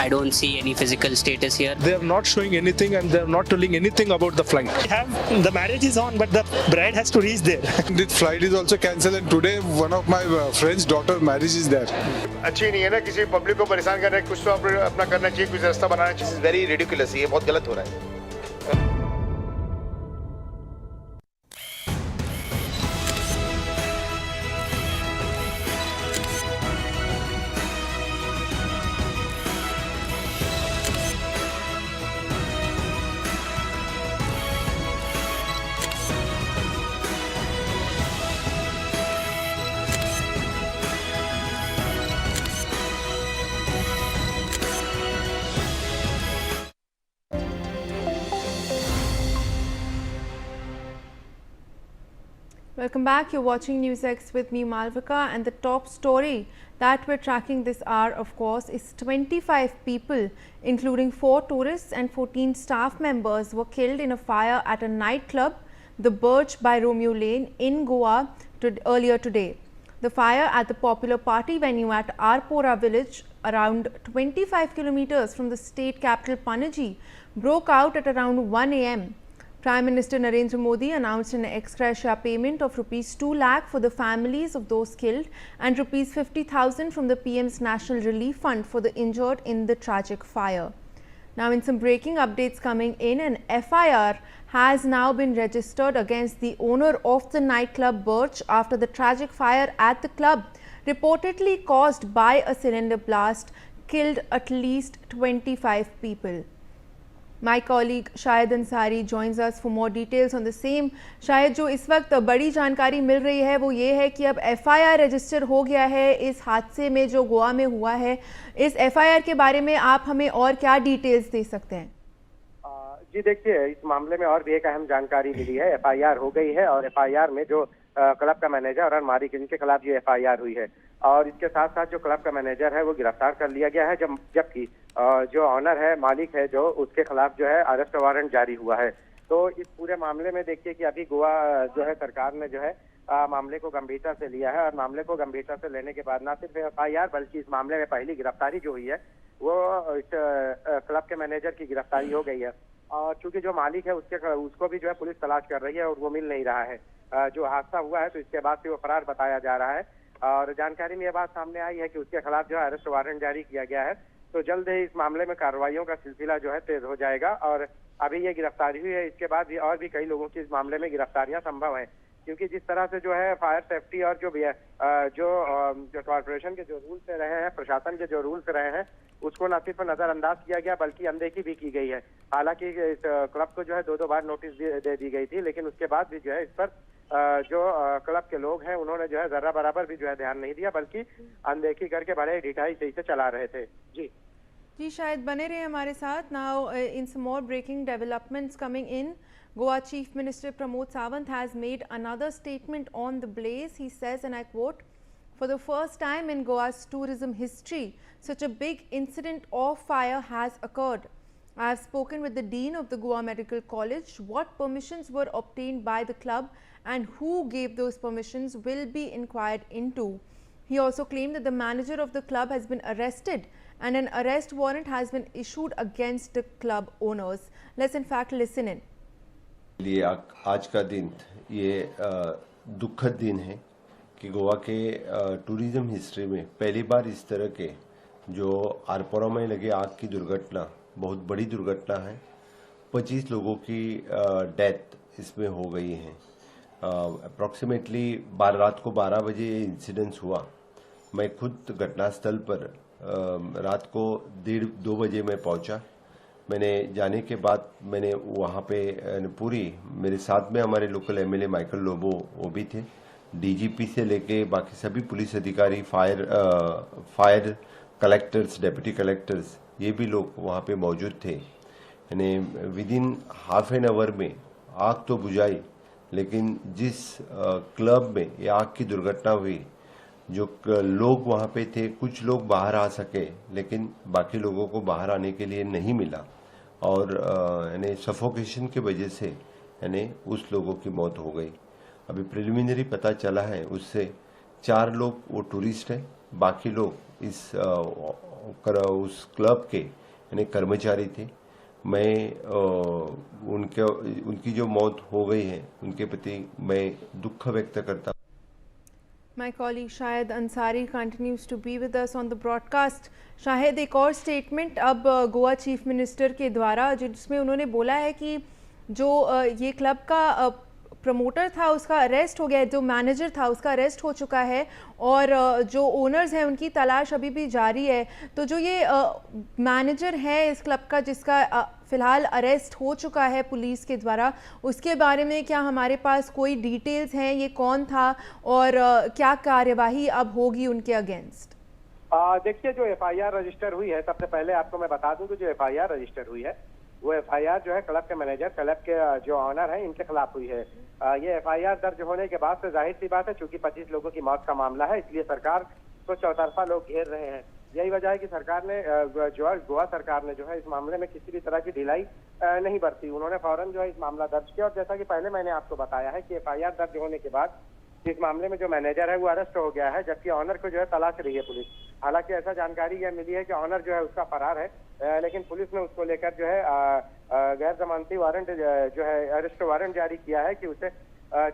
Speaker 12: I don't see any physical status here.
Speaker 19: They are not showing anything and they are not telling anything about the flight.
Speaker 15: The marriage is on, but the bride has to reach there.
Speaker 20: The flight is also cancelled and today one of my friend's daughter marriage is there.
Speaker 25: अच्छी नहीं है ना, किसी public को परेशान करना है, कुछ तो अपना करना चाहिए, कुछ रास्ता बनाना चाहिए। This is very ridiculous. ये बहुत गलत हो रहा है।
Speaker 2: Welcome back. You're watching NewsX with me, Malvika, and the top story that we're tracking this hour, of course, is 25 people, including 4 tourists and 14 staff members, were killed in a fire at a nightclub, the Birch by Romeo Lane in Goa earlier today. The fire at the popular party venue at Arpora village, around 25 kilometers from the state capital Panaji, broke out at around 1 a.m. Prime Minister Narendra Modi announced an ex gratia payment of Rs 2 lakh for the families of those killed and Rs 50,000 from the PM's National Relief Fund for the injured in the tragic fire. Now, in some breaking updates coming in, an FIR has now been registered against the owner of the nightclub Birch after the tragic fire at the club, reportedly caused by a cylinder blast, killed at least 25 people. My colleague Shahid Ansari joins us for more details on the same. शायद जो इस वक्त बड़ी जानकारी मिल रही है वो ये है कि अब FIR रजिस्टर हो गया है इस हादसे में जो गोवा में हुआ है। इस FIR के बारे में आप हमें और क्या डिटेल्स दे सकते हैं?
Speaker 16: जी देखिए, इस मामले में और भी एक अहम जानकारी मिली है। FIR हो गई है और FIR में जो क्लब का मैनेजर और मालिक, इनके खिलाफ ये FIR हुई है और इसके साथ साथ जो क्लब का मैनेजर है वो गिरफ्तार कर लिया गया है, जबकि जो ऑनर है, मालिक है जो, उसके खिलाफ जो है अरेस्ट वारंट जारी हुआ है। तो इस पूरे मामले में देखिए कि अभी गोवा जो है सरकार ने जो है मामले को गंभीरता से लिया है और मामले को गंभीरता से लेने के बाद न सिर्फ FIR बल्कि इस मामले में पहली गिरफ्तारी जो हुई है वो इस क्लब के मैनेजर की गिरफ्तारी हो गई है और चूंकि जो मालिक है उसको भी जो है पुलिस तलाश कर रही है और वो मिल नहीं रहा है। जो हादसा हुआ है तो इसके बाद से वो फरार बताया जा रहा है और जानकारी में ये बात सामने आई है कि उसके खिलाफ जो है अरेस्ट वारंट जारी किया गया है। तो जल्द ही इस मामले में कार्रवाइयों का सिलसिला जो है तेज हो जाएगा और अभी ये गिरफ्तारी हुई है, इसके बाद भी और भी कई लोगों की इस मामले में गिरफ्तारियां संभव है, क्योंकि जिस तरह से जो है फायर सेफ्टी और जो कॉर्पोरेशन के जो रूल्स रहे हैं, प्रशासन के जो रूल्स रहे हैं, उसको न सिर्फ नजरअंदाज किया गया बल्कि अनदेखी भी की गई है। हालांकि इस क्लब को जो है 2-2 बार नोटिस दे दी गई थी, लेकिन उसके बाद भी जो है इस पर जो क्लब के लोग हैं उन्होंने जो है जरा बराबर भी जो है ध्यान नहीं दिया, बल्कि अनदेखी करके बड़े ढिठाई से इसे चला रहे थे। जी
Speaker 2: शायद बने रहे हमारे साथ। Now in some more breaking developments coming in, Goa Chief Minister Pramod Sawant has made another statement on the blaze. He says, and I quote, "For the first time in Goa's tourism history, such a big incident of fire has occurred. I have spoken with the Dean of the Goa Medical College. What permissions were obtained by the club and who gave those permissions will be inquired into." He also claimed that the manager of the club has been arrested and an arrest warrant has been issued against the club owners. Let's in fact listen in.
Speaker 17: लिए आज का दिन ये दुखद दिन है कि गोवा के टूरिज्म हिस्ट्री में पहली बार इस तरह के जो आरपोरा में लगे आग की दुर्घटना, बहुत बड़ी दुर्घटना है। 25 लोगों की डेथ इसमें हो गई है। अप्रॉक्सीमेटली रात को 12 बजे ये इंसिडेंस हुआ। मैं खुद घटनास्थल पर रात को 1:30-2 बजे मैं पहुंचा। मैंने जाने के बाद मैंने वहाँ पे पूरी, मेरे साथ में हमारे लोकल एमएलए माइकल लोबो वो भी थे, डीजीपी से लेके बाकी सभी पुलिस अधिकारी, फायर कलेक्टर्स, डिप्टी कलेक्टर्स, ये भी लोग वहाँ पे मौजूद थे। यानी with in half an hour में आग तो बुझाई, लेकिन जिस क्लब में ये आग की दुर्घटना हुई, जो लोग वहाँ पे थे, कुछ लोग बाहर आ सके लेकिन बाकी लोगों को बाहर आने के लिए नहीं मिला और यानी सफोकेशन की वजह से यानी उस लोगों की मौत हो गई। अभी प्रिलिमिनरी पता चला है उससे 4 लोग वो टूरिस्ट हैं, बाकी लोग उस क्लब के यानी कर्मचारी थे। मैं उनकी जो मौत हो गई है उनके प्रति मैं दुख व्यक्त करता हूँ।
Speaker 2: My colleague Shahid Ansari continues to be with us on the broadcast. Shahid, एक और स्टेटमेंट अब गोवा चीफ मिनिस्टर के द्वारा, जिसमें उन्होंने बोला है कि जो ये क्लब का प्रमोटर था उसका अरेस्ट हो गया है, जो मैनेजर था उसका अरेस्ट हो चुका है और जो ओनर्स हैं उनकी तलाश अभी भी जारी है। तो जो ये मैनेजर है इस क्लब का जिसका फ़िलहाल अरेस्ट हो चुका है पुलिस के द्वारा, उसके बारे में क्या हमारे पास कोई डिटेल्स हैं? ये कौन था और क्या कार्यवाही अब होगी उनके अगेंस्ट?
Speaker 16: देखिए, जो FIR रजिस्टर हुई है, सबसे पहले आपको मैं बता दूं कि जो FIR रजिस्टर हुई है वो FIR जो है क्लब के मैनेजर, क्लब के जो ऑनर हैं, इनके खिलाफ हुई है। ये एफआईआर दर्ज होने के बाद से जाहिर सी बात है, चूंकि 25 लोगों की मौत का मामला है, इसलिए सरकार को चौतरफा लोग घेर रहे हैं। यही वजह है कि सरकार ने गोवा सरकार ने जो है इस मामले में किसी भी तरह की ढिलाई नहीं बरती। उन्होंने फौरन जो है इस मामला दर्ज किया और जैसा कि पहले मैंने आपको बताया है कि एफआईआर दर्ज होने के बाद इस मामले में जो मैनेजर है वो अरेस्ट हो गया है, जबकि ऑनर को जो है तलाश रही है पुलिस। हालांकि ऐसा जानकारी यह मिली है कि ऑनर जो है उसका फरार है, लेकिन पुलिस ने उसको लेकर जो है गैर जमानती वारंट जो है अरेस्ट वारंट जारी किया है कि उसे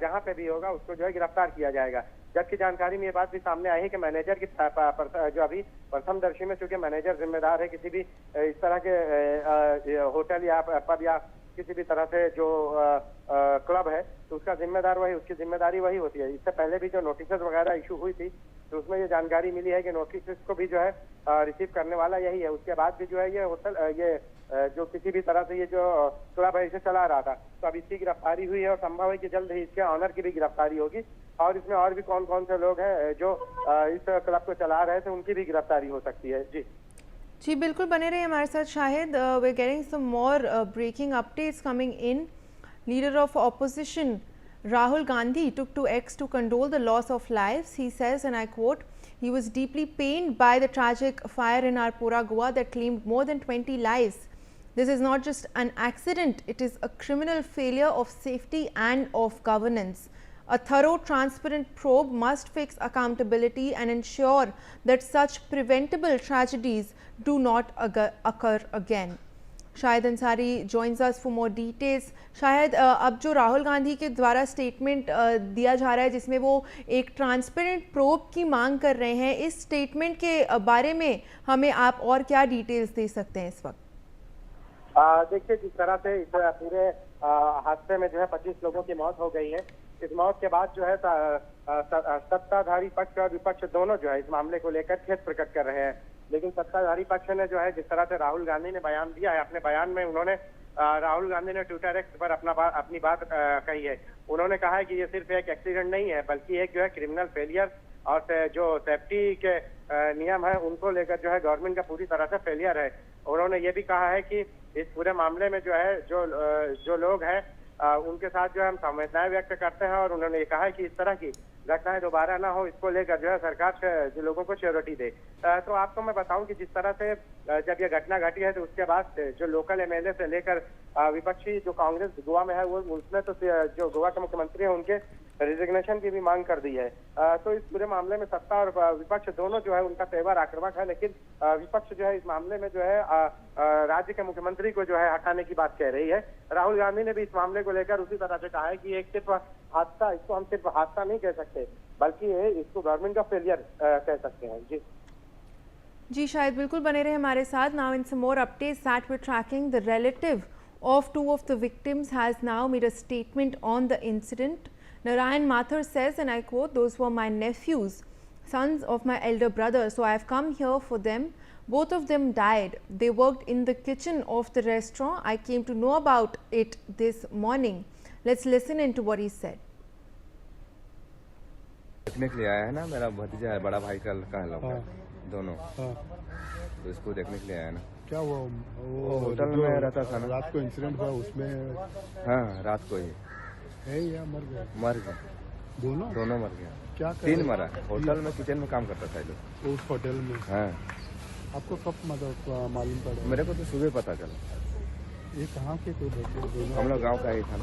Speaker 16: जहां पे भी होगा उसको जो है गिरफ्तार किया जाएगा। जबकि जानकारी में ये बात भी सामने आई है कि मैनेजर की जो अभी प्रथमदर्शी में चूंकि मैनेजर जिम्मेदार है किसी भी इस तरह के होटल या पब या किसी भी तरह से जो क्लब है, तो उसका जिम्मेदार वही, उसकी जिम्मेदारी वही होती है। इससे पहले भी जो नोटिस वगैरह इशू हुई थी तो उसमें ये जानकारी मिली है कि नोटिस को भी जो है रिसीव करने वाला यही है। उसके बाद भी जो है ये होटल ये जो किसी भी तरह से ये जो क्लब है इसे चला रहा था, तो अब इसकी गिरफ्तारी हुई है और संभव है कि जल्द ही इसके ऑनर की भी गिरफ्तारी होगी और इसमें और भी कौन कौन से लोग हैं जो इस क्लब को चला रहे थे उनकी भी गिरफ्तारी हो सकती है।
Speaker 2: जी बिल्कुल बने रहिए हमारे साथ Shahid. We are getting some more breaking updates coming in. Leader of opposition Rahul Gandhi took to X to condole the loss of lives. He says, and I quote, he was deeply pained by the tragic fire in Arpora, Goa that claimed more than 20 lives. This is not just an accident, it is a criminal failure of safety and of governance. A thorough, transparent probe must fix accountability and ensure that such preventable tragedies do not occur again. Shahid Ansari joins us for more details. Shahid, अब जो राहुल गांधी के द्वारा statement दिया जा रहा है जिसमें वो एक ट्रांसपेरेंट प्रोब की मांग कर रहे हैं, इस स्टेटमेंट के बारे में हमें आप और क्या डिटेल्स दे सकते हैं इस वक्त?
Speaker 16: देखिए, जिस तरह से इस पूरे हादसे में जो है 25 लोगों की मौत हो गई है, इस मौत के बाद जो है सत्ताधारी पक्ष और विपक्ष दोनों जो है इस मामले को लेकर खेद प्रकट कर रहे हैं। लेकिन सत्ताधारी पक्ष ने जो है जिस तरह से राहुल गांधी ने बयान दिया है, अपने बयान में उन्होंने राहुल गांधी ने ट्विटर एक्स पर अपनी बात कही है। उन्होंने कहा है कि ये सिर्फ एक एक्सीडेंट नहीं है बल्कि एक जो है क्रिमिनल फेलियर और जो सेफ्टी के नियम है उनको लेकर जो है गवर्नमेंट का पूरी तरह से फेलियर है। उन्होंने ये भी कहा है कि इस पूरे मामले में जो है जो लोग हैं उनके साथ जो है हम संवेदनाएं व्यक्त करते हैं और उन्होंने ये कहा है कि इस तरह की घटनाएं दोबारा ना हो, इसको लेकर जो है सरकार जो लोगों को श्योरिटी दे। तो आपको मैं बताऊं कि जिस तरह से जब ये घटना घटी है तो उसके बाद जो लोकल एमएलए से लेकर विपक्षी जो कांग्रेस गोवा में है वो उसने तो जो गोवा के मुख्यमंत्री हैं उनके रिजिग्नेशन की भी मांग कर दी है। तो इस पूरे मामले में सत्ता और विपक्ष दोनों जो है उनका तेवर आक्रामक है, लेकिन विपक्ष जो है इस मामले में जो है राज्य के मुख्यमंत्री को जो है हटाने की बात कह रही है। राहुल गांधी ने भी इस मामले को लेकर उसी तरह से कहा है कि एक सिर्फ हादसा, इसको हम सिर्फ हादसा नहीं कह सकते बल्कि इसको गवर्नमेंट का फेलियर कह सकते हैं।
Speaker 2: जी शायद बिल्कुल बने रहे हमारे साथ। Now in some more updates that we are tracking, the relative of two of the victims has now made a statement on the incident. Narayan Mathur says, and I quote, "Those were my nephews, sons of my elder brother, so I have come here for them. Both of them died. They worked in the kitchen of the restaurant. I came to know about it this morning." Let's listen into what he said.
Speaker 13: देखने के लिए आया है ना, मेरा भतीजा है, बड़ा भाई का लड़का है, लोग दोनों, तो इसको देखने के लिए आया ना।
Speaker 20: क्या वो
Speaker 13: होटल में रहता था ना,
Speaker 20: रात को इंसिडेंट हुआ उसमें?
Speaker 13: हाँ, रात को ही
Speaker 20: है या मर गया?
Speaker 13: मर गया, दोनों मर गया।
Speaker 20: क्या
Speaker 13: 3 मरा। होटल में किचन में काम करता था ये लोग
Speaker 20: उस होटल में।
Speaker 13: हाँ।
Speaker 20: आपको कब मतलब मालूम पड़ा?
Speaker 13: मेरे को तो सुबह पता चला।
Speaker 20: ये कहाँ के थे दोनों?
Speaker 13: हम लोग गाँव का ही था।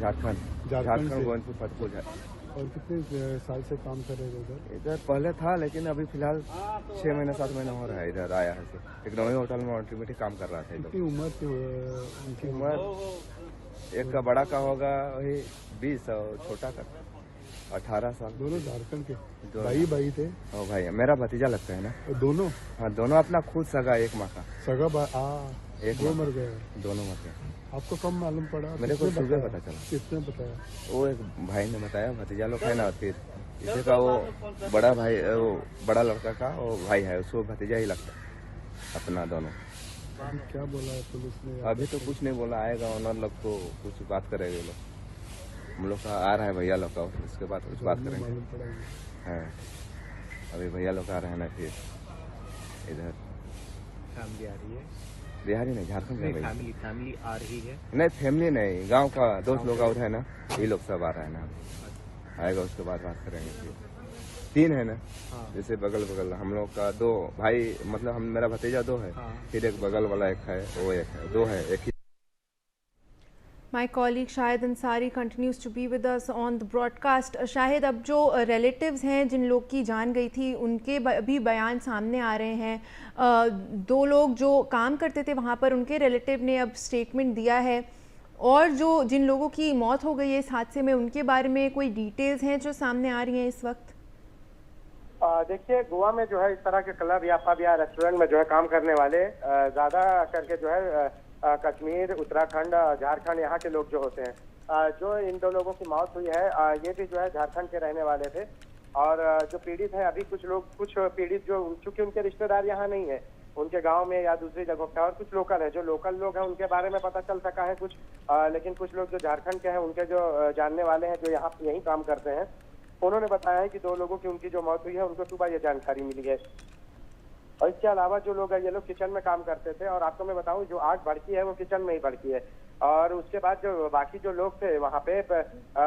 Speaker 20: झारखंड
Speaker 13: गोविंदपुर फतेहपुर है।
Speaker 20: और कितने साल से काम कर रहे थे
Speaker 13: इधर? पहले था लेकिन अभी फिलहाल 6 महीने 7 महीने हो रहा है इधर आया है। एक नई होटल में ऑल्टरमेटिक काम कर रहा था।
Speaker 20: कितनी उम्र थी उनकी?
Speaker 13: उम्र एक का बड़ा का होगा वही 20 और छोटा का 18 साल।
Speaker 20: दोनों झारखंड के भाई थे?
Speaker 13: ओ भाई, मेरा भतीजा लगता है ना।
Speaker 20: दोनों?
Speaker 13: हाँ, दोनों अपना खुद सगा, एक माँ का
Speaker 20: सगा।
Speaker 13: एक
Speaker 20: दो मर गए?
Speaker 13: दोनों मर गए।
Speaker 20: आपको कब मालूम पड़ा?
Speaker 13: मेरे को सुबह पता चला।
Speaker 20: किसने बताया?
Speaker 13: वो एक भाई ने बताया, भतीजा लोग है ना, फिर इसे का वो बड़ा भाई, वो बड़ा लड़का का वो भाई है, उसको भतीजा ही लगता है अपना दोनों।
Speaker 20: अभी क्या बोला है पुलिस ने?
Speaker 13: अभी तो कुछ नहीं बोला, आएगा ऑनर लोग तो कुछ बात करेंगे लोग। हम लोग का आ रहा है भैया लोग का, उसके बाद कुछ बात करेंगे। हाँ, अभी भैया लोग आ रहे हैं ना, फिर इधर
Speaker 11: फैमिली आ रही है।
Speaker 13: बिहारी नहीं, झारखंड से भाई।
Speaker 18: फैमिली आ रही है?
Speaker 13: नहीं फैमिली नहीं, गांव का दोस्त लोग और है ना, ये लोग सब आ रहा है ना, आएगा उसके बाद बात करेंगे। फिर 3 है ना, जैसे बगल बगल हम लोग का 2 भाई, मतलब हम मेरा भतीजा 2 है, फिर एक बगल वाला एक है, वो एक है, 2 है, एक ही।
Speaker 2: My colleague Shahid Ansari continues to be with us on the broadcast. Shahid, अब जो relatives हैं जिन लोग की जान गई थी उनके भी बयान सामने आ रहे हैं। 2 लोग जो काम करते थे वहाँ पर, उनके रिलेटिव ने अब स्टेटमेंट दिया है, और जो जिन लोगों की मौत हो गई है इस हादसे में उनके बारे में कोई डिटेल्स हैं जो सामने आ रही हैं इस वक्त?
Speaker 16: देखिए, गोवा में जो है इस तरह के क्लब या पब या रेस्टोरेंट में जो है काम करने वाले ज्यादा करके जो है कश्मीर, उत्तराखंड, झारखंड यहाँ के लोग जो होते हैं। जो इन 2 लोगों की मौत हुई है ये भी जो है झारखंड के रहने वाले थे, और जो पीड़ित है अभी कुछ पीड़ित जो, चूंकि उनके रिश्तेदार यहाँ नहीं है, उनके गांव में या दूसरी जगहों पे, और कुछ लोकल है, जो लोकल लोग हैं उनके बारे में पता चल सका है कुछ, लेकिन कुछ लोग जो झारखंड के हैं उनके जो जानने वाले हैं जो यहाँ यहीं काम करते हैं, उन्होंने बताया है कि 2 लोगों की उनकी जो मौत हुई है उनको सुबह ये जानकारी मिली है। और इसके अलावा जो लोग हैं ये लोग किचन में काम करते थे, और आपको मैं बताऊं जो आग भड़की है वो किचन में ही भड़की है, और उसके बाद जो बाकी जो लोग थे वहाँ पे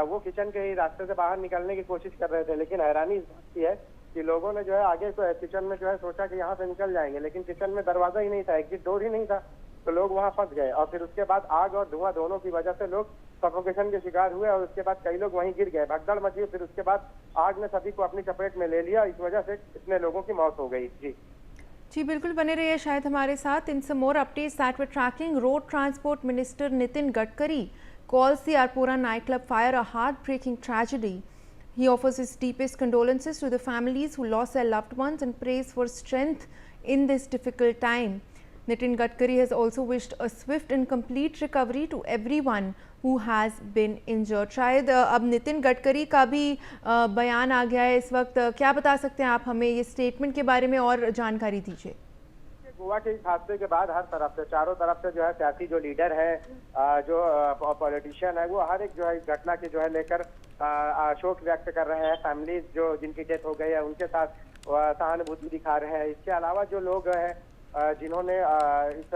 Speaker 16: वो किचन के ही रास्ते से बाहर निकलने की कोशिश कर रहे थे, लेकिन हैरानी इस बात की है कि लोगों ने जो है आगे किचन में जो है सोचा कि यहाँ से निकल जाएंगे, लेकिन किचन में दरवाजा ही नहीं था, एग्जिट डोर ही नहीं था, तो लोग वहाँ फंस गए, और फिर उसके बाद आग और धुआं दोनों की वजह से लोग सफोकेशन के शिकार हुए, और उसके बाद कई लोग वहीं गिर गए, भगदड़ मची, फिर उसके बाद आग ने सभी को अपनी चपेट में ले लिया, इस वजह से इतने लोगों की मौत हो गई।
Speaker 2: जी बिल्कुल, बने रहिए शायद हमारे साथ। इन some more updates that we're tracking. Road Transport Minister Nitin Gadkari calls the Arpora nightclub fire a heartbreaking tragedy. He offers his deepest condolences to the families who lost their loved ones and prays for strength in this difficult time. Nitin Gadkari has also wished a swift and complete recovery to everyone who has been injured. शायद अब नितिन गडकरी का भी बयान आ गया है इस वक्त, क्या बता सकते हैं आप हमें ये स्टेटमेंट के बारे में और जानकारी दीजिए।
Speaker 16: गोवा के इस हादसे के बाद हर तरफ से, चारों तरफ से जो है सियासी जो लीडर है, जो पॉलिटिशियन है, वो हर एक जो है इस घटना की जो है लेकर शोक व्यक्त कर रहे हैं। फैमिलीज जो जिनकी डेथ हो गई है उनके साथ सहानुभूति दिखा रहे हैं। इसके अलावा जो लोग हैं जिन्होंने इस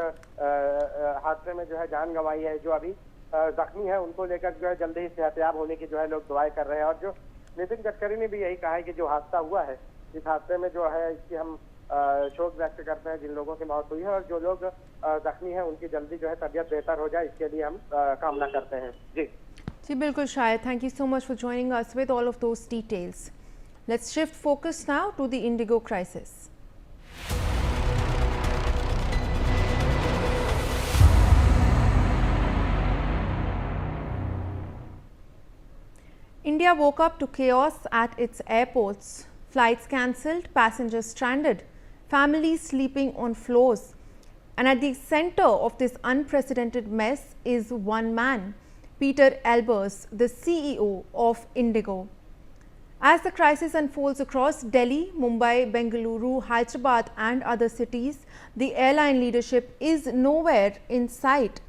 Speaker 16: हादसे में जो है जान गंवाई है, जो अभी जख्मी है, उनको लेकर जो है जल्दी ही सेहतयाब होने की जो है लोग दुआएं कर रहे हैं। और जो नितिन गडकरी ने भी यही कहा है कि जो हादसा हुआ है, इस हादसे में जो है इसकी हम शोक व्यक्त करते हैं जिन लोगों की मौत हुई है, और जो लोग जख्मी हैं उनकी जल्दी जो है तबीयत बेहतर हो जाए, इसके लिए हम कामना करते हैं।
Speaker 2: जी बिल्कुल Shahid, thank you so much for joining us with all of those details. Let's shift focus now to the IndiGo crisis. India woke up to chaos at its airports. Flights cancelled, passengers stranded, families sleeping on floors. And at the center of this unprecedented mess is one man, Peter Albers, the CEO of Indigo. As the crisis unfolds across Delhi, Mumbai, Bengaluru, Hyderabad and other cities, the airline leadership is nowhere in sight.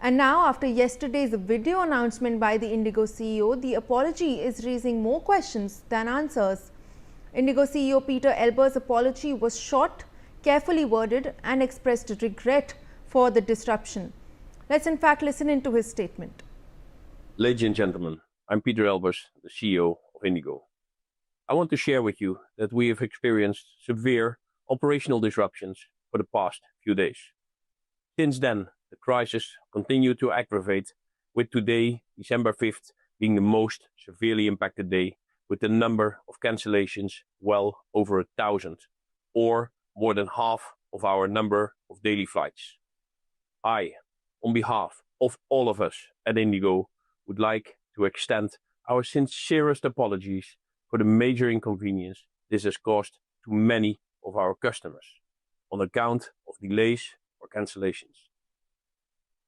Speaker 2: And now, after yesterday's video announcement by the Indigo CEO, the apology is raising more questions than answers. Indigo CEO Peter Albers' apology was short, carefully worded and expressed regret for the disruption. Let's in fact listen into his statement.
Speaker 21: Ladies and gentlemen, I'm Peter Albers, the CEO of Indigo. I want to share with you that we have experienced severe operational disruptions for the past few days. Since then, the crisis continued to aggravate, with today, December 5th, being the most severely impacted day, with the number of cancellations well over 1,000, or more than half of our number of daily flights. I, on behalf of all of us at Indigo, would like to extend our sincerest apologies for the major inconvenience this has caused to many of our customers on account of delays or cancellations.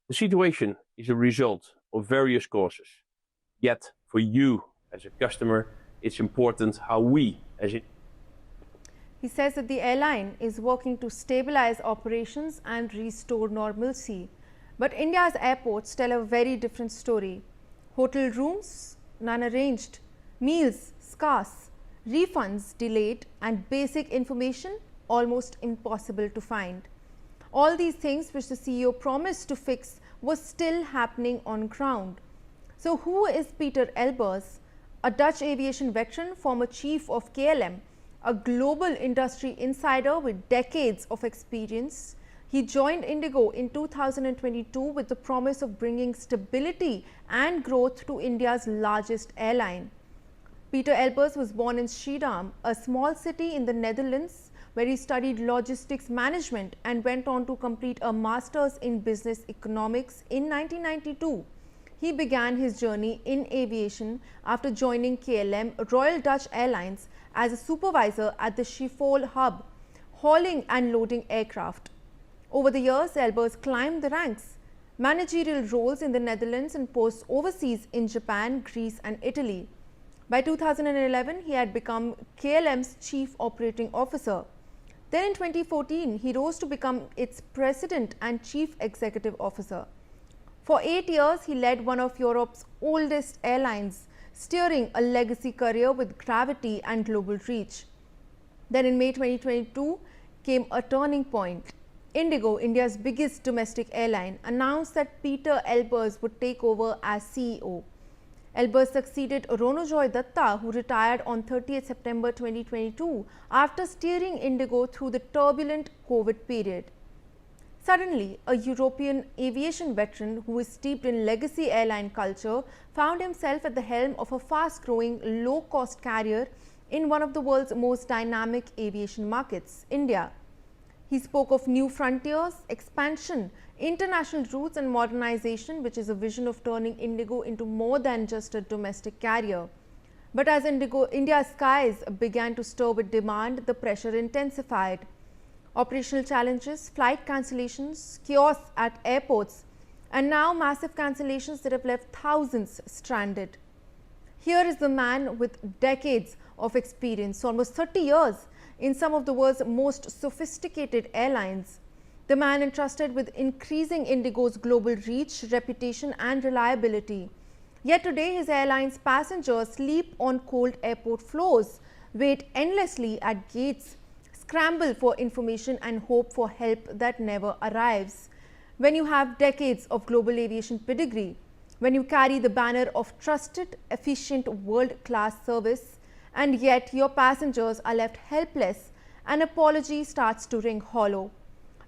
Speaker 21: The situation is a result of various causes. Yet, for you as a customer, it's important how we as
Speaker 2: He says that the airline is working to stabilize operations and restore normalcy. But India's airports tell a very different story. Hotel rooms, none arranged, meals scarce, refunds delayed, and basic information almost impossible to find. All these things which the CEO promised to fix were still happening on ground. So who is Peter Elbers? A Dutch aviation veteran, former chief of KLM, a global industry insider with decades of experience. He joined Indigo in 2022 with the promise of bringing stability and growth to India's largest airline. Peter Elbers was born in Schiedam, a small city in the Netherlands, where he studied logistics management and went on to complete a master's in business economics in 1992. He began his journey in aviation after joining KLM Royal Dutch Airlines as a supervisor at the Schiphol hub, hauling and loading aircraft. Over the years, Elbers climbed the ranks, managerial roles in the Netherlands and posts overseas in Japan, Greece and Italy. By 2011, he had become KLM's chief operating officer. Then in 2014, he rose to become its president and chief executive officer. For 8 years, he led one of Europe's oldest airlines, steering a legacy career with gravity and global reach. Then in May 2022 came a turning point. Indigo, India's biggest domestic airline, announced that Peter Elbers would take over as CEO. Elbers succeeded Ronojoy Datta, who retired on 30th September 2022 after steering Indigo through the turbulent COVID period. Suddenly, a European aviation veteran who is steeped in legacy airline culture found himself at the helm of a fast-growing, low-cost carrier in one of the world's most dynamic aviation markets, India. He spoke of new frontiers, expansion, international routes and modernization, which is a vision of turning Indigo into more than just a domestic carrier. But as India's skies began to stir with demand, the pressure intensified. Operational challenges, flight cancellations, chaos at airports, and now massive cancellations that have left thousands stranded. Here is the man with decades of experience, almost 30 years, in some of the world's most sophisticated airlines. The man entrusted with increasing Indigo's global reach, reputation and reliability. Yet today his airline's passengers sleep on cold airport floors, wait endlessly at gates, scramble for information and hope for help that never arrives. When you have decades of global aviation pedigree, when you carry the banner of trusted, efficient, world-class service, and yet your passengers are left helpless, an apology starts to ring hollow.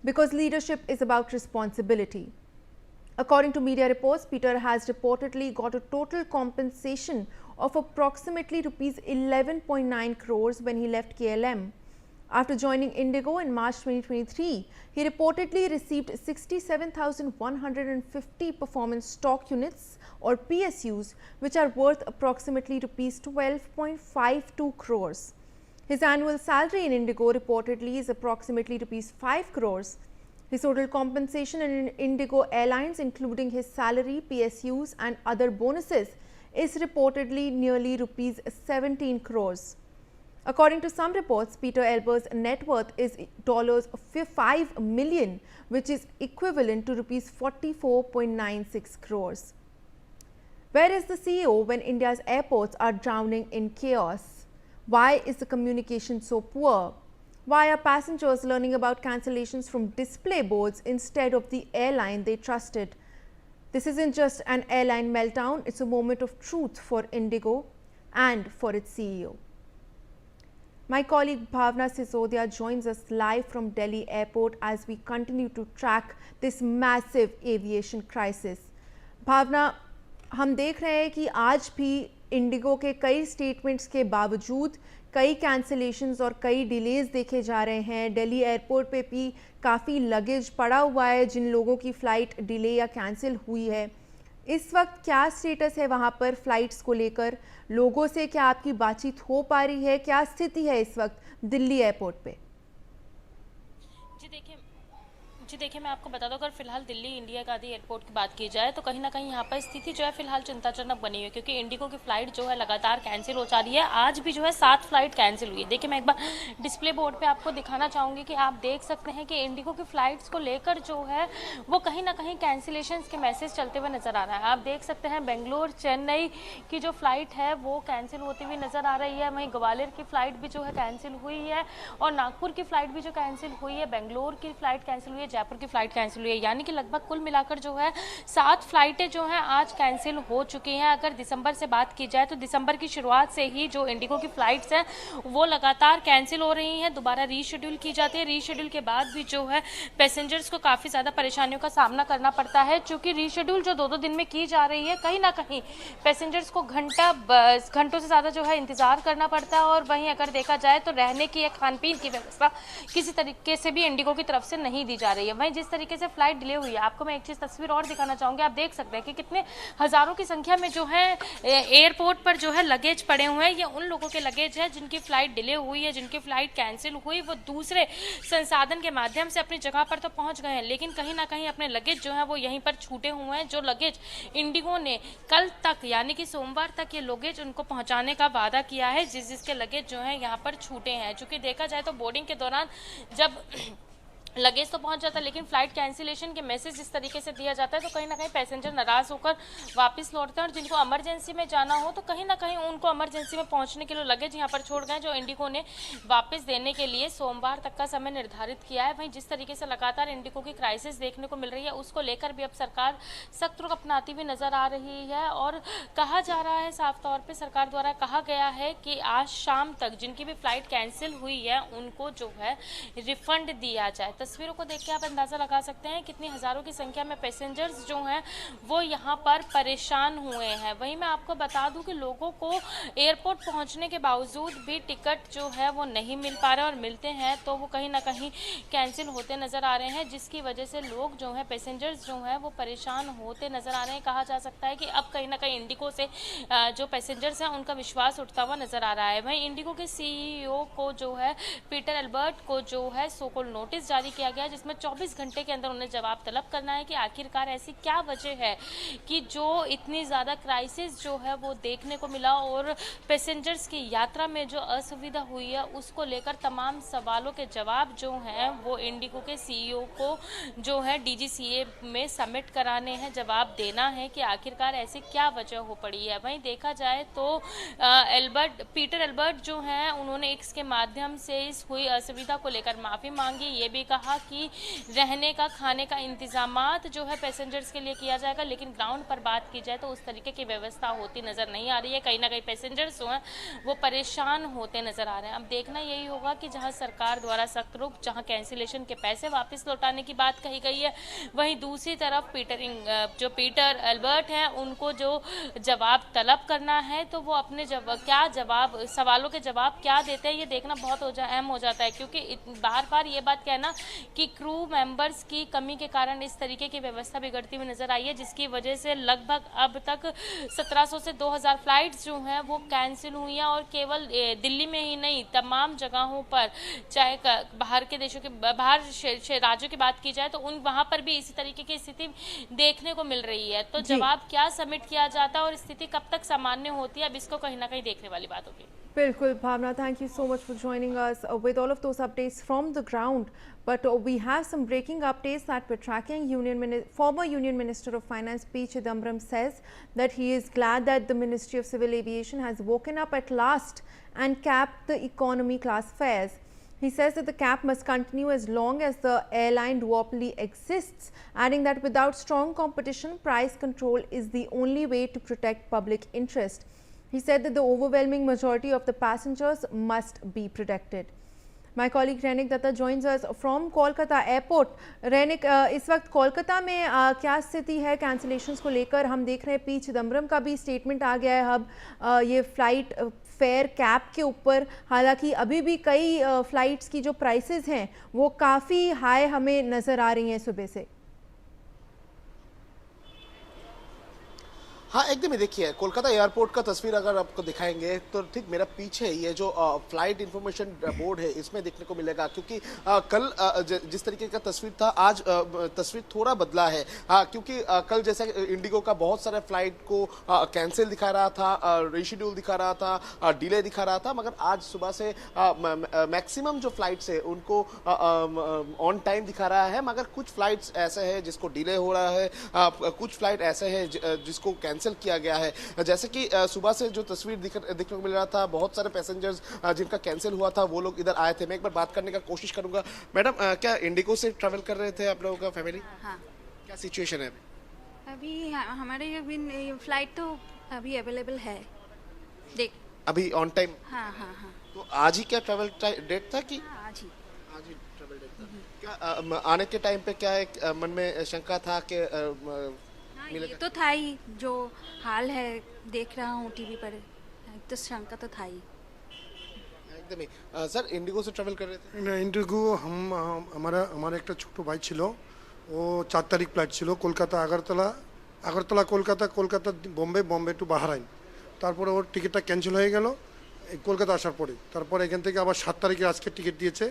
Speaker 2: Because leadership is about responsibility. According to media reports, Peter has reportedly got a total compensation of approximately rupees 11.9 crores when he left KLM. After joining Indigo in March 2023, he reportedly received 67,150 performance stock units or PSUs, which are worth approximately rupees 12.52 crores. His annual salary in Indigo reportedly is approximately rupees 5 crores. His total compensation in Indigo Airlines, including his salary, PSUs and other bonuses, is reportedly nearly rupees 17 crores. According to some reports, Peter Elbers' net worth is $5 million, which is equivalent to rupees 44.96 crores. Where is the CEO when India's airports are drowning in chaos? Why is the communication so poor? Why are passengers learning about cancellations from display boards instead of the airline they trusted? This isn't just an airline meltdown, it's a moment of truth for Indigo and for its CEO. My colleague Bhavna Sisodia joins us live from Delhi airport as we continue to track this massive aviation crisis. Bhavna, हम देख रहे हैं कि आज भी Indigo के कई statements के बावजूद कई कैंसिलेशंस और कई डिलेज देखे जा रहे हैं। दिल्ली एयरपोर्ट पे भी काफ़ी लगेज पड़ा हुआ है जिन लोगों की फ़्लाइट डिले या कैंसिल हुई है। इस वक्त क्या स्टेटस है वहाँ पर फ़्लाइट्स को लेकर? लोगों से क्या आपकी बातचीत हो पा रही है? क्या स्थिति है इस वक्त दिल्ली एयरपोर्ट पे?
Speaker 1: जी देखिए मैं आपको बता दूं, अगर फिलहाल दिल्ली इंडिया गांधी एयरपोर्ट की बात की जाए तो कहीं ना कहीं यहाँ पर स्थिति जो है फिलहाल चिंताजनक बनी हुई है, क्योंकि इंडिगो की फ़्लाइट जो है लगातार कैंसिल हो जा रही है। आज भी जो है 7 फ्लाइट कैंसिल हुई है। देखिए मैं एक बार डिस्प्ले बोर्ड पे आपको दिखाना चाहूँगी कि आप देख सकते हैं कि इंडिगो की फ़्लाइट्स को लेकर जो है वो कहीं ना कहीं कैंसिलेशन के मैसेज चलते हुए नज़र आ रहा है। आप देख सकते हैं बेंगलोर चेन्नई की जो फ़्लाइट है वो कैंसिल होती हुई नज़र आ रही है। वहीं ग्वालियर की फ़्लाइट भी जो है कैंसिल हुई है और नागपुर की फ़्लाइट भी जो कैंसिल हुई है, बेंगलोर की फ़्लाइट कैंसिल हुई है, जयपुर की फ्लाइट कैंसिल हुई है, यानी कि लगभग कुल मिलाकर जो है 7 फ्लाइटें जो हैं आज कैंसिल हो चुकी हैं। अगर दिसंबर से बात की जाए तो दिसंबर की शुरुआत से ही जो इंडिगो की फ्लाइट्स हैं वो लगातार कैंसिल हो रही हैं, दोबारा रीशेड्यूल की जाती है। रीशेड्यूल के बाद भी जो है पैसेंजर्स को काफ़ी ज़्यादा परेशानियों का सामना करना पड़ता है, क्योंकि रीशेड्यूल जो 2-2 दिन में की जा रही है, कहीं ना कहीं पैसेंजर्स को घंटों से ज़्यादा जो है इंतज़ार करना पड़ता है। और वहीं अगर देखा जाए तो रहने की या खान पीन की व्यवस्था किसी तरीके से भी इंडिगो की तरफ से नहीं दी जा रही है। वहीं जिस तरीके से फ्लाइट डिले हुई है, आपको मैं एक चीज़ तस्वीर और दिखाना चाहूँगी। आप देख सकते हैं कि कितने हज़ारों की संख्या में जो है एयरपोर्ट पर जो है लगेज पड़े हुए हैं। ये उन लोगों के लगेज है जिनकी फ्लाइट डिले हुई है, जिनकी फ्लाइट कैंसिल हुई, वो दूसरे संसाधन के माध्यम से अपनी जगह पर तो पहुंच गए हैं, लेकिन कहीं ना कहीं अपने लगेज जो है वो यहीं पर छूटे हुए हैं। जो लगेज इंडिगो ने कल तक यानी कि सोमवार तक ये लगेज उनको पहुंचाने का वादा किया है, जिसके लगेज जो है यहाँ पर छूटे हैं। चूंकि देखा जाए तो बोर्डिंग के दौरान जब लगेज तो पहुंच जाता है, लेकिन फ्लाइट कैंसिलेशन के मैसेज जिस तरीके से दिया जाता है तो कहीं ना कहीं पैसेंजर नाराज होकर वापस लौटते हैं। और जिनको इमरजेंसी में जाना हो तो कहीं ना कहीं उनको इमरजेंसी में पहुंचने के लिए लगेज यहाँ पर छोड़ गए, जो इंडिगो ने वापस देने के लिए सोमवार तक का समय निर्धारित किया है। वहीं जिस तरीके से लगातार इंडिगो की क्राइसिस देखने को मिल रही है, उसको लेकर भी अब सरकार सख्त रुख अपनाती हुई नजर आ रही है। और कहा जा रहा है, साफ तौर पर सरकार द्वारा कहा गया है कि आज शाम तक जिनकी भी फ्लाइट कैंसिल हुई है उनको जो है रिफंड दिया जाए। तस्वीरों को देख के आप अंदाजा लगा सकते हैं कितनी हजारों की संख्या में पैसेंजर्स जो हैं वो यहाँ पर परेशान हुए हैं। वहीं मैं आपको बता दूं कि लोगों को एयरपोर्ट पहुँचने के बावजूद भी टिकट जो है वो नहीं मिल पा रहे, और मिलते हैं तो वो कहीं ना कहीं कैंसिल होते नजर आ रहे हैं, जिसकी वजह से लोग जो है पैसेंजर्स जो हैं वो परेशान होते नजर आ रहे हैं। कहा जा सकता है कि अब कहीं ना कहीं इंडिगो से जो पैसेंजर्स हैं उनका विश्वास उठता हुआ नजर आ रहा है। वहीं इंडिगो के CEO को जो है पीटर एल्बर्ट को जो है सोकॉल्ड नोटिस जारी किया गया, जिसमें 24 घंटे के अंदर उन्हें जवाब तलब करना है कि आखिरकार ऐसी क्या वजह है कि जो इतनी ज़्यादा क्राइसिस जो है वो देखने को मिला, और पैसेंजर्स की यात्रा में जो असुविधा हुई है उसको लेकर तमाम सवालों के जवाब जो हैं वो इंडिगो के CEO को जो है DGCA में सबमिट कराने हैं, जवाब देना है कि आखिरकार ऐसी क्या वजह हो पड़ी है। वहीं देखा जाए तो पीटर एल्बर्ट जो हैं उन्होंने एक्स के माध्यम से इस हुई असुविधा को लेकर माफ़ी मांगी। ये भी कहा कि रहने का खाने का इंतजामात जो है पैसेंजर्स के लिए किया जाएगा, लेकिन ग्राउंड पर बात की जाए तो उस तरीके की व्यवस्था होती नज़र नहीं आ रही है। कहीं ना कहीं पैसेंजर्स जो हैं वो परेशान होते नज़र आ रहे हैं। अब देखना यही होगा कि जहां सरकार द्वारा सख्त रुख, जहां कैंसिलेशन के पैसे वापस लौटाने की बात कही गई है, वहीं दूसरी तरफ पीटर एल्बर्ट हैं उनको जो जवाब तलब करना है तो वो अपने सवालों के जवाब क्या देते हैं ये देखना बहुत अहम हो जाता है, क्योंकि बार बार ये बात कहना कि क्रू मेंबर्स की कमी के कारण इस तरीके की व्यवस्था बिगड़ती हुई नजर आई है, जिसकी वजह से लगभग अब तक 1700 से 2000 फ्लाइट्स जो हैं वो कैंसिल हुई हैं। और केवल दिल्ली में ही नहीं, तमाम जगहों पर, चाहे बाहर के देशों के बाहर राज्यों की बात की जाए तो वहां पर भी इसी तरीके की स्थिति देखने को मिल रही है। तो जवाब क्या सबमिट किया जाता है और स्थिति कब तक सामान्य होती है, अब इसको कहीं ना कहीं देखने वाली बात होगी।
Speaker 2: बिल्कुल भावना, thank you so much for joining us with all of those updates from the ground. But we have some breaking updates that we're tracking. Former Union Minister of Finance P. Chidambaram says that he is glad that the Ministry of Civil Aviation has woken up at last and capped the economy class fares. He says that the cap must continue as long as the airline duopoly exists, adding that without strong competition, price control is the only way to protect public interest. He said that the overwhelming majority of the passengers must be protected. My colleague Rainik Datta joins us from Kolkata Airport. Rainik, इस वक्त कोलकाता में क्या स्थिति है cancellations को लेकर? हम देख रहे हैं पी चिदम्बरम का भी स्टेटमेंट आ गया है अब ये फ्लाइट फेयर कैप के ऊपर। हालांकि अभी भी कई फ्लाइट्स की जो प्राइसेस हैं वो काफ़ी हाई हमें नज़र आ रही हैं सुबह से।
Speaker 4: हाँ एकदम ही, देखिए कोलकाता एयरपोर्ट का तस्वीर अगर आपको दिखाएंगे तो ठीक मेरा पीछे ये जो फ्लाइट इंफॉर्मेशन बोर्ड है इसमें देखने को मिलेगा, क्योंकि कल जिस तरीके का तस्वीर था आज तस्वीर थोड़ा बदला है। क्योंकि कल जैसे इंडिगो का बहुत सारे फ्लाइट को कैंसिल दिखा रहा था, रीशेड्यूल दिखा रहा था, डिले दिखा रहा था, मगर आज सुबह से मैक्सिमम जो फ्लाइट्स है उनको ऑन टाइम दिखा रहा है। मगर कुछ फ्लाइट्स ऐसे हैं जिसको डिले हो रहा है, कुछ फ्लाइट ऐसे हैं जिसको कैंसिल कैंसिल किया गया है। जैसे कि सुबह से जो तस्वीर देखने को मिल रहा था, बहुत सारे पैसेंजर्स जिनका कैंसिल हुआ था वो लोग इधर आए थे। मैं एक बार बात करने का कोशिश करूंगा। मैडम, क्या इंडिगो से ट्रैवल कर रहे थे आप लोगों का फैमिली?
Speaker 9: हाँ,
Speaker 4: क्या सिचुएशन है
Speaker 9: अभी हमारे अभी फ्लाइट तो अभी अवेलेबल है। देख
Speaker 4: अभी ऑन टाइम?
Speaker 9: हाँ हाँ हाँ।
Speaker 4: तो आज ही क्या ट्रैवल डेट था कि
Speaker 9: आज ही
Speaker 4: ट्रैवल डेट था? क्या आने के टाइम पे क्या एक मन में शंका था कि
Speaker 9: हाँ, ये तो था ही, जो हाल है देख रहा हूँ टीवी पर, तो शंका तो था ही।
Speaker 4: एकदम ही। सर, इंडिगो से ट्रैवल कर रहे थे?
Speaker 18: না ইন্ডিগো আমার একটা ছোট ভাই ছিল, ও 4 তারিখ ফ্লাইট ছিল কলকাতা আগরতলা, আগরতলা কলকাতা, কলকাতা বোম্বে, বোম্বে টু বাহরাইন। তারপরে ওর টিকিটটা ক্যান্সেল হয়ে গেল এই কলকাতা আসার পরে। তারপরে এখান থেকে আবার 7 তারিখে আজকে টিকিট দিয়েছে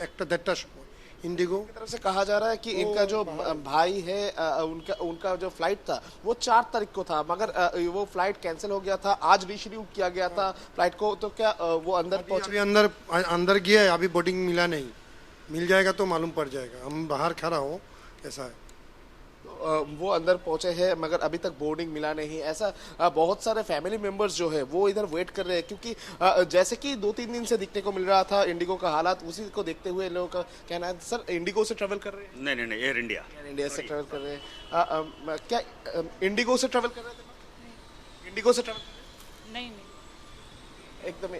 Speaker 18: 1টা-1:30টার সময় इंडिगो
Speaker 4: की तरफ से कहा जा रहा है कि इनका जो भाई है उनका जो फ्लाइट था वो 4 तारीख को था, मगर वो फ्लाइट कैंसिल हो गया था, आज रीशेड्यूल किया गया था फ्लाइट को। तो क्या वो अंदर पहुंचे?
Speaker 18: अभी अंदर गया है, अभी बोर्डिंग मिला नहीं, मिल जाएगा तो मालूम पड़ जाएगा। हम बाहर खड़ा हो, ऐसा है।
Speaker 4: तो वो अंदर पहुंचे हैं मगर अभी तक बोर्डिंग मिला नहीं। ऐसा बहुत सारे फैमिली मेंबर्स जो है वो इधर वेट कर रहे हैं, क्योंकि जैसे कि 2-3 दिन से दिखने को मिल रहा था इंडिगो का हालात, उसी को देखते हुए लोगों का कहना है। सर, इंडिगो से ट्रैवल कर रहे हैं?
Speaker 22: नहीं, एयर इंडिया।
Speaker 4: एयर इंडिया से ट्रैवल कर रहे हैं। क्या इंडिगो से ट्रैवल कर रहे थे? इंडिगो से ट्रैवल
Speaker 1: नहीं।
Speaker 4: एकदम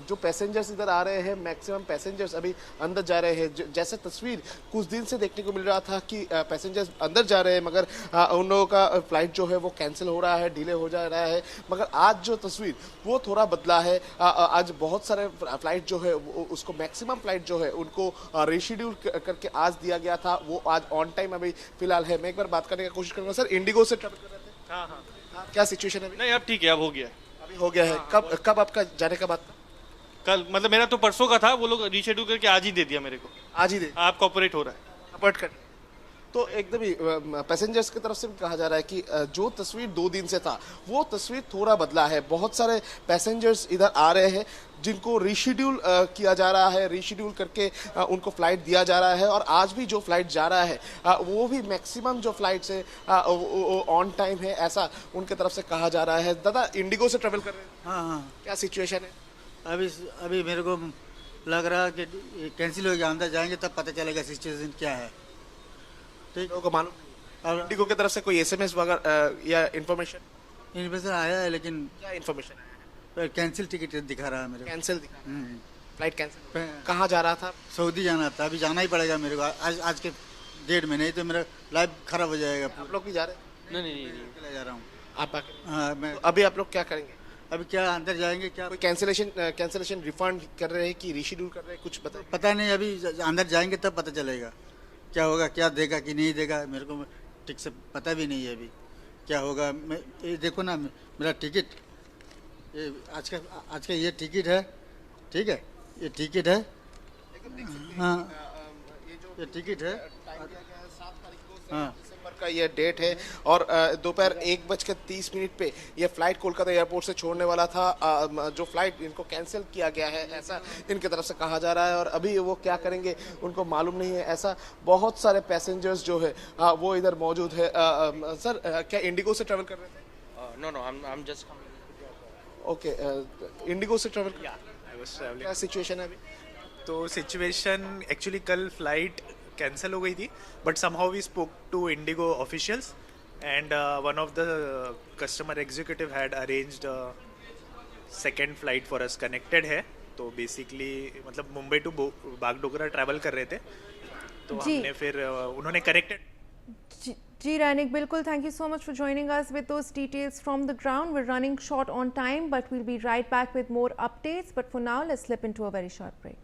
Speaker 4: जो पैसेंजर्स इधर आ रहे हैं, मैक्सिमम पैसेंजर्स अभी अंदर जा रहे हैं। जैसे तस्वीर कुछ दिन से देखने को मिल रहा था कि पैसेंजर्स अंदर जा रहे हैं, मगर उन लोगों का फ्लाइट जो है वो कैंसिल हो रहा है, डिले हो जा रहा है। मगर आज जो तस्वीर वो थोड़ा बदला है। आज बहुत सारे फ्लाइट जो है उसको मैक्सिमम फ्लाइट जो है उनको रीशेड्यूल करके आज दिया गया था, वो आज ऑन टाइम अभी फिलहाल है। मैं एक बार बात करने की कोशिश करूँगा। सर, इंडिगो से ट्रैवल कर रहे थे?
Speaker 22: हाँ।
Speaker 4: क्या सिचुएशन है अभी?
Speaker 22: नहीं, अब ठीक है, अब हो गया।
Speaker 4: हो गया है। कब आपका जाने का बात था?
Speaker 22: कल, मतलब मेरा तो परसों का था, वो लोग रीशेड्यूल करके आज ही दे दिया मेरे को।
Speaker 4: आज ही दे?
Speaker 22: आप कॉपरेट हो रहा है,
Speaker 4: कॉपरेट कर। तो एकदम ही पैसेंजर्स की तरफ से भी कहा जा रहा है कि जो तस्वीर 2 दिन से था वो तस्वीर थोड़ा बदला है। बहुत सारे पैसेंजर्स इधर आ रहे हैं जिनको रीशेड्यूल किया जा रहा है, रीशेड्यूल करके उनको फ्लाइट दिया जा रहा है। और आज भी जो फ्लाइट जा रहा है वो भी मैक्सिमम जो फ्लाइट्स है ऑन टाइम है, ऐसा उनके तरफ से कहा जा रहा है। दादा, इंडिगो से ट्रेवल कर रहे हैं?
Speaker 23: हाँ।
Speaker 4: क्या सिचुएशन है
Speaker 23: अभी मेरे को लग रहा है कि कैंसिल हो गया, अंदर जाएंगे तब पता चलेगा सिचुएशन क्या है।
Speaker 4: ठीक, लोगों को मालूम इंडिगो की तरफ से कोई SMS वगैरह या इन्फॉर्मेशन
Speaker 23: आया है, लेकिन
Speaker 4: क्या इन्फॉर्मेशन?
Speaker 23: कैंसिल टिकट दिखा रहा है मेरे को।
Speaker 4: कैंसिल दिखा? Flight cancel. कहाँ जा रहा था?
Speaker 23: सऊदी जाना था, अभी जाना ही पड़ेगा मेरे को आज के डेट में, नहीं तो मेरा लाइफ खराब हो जाएगा।
Speaker 4: आप लोग भी जा रहे हैं?
Speaker 23: नहीं जा रहा हूँ।
Speaker 4: आप
Speaker 23: हाँ, मैं
Speaker 4: अभी आप लोग क्या करेंगे?
Speaker 23: अभी क्या अंदर जाएंगे? क्या
Speaker 4: कोई कैंसिलेशन रिफंड कर रहे हैं कि रीशेड्यूल कर रहे हैं, कुछ बताइए।
Speaker 23: पता नहीं, अभी अंदर जाएंगे तब पता चलेगा क्या होगा, क्या देगा कि नहीं देगा। मेरे को ठीक से पता भी नहीं है अभी क्या होगा। मैं ये देखो ना, मेरा टिकट, ये आज का ये टिकट है, ठीक है, ये टिकट है। हाँ, ये टिकट है।
Speaker 4: 7 तारीख को
Speaker 23: हाँ,
Speaker 4: दिसंबर का ये डेट है। और दोपहर 1:30 पे ये फ्लाइट कोलकाता एयरपोर्ट से छोड़ने वाला था। जो फ्लाइट इनको कैंसिल किया गया है, ऐसा इनकी तरफ से कहा जा रहा है। और अभी वो क्या करेंगे उनको मालूम नहीं है। ऐसा बहुत सारे पैसेंजर्स जो है वो इधर मौजूद है। सर, क्या इंडिगो से ट्रेवल कर रहे थे?
Speaker 22: No, I'm just coming.
Speaker 4: Okay, IndiGo से travel
Speaker 24: Yeah, I was traveling.
Speaker 4: क्या सिचुएशन है अभी?
Speaker 24: तो सिचुएशन एक्चुअली कल फ्लाइट कैंसिल हो गई थी, but somehow we spoke to IndiGo officials and one of the customer executive had arranged second flight for us, connected है। तो बेसिकली मतलब मुंबई टू बागडोगरा ट्रैवल कर रहे थे, तो हमने फिर उन्होंने कनेक्टेड।
Speaker 2: जी Rainik, बिल्कुल, thank you so much for joining us with those details from the ground. We're running short on time, but we'll be right back with more updates. But for now, let's slip into a very short break.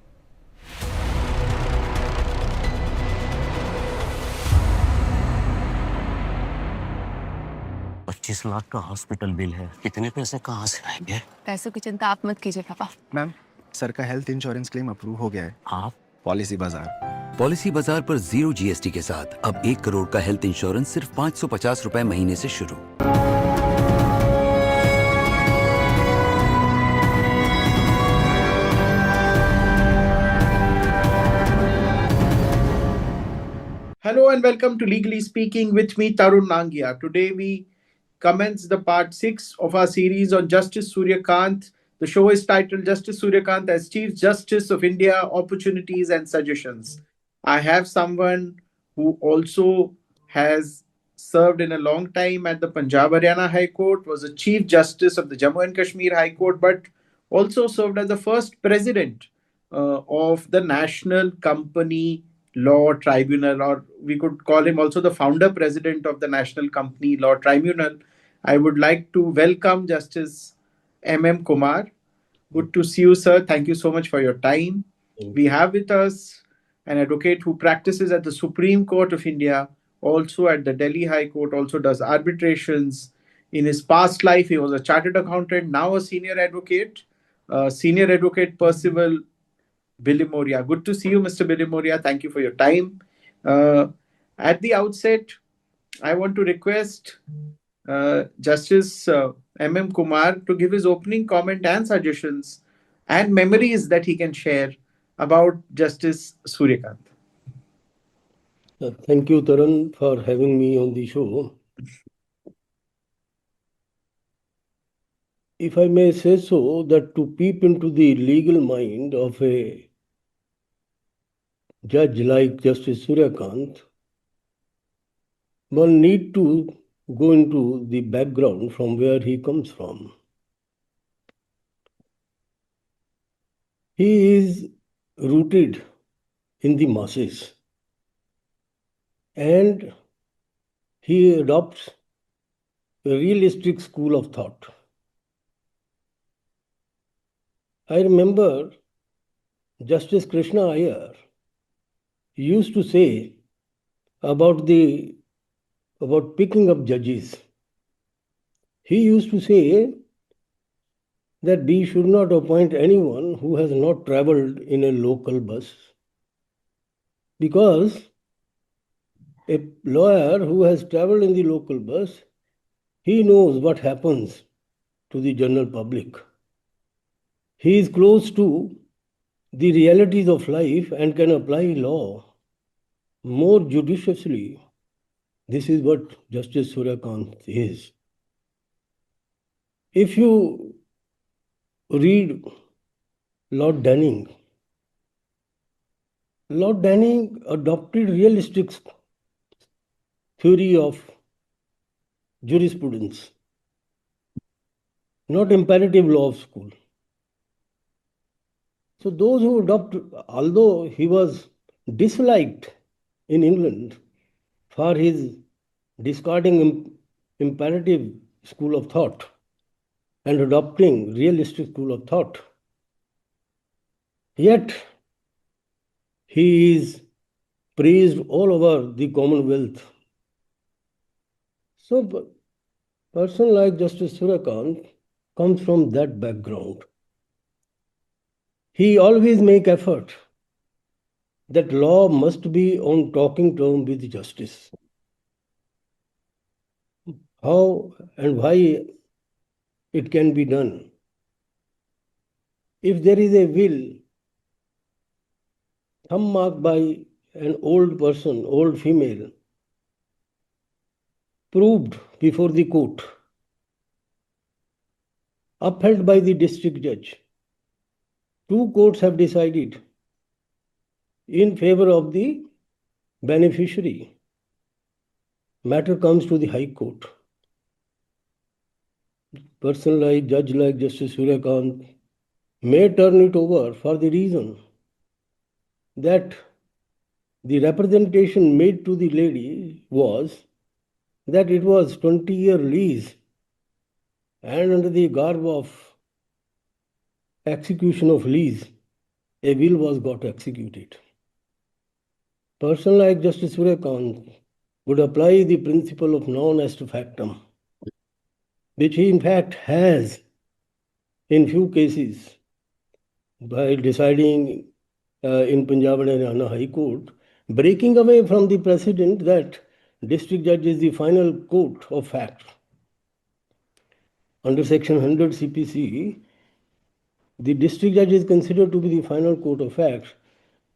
Speaker 8: $25 lakh का hospital bill है, इतने पैसे कहाँ से आएंगे?
Speaker 26: पैसों की चिंता आप मत कीजिए पापा।
Speaker 11: मैम, सर का हेल्थ इंश्योरेंस क्लेम अप्रूव हो गया है।
Speaker 8: आप?
Speaker 11: पॉलिसी बाजार।
Speaker 14: पॉलिसी बाजार पर 0 GST के साथ अब 1 करोड़ का हेल्थ इंश्योरेंस सिर्फ 550 रुपए महीने से शुरू।
Speaker 27: Hello and welcome to Legally Speaking with me, Tarun Nangia. Today we
Speaker 3: commence the part 6 of our series on Justice Suryakant. The show is titled Justice Suryakant as Chief Justice of India, Opportunities and Suggestions. I have someone who also has served in a long time at the Punjab Haryana High Court, was a Chief Justice of the Jammu and Kashmir High Court, but also served as the first president of the National Company Law Tribunal, or we could call him also the founder president of the National Company Law Tribunal. I would like to welcome Justice M. Kumar. Good to see you, sir. Thank you so much for your time. We have with us an advocate who practices at the Supreme Court of India, also at the Delhi High Court, also does arbitrations. In his past life, he was a chartered accountant, now a Senior Advocate Percival Bilimoria. Good to see you, Mr. Bilimoria. Thank you for your time. At the outset, I want to request Justice M. Kumar to give his opening comment and suggestions and memories that he can share about Justice Suryakant.
Speaker 5: Thank you, Taran, for having me on the show. If I may say so, that to peep into the legal mind of a judge like Justice Suryakant, one need to go into the background from where he comes from. He is rooted in the masses and he adopts a realistic school of thought. I remember Justice Krishna Iyer used to say about picking up judges. He used to say that we should not appoint anyone who has not traveled in a local bus, because a lawyer who has traveled in the local bus, he knows what happens to the general public. He is close to the realities of life and can apply law more judiciously. This is what Justice Suryakant is. If you read Lord Denning adopted realistic theory of jurisprudence, not imperative law of school. So those who adopt, although he was disliked in England for his discarding imperative school of thought and adopting realistic school of thought, yet he is praised all over the Commonwealth. So a person like Justice Suryakant comes from that background. He always make effort that law must be on talking term with justice. How and why it can be done? If there is a will, thumb marked by an old person, old female, proved before the court, upheld by the district judge, two courts have decided in favor of the beneficiary. Matter comes to the High Court. Person like judge like Justice Suryakant may turn it over for the reason that the representation made to the lady was that it was 20-year lease, and under the garb of execution of lease, a will was got executed. Person like Justice Suryakant would apply the principle of non est factum, which he in fact has in few cases by deciding in Punjab and Haryana High Court, breaking away from the precedent that district judge is the final court of fact. Under section 100 CPC, the district judge is considered to be the final court of fact.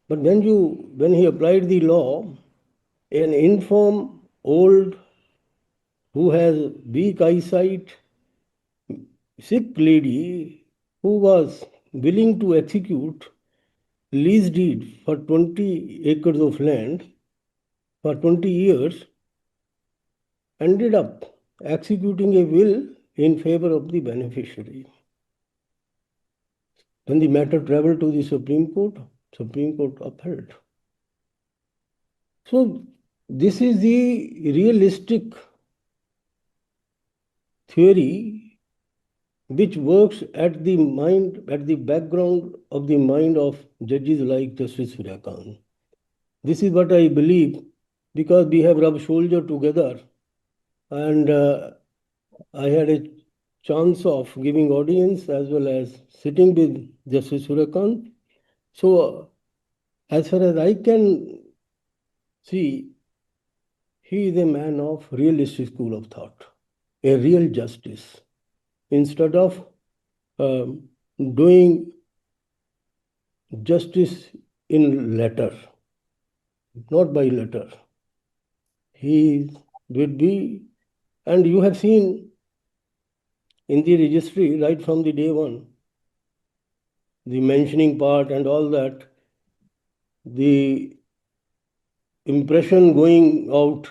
Speaker 5: But when he applied the law, an infirm old who has weak eyesight, sick lady who was willing to execute lease deed for 20 acres of land for 20 years, ended up executing a will in favor of the beneficiary. When the matter traveled to the Supreme Court upheld. So this is the realistic theory which works at the background of the mind of judges like Justice Suryakant. This is what I believe because we have rubbed shoulders together, and I had a chance of giving audience as well as sitting with Justice Suryakant. So as far as I can see, he is a man of realistic school of thought, a real justice. Instead of doing justice in letter, not by letter, he would be, and you have seen in the registry right from the day one, the mentioning part and all that, the impression going out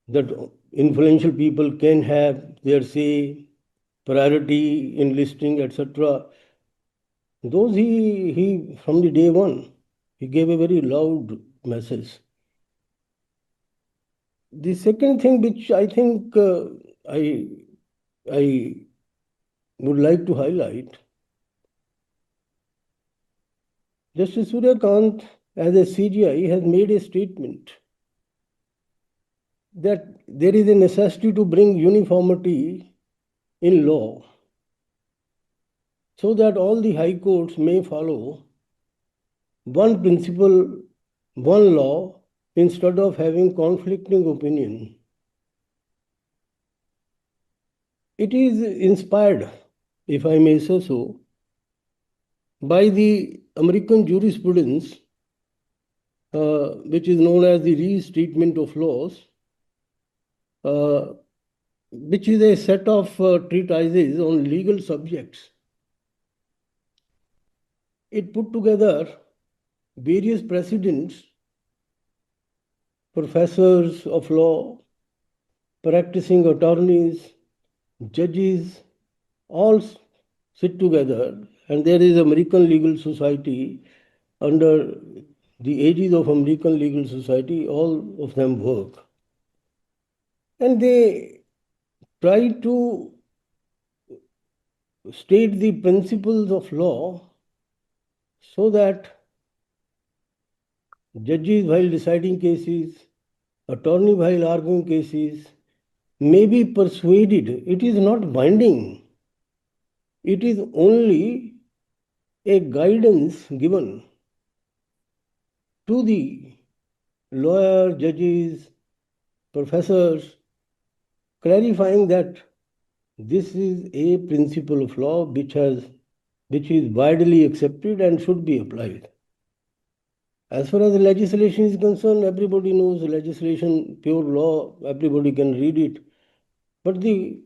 Speaker 5: that influential people can have their say, priority in listing, etc. Those he from the day one, he gave a very loud message. The second thing which I think I would like to highlight, Justice Suryakant as a CGI has made a statement that there is a necessity to bring uniformity in law so that all the high courts may follow one principle, one law, instead of having conflicting opinion. It is inspired, if I may say so, by the American jurisprudence, which is known as the restatement of laws, which is a set of treatises on legal subjects. It put together various precedents, professors of law, practicing attorneys, judges, all sit together, and there is American Legal Society. Under the aegis of American Legal Society, all of them work. And they try to state the principles of law so that judges, while deciding cases, attorney while arguing cases, may be persuaded. It is not binding. It is only a guidance given to the lawyer, judges, professors, clarifying that this is a principle of law which is widely accepted and should be applied. As far as the legislation is concerned, everybody knows legislation, pure law, everybody can read it. But the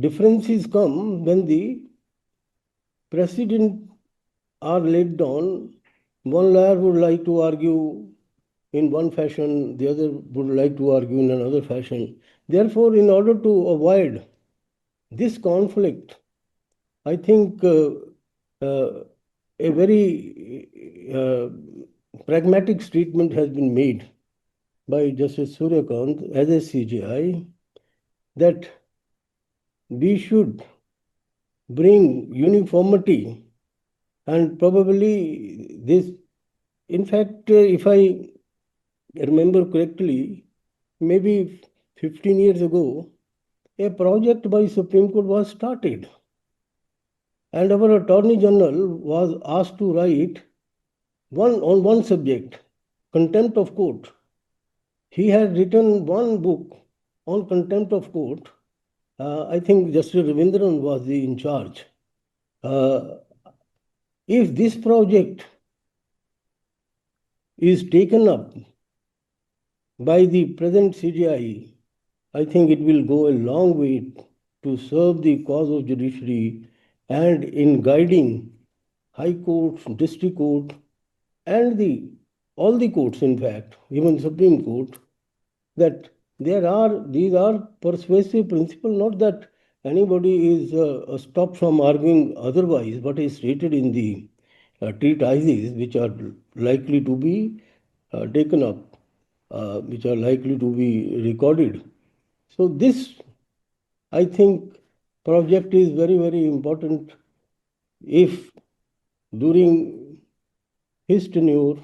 Speaker 5: differences come when the precedent are laid down. One lawyer would like to argue in one fashion, the other would like to argue in another fashion. Therefore, in order to avoid this conflict, I think a very pragmatic statement has been made by Justice Suryakant as a CJI that we should bring uniformity, and probably this, in fact, if I remember correctly, maybe 15 years ago, a project by Supreme Court was started, and our Attorney General was asked to write on one subject, contempt of court. He had written one book on contempt of court. I think Justice Ravindran was in charge. If this project is taken up by the present CJI I think it will go a long way to serve the cause of judiciary and in guiding high courts, district court, and all the courts, in fact, even Supreme Court, that these are persuasive principles, not that anybody is stopped from arguing otherwise, but is stated in the treatises which are likely to be taken up, which are likely to be recorded. So this, I think, project is very, very important. If during his tenure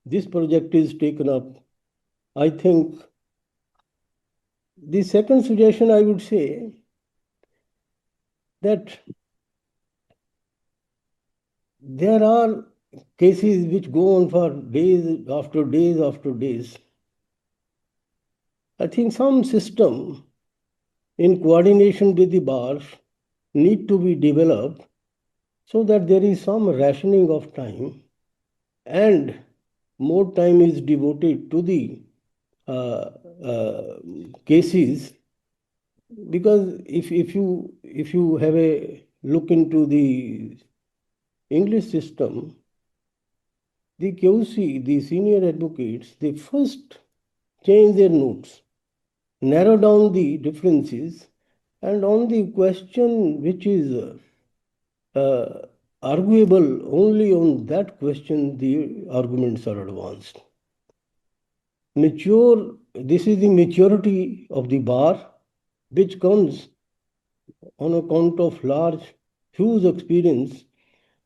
Speaker 5: this project is taken up, I think the second suggestion I would say that there are cases which go on for days after days after days. I think some system in coordination with the bar need to be developed so that there is some rationing of time and more time is devoted to the cases, because if you have a look into the English system, the QC, the senior advocates, they first change their notes, narrow down the differences, and on the question which is arguable, only on that question the arguments are advanced. This is the maturity of the bar, which comes on account of large, huge experience,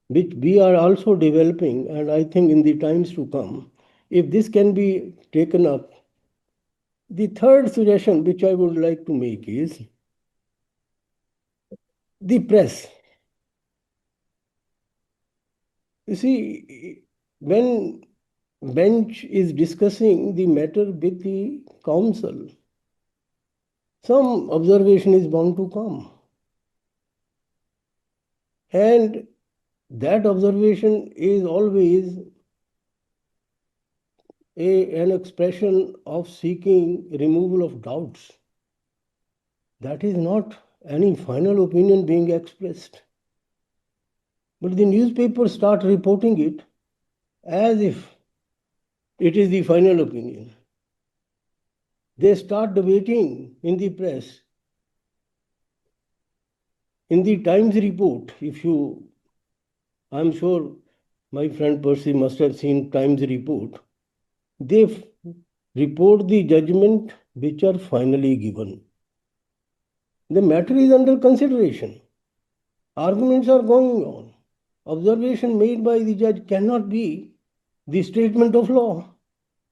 Speaker 5: which we are also developing, and I think in the times to come, if this can be taken up. The third suggestion which I would like to make is the press. You see, when bench is discussing the matter with the council, some observation is bound to come. And that observation is always an expression of seeking removal of doubts. That is not any final opinion being expressed. But the newspapers start reporting it as if it is the final opinion. They start debating in the press. In the Times report, I'm sure my friend Percy must have seen Times report, they report the judgment which are finally given. The matter is under consideration. Arguments are going on. Observation made by the judge cannot be the statement of law,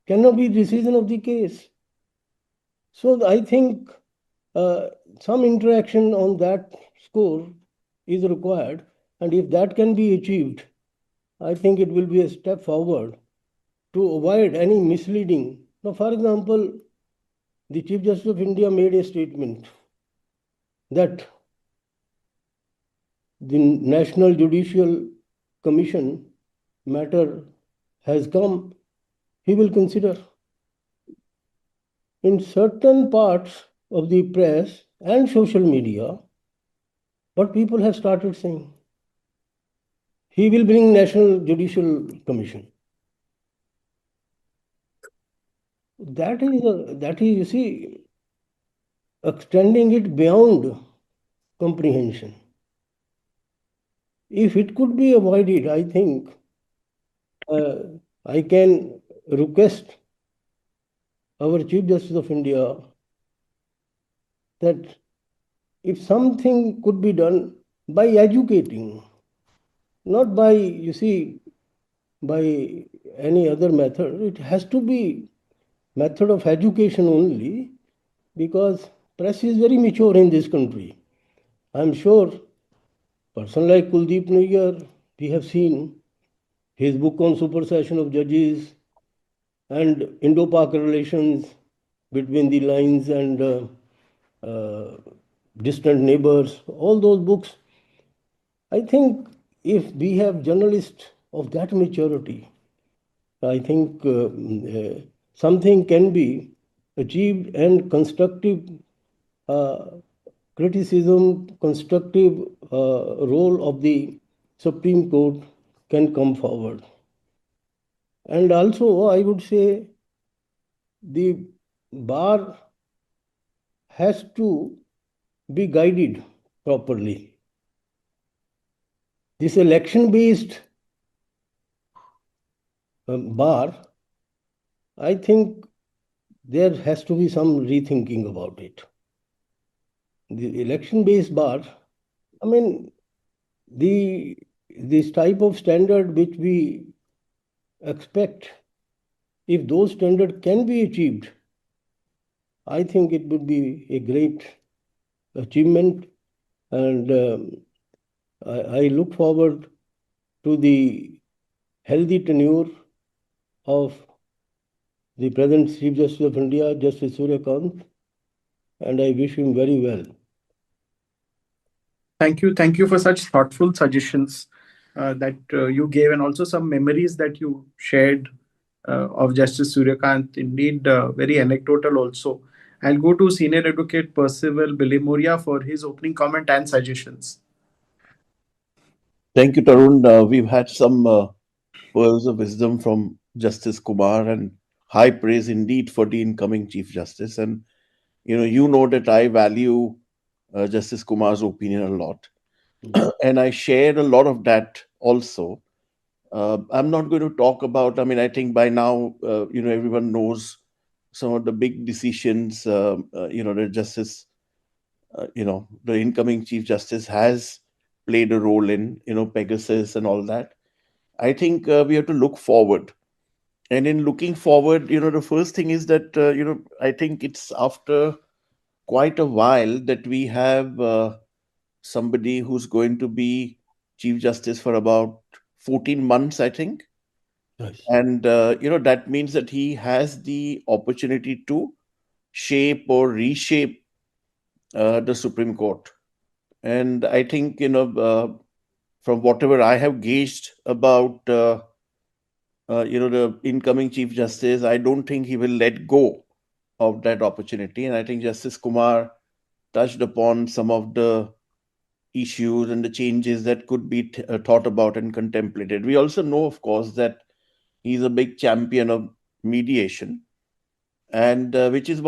Speaker 5: cannot be decision of the case. So I think some interaction on that score is required, and if that can be achieved, I think it will be a step forward to avoid any misleading. Now, for example, the Chief Justice of India made a statement that the National Judicial Commission matter has come, he will consider. In certain parts of the press and social media, what people have started saying, he will bring National Judicial Commission. That is, you see, extending it beyond comprehension. If it could be avoided, I think I can request our Chief Justice of India that if something could be done by educating, not by, you see, by any other method, it has to be method of education only, because press is very mature in this country. I'm sure person like Kuldeep Nayyar, we have seen his book on supersession of judges and Indo-Pak relations between the lines and distant neighbors, all those books. I think if we have journalists of that maturity, I think something can be achieved and constructive criticism, constructive role of the Supreme Court can come forward. And also, I would say the bar has to be guided properly. This election-based bar, I think there has to be some rethinking about it. The election-based bar, I mean, this type of standard which we expect, if those standards can be achieved, I think it would be a great achievement, and I look forward to the healthy tenure of the present Chief Justice of India, Justice Surya Kant, and I wish him very well.
Speaker 3: Thank you for such thoughtful suggestions that you gave, and also some memories that you shared of Justice Suryakant. Indeed, very anecdotal also. I'll go to Senior Advocate Percival Bilimoria for his opening comment and suggestions.
Speaker 6: Thank you, Tarun. We've had some pearls of wisdom from Justice Kumar, and high praise indeed for the incoming Chief Justice. And you know that I value Justice Kumar's opinion a lot, and I share a lot of that also. I'm not going to talk about. I mean, I think by now everyone knows some of the big decisions. The Justice, the incoming Chief Justice has played a role in, Pegasus and all that. I think we have to look forward. And in looking forward, the first thing is that, I think it's after quite a while that we have somebody who's going to be Chief Justice for about 14 months, I think.
Speaker 5: Yes.
Speaker 6: And, that means that he has the opportunity to shape or reshape the Supreme Court. And I think, from whatever I have gauged about, the incoming Chief Justice, I don't think he will let go of that opportunity. And I think Justice Kumar touched upon some of the issues and the changes that could be thought about and contemplated. We also know, of course, that he's a big champion of mediation, and which is one